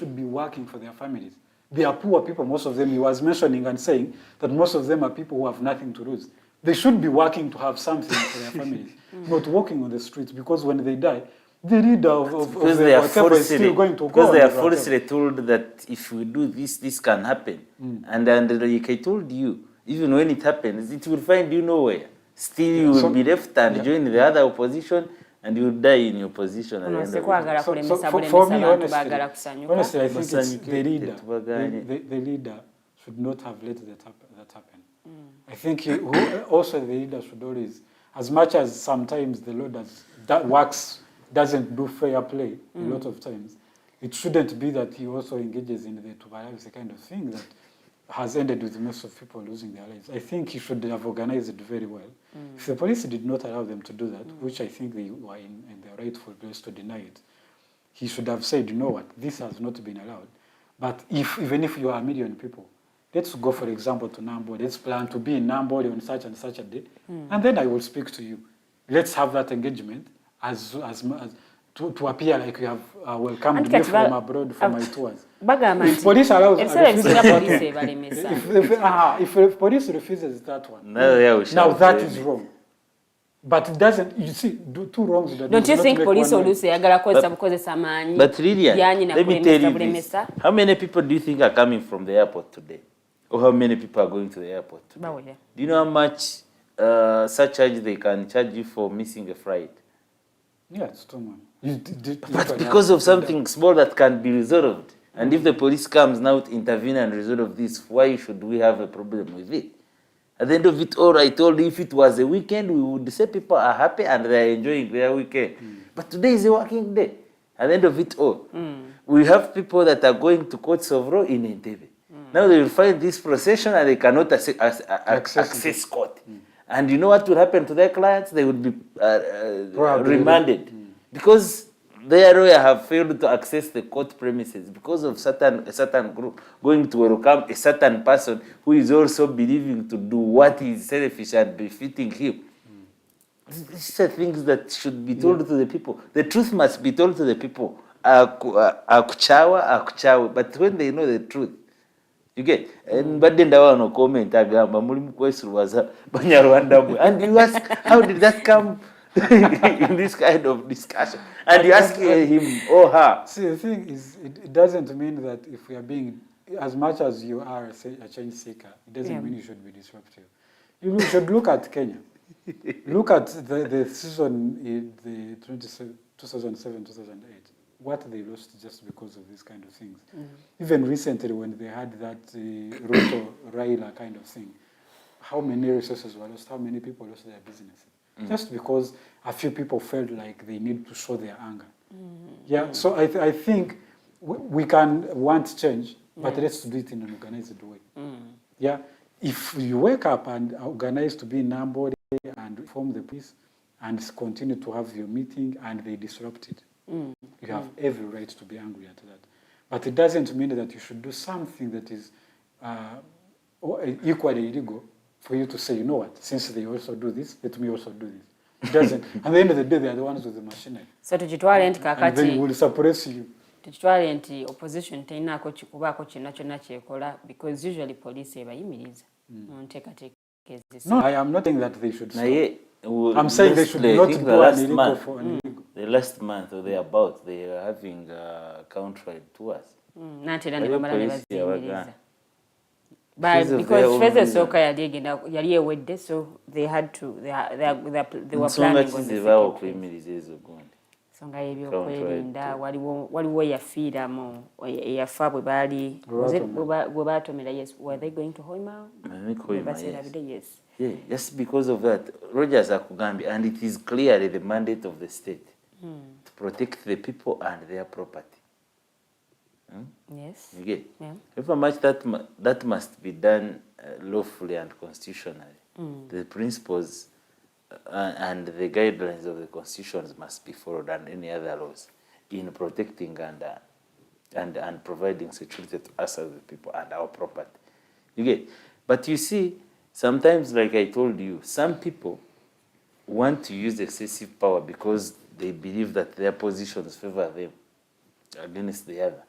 for their families. They are poor people, most of them. He was mentioning and saying that most of them are people who have nothing to lose. They should be working to have something for their families, not walking on the streets, because when they die, the leader of whatever is still going to go. Because they are falsely told that if we do this, this can happen. And like I told you, even when it happens, it will find you nowhere. Still, you will be left and join the other opposition, and you will die in your position. At the end of it. For me, honestly, I think it's the leader should not have let that happen. I think also the leader should always as much as sometimes the law doesn't do fair play a lot of times, it shouldn't be that he also engages in the the kind of thing that has ended with most of people losing their lives. I think he should have organized it very well. If the police did not allow them to do that, which I think they were in the rightful place to deny it, he should have said, you know what, this has not been allowed. But even if you are 1 million people, let's go, for example, to Nambole. Let's plan to be in Nambole on such and such a day, and then I will speak to you. Let's have that engagement as to appear like you have welcomed me from abroad for my tours. If police allows, if police refuses that one, now that is wrong. But it doesn't, you see, two wrongs. Don't you think police will say, but Lilian, let me tell you this. How many people do you think are coming from the airport today? Or how many people are going to the airport today? Do you know how much surcharge they can charge you for missing a flight? Yeah, it's too much. But because of something small that can be resolved, and if the police comes now to intervene and resolve this, why should we have a problem with it? At the end of it all, I told you if it was a weekend, we would say people are happy and they are enjoying their weekend. But today is a working day. At the end of it all, we have people that are going to courts of law in Entebbe. Now they will find this procession and they cannot access court. And you know what will happen to their clients? They would be remanded. Because their lawyer have failed to access the court premises because of a certain group going to welcome a certain person who is also believing to do what is selfish and befitting him. These are things that should be told to the people. The truth must be told to the people. Akuchawa, but when they know the truth, you get. And but then there was no comment. And you ask, how did that come in this kind of discussion? And you ask him or her. See, the thing is, it doesn't mean that if we are being, as much as you are a change seeker, it doesn't mean you should be disruptive. You should look at Kenya. Look at the season in the 2007-2008. What they lost just because of these kind of things. Even recently, when they had that Ruto-Raila kind of thing, how many resources were lost? How many people lost their businesses? Just because a few people felt like they need to show their anger. Yeah, so I think we can want change, but let's do it in an organized way. Yeah, if you wake up and organize to be in Nambole and form the peace and continue to have your meeting and they disrupt it, you have every right to be angry at that. But it doesn't mean that you should do something that is equally illegal for you to say, you know what, since they also do this, let me also do this. It doesn't. At the end of the day, they are the ones with the machinery. So tujitwale nti kakati. And then will suppress you. Tujitwale nti opposition teinako chikubako china chekola because usually police ebayimiriza. No, I am not saying that they should stop. I'm saying they should not go an illegal for an illegal. The last month or thereabout, they are having country tours. But because Feza Soka yali ewedde, so they had to, they were planning on the second. Nsonga y'ebyokwerinda waliwo yafiiramu eyafa bwe baali bwe baatomera. Yes, were they going to Hoima? Yes. Yeah, just because of that, Rogers akugambye, and it is clearly the mandate of the state to protect the people and their property. Yes. You get? Yeah. However much that must be done lawfully and constitutionally. The principles and the guidelines of the constitutions must be followed, and any other laws in protecting and providing security to us as the people and our property. You get? But you see, sometimes, like I told you, some people want to use excessive power because they believe that their positions favor them against the other.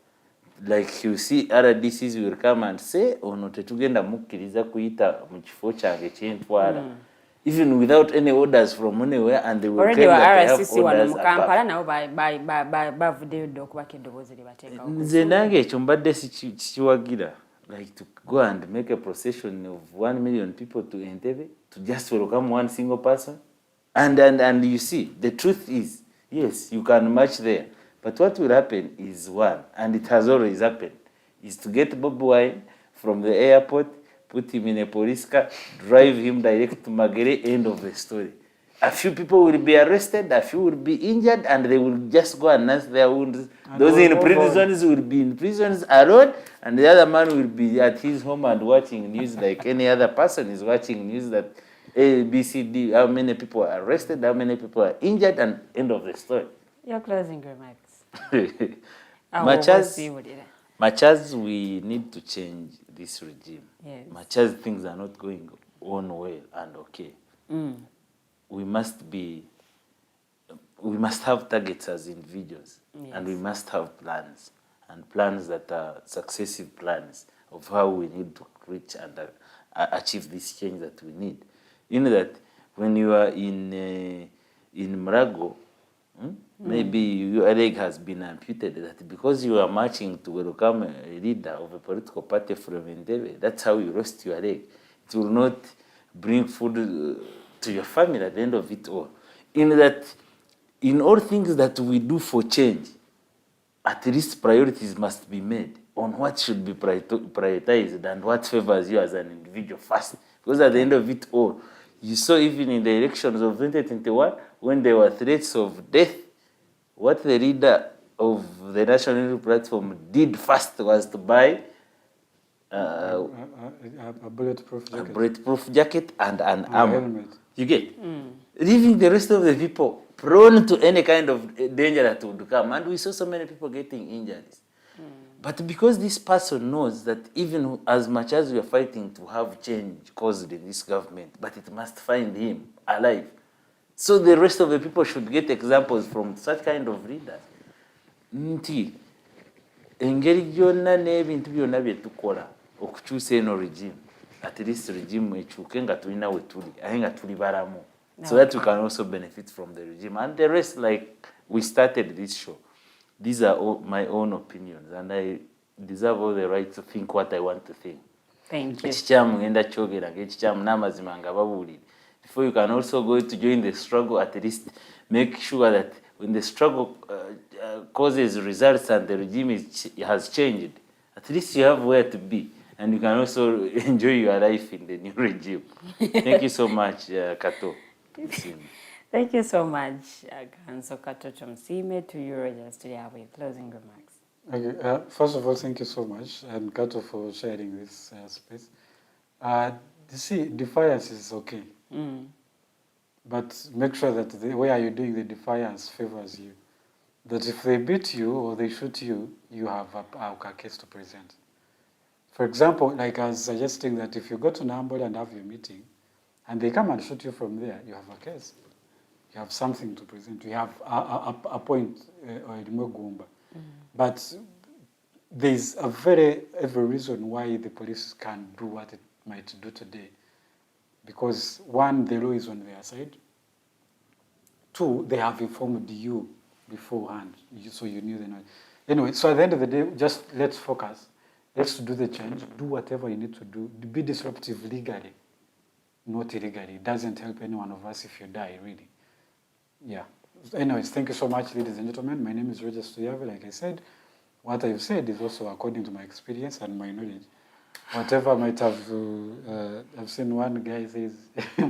Like you see, RDCs will come and say, "Oh no, tetugenda mukkiriza kuyita mu kifo kyange kyentwala," even without any orders from anywhere, and they will claim that they have orders above. Nze nange ekyo mbadde sikiwagira, like to go and make a procession of 1 million people to Entebbe to just welcome one single person, and you see, the truth is, yes, you can march there. But what will happen is one, and it has always happened, is to get Bobi Wine from the airport, put him in a police car, drive him direct to Magere, end of the story. a few people will be arrested, a few will be injured, and they will just go and nurse their wounds. And those in prisons will be in prisons alone, and the other man will be at his home and watching news like any other person is watching news that A, B, C, D, how many people are arrested, how many people are injured, and end of the story. Your closing remarks. Much as we need to change this regime, yes. much as things are not going on well and okay, we must have targets as individuals, yes. And we must have plans, and plans that are successive plans of how we need to reach and achieve this change that we need. You know that when you are in Mrago, maybe your leg has been amputated, that because you are marching to welcome a leader of a political party from Ndebe, that's how you lost your leg. It will not bring food to your family at the end of it all. In all things that we do for change, at least priorities must be made on what should be prioritized and what favors you as an individual first. Because at the end of it all, you saw even in the elections of 2021, when there were threats of death, what the leader of the National Unity Platform did first was to buy a bulletproof jacket and an armor. Helmet. You get? Leaving the rest of the people prone to any kind of danger that would come. And we saw so many people getting injuries. But because this person knows that even as much as we are fighting to have change caused in this government, but it must find him alive. So the rest of the people should get examples from such kind of leaders. Nti engeri gyonna n'ebintu byonna bye tukola okukyusa eno regime, at least regime ekyuke nga tulina we tuli, aye nga tuli balamu, so that we can also benefit from the regime. And the rest, like we started this show, these are all my own opinions, and I deserve all the right to think what I want to think. Thank you. Ekikyamu ngenda kyogera ng'ekikyamu n'amazima nga babuulire. Before you can also go to join the struggle, at least make sure that when the struggle causes results and the regime has changed, at least you have where to be, and you can also enjoy your life in the new regime. Thank you so much, Kato. Thank you so much, Kato Tumusiime. To you, Rogers Tulyahabwe, closing remarks. Okay, first of all, thank you so much, and Kato for sharing this space. You see, defiance is okay. But make sure that the way you're doing the defiance favors you. That if they beat you or they shoot you, you have a case to present. For example, like I was suggesting that if you go to Nambola and have your meeting, and they come and shoot you from there, you have a case. You have something to present. You have a point or a gumba. But there's every reason why the police can do what it might do today. Because one, the law is on their side. Two, they have informed you beforehand, so you knew the knowledge. Anyway, so at the end of the day, just let's focus. Let's do the change. Do whatever you need to do. Be disruptive legally, not illegally. It doesn't help any one of us if you die, really. Yeah. Anyways, thank you so much, ladies and gentlemen. My name is Rogers Tulyahabwe. Like I said, what I've said is also according to my experience and my knowledge. Whatever might have, I've seen one guy says, that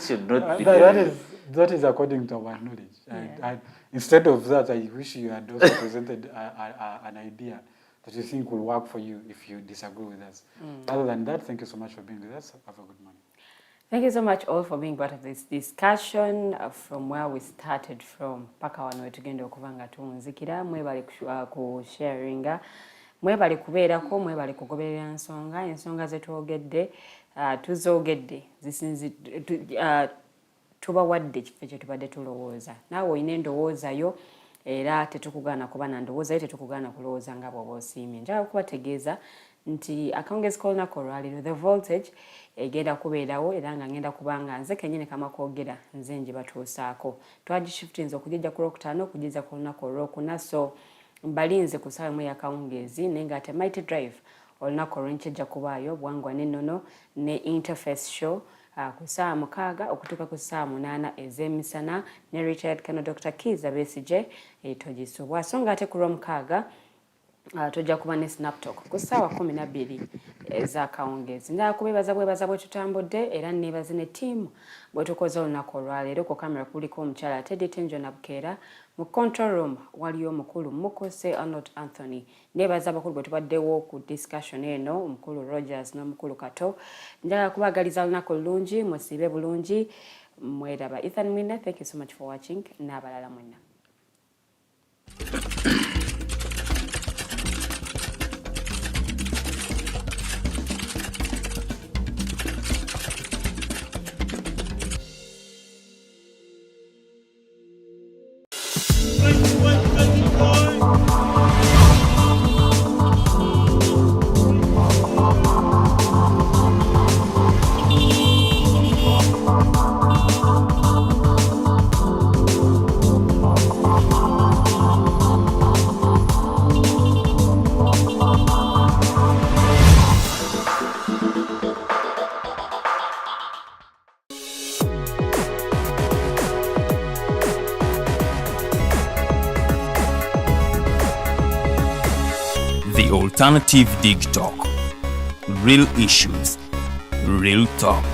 should not be. That is according to our knowledge. Yeah. Instead of that, I wish you had also presented an idea that you think will work for you if you disagree with us. Other than that, thank you so much for being with us. Have a good morning. Thank you so much all for being part of this discussion from where we started from. Paka wano wetugenda okubanga tunzikira mwebale ku sharinga. Mwebale kubeerako, mwebale kugoberera ensonga zetwogedde, tuzoogedde zisinzi tubawadde ekifo kye tubadde tulowooza. Naawe olina endowooza yo era tetukugaana kuba na ndowooza yo, tetukugaana kulowooza nga bw'oba osiimye. Njagala kubategeeza nti akawungezi k'olunaku olwaleero the voltage egenda kubeerawo era nga ngenda kubanga nze kennyini kama kwogera nze nje batuusaako. Twagishiftinze okugejja ku Lwokutaano okugeza ku lunaku olwokuna, so mbalinze ku ssaawa emu ey'akawungeezi naye ng'ate Mighty Drive olunaku olw'enkya kubaayo bwangwa n'ennono ne interface show ku ssaawa 6 okutuuka ku ssaawa 8 ez'emisana ne retired Colonel Dr. Kiza Besigye togisubwa. So ng'ate ku Lwomukaaga tujja kuba ne snaptalk ku ssaawa 12 ez'akawungeezi. Ndala kubeebaza bwe tutambudde era neebaze ne ttiimu bwe tukoze olunaku olwaleero. Ku kamera kuliko omukyala Teddy Tenjo Nabukeera, mu control room waliyo omukulu Mukose Arnold Anthony. Neebaza abakulu bwe tubaddewo ku discussion eno, omukulu Rogers n'omukulu Kato. Njagala kubaagaliza olunaku lulungi, musiibe bulungi, mweraba. Ethan Mwina, thank you so much for watching, n'abalala mwenna. The Alternative Digitalk. Real issues, real talk.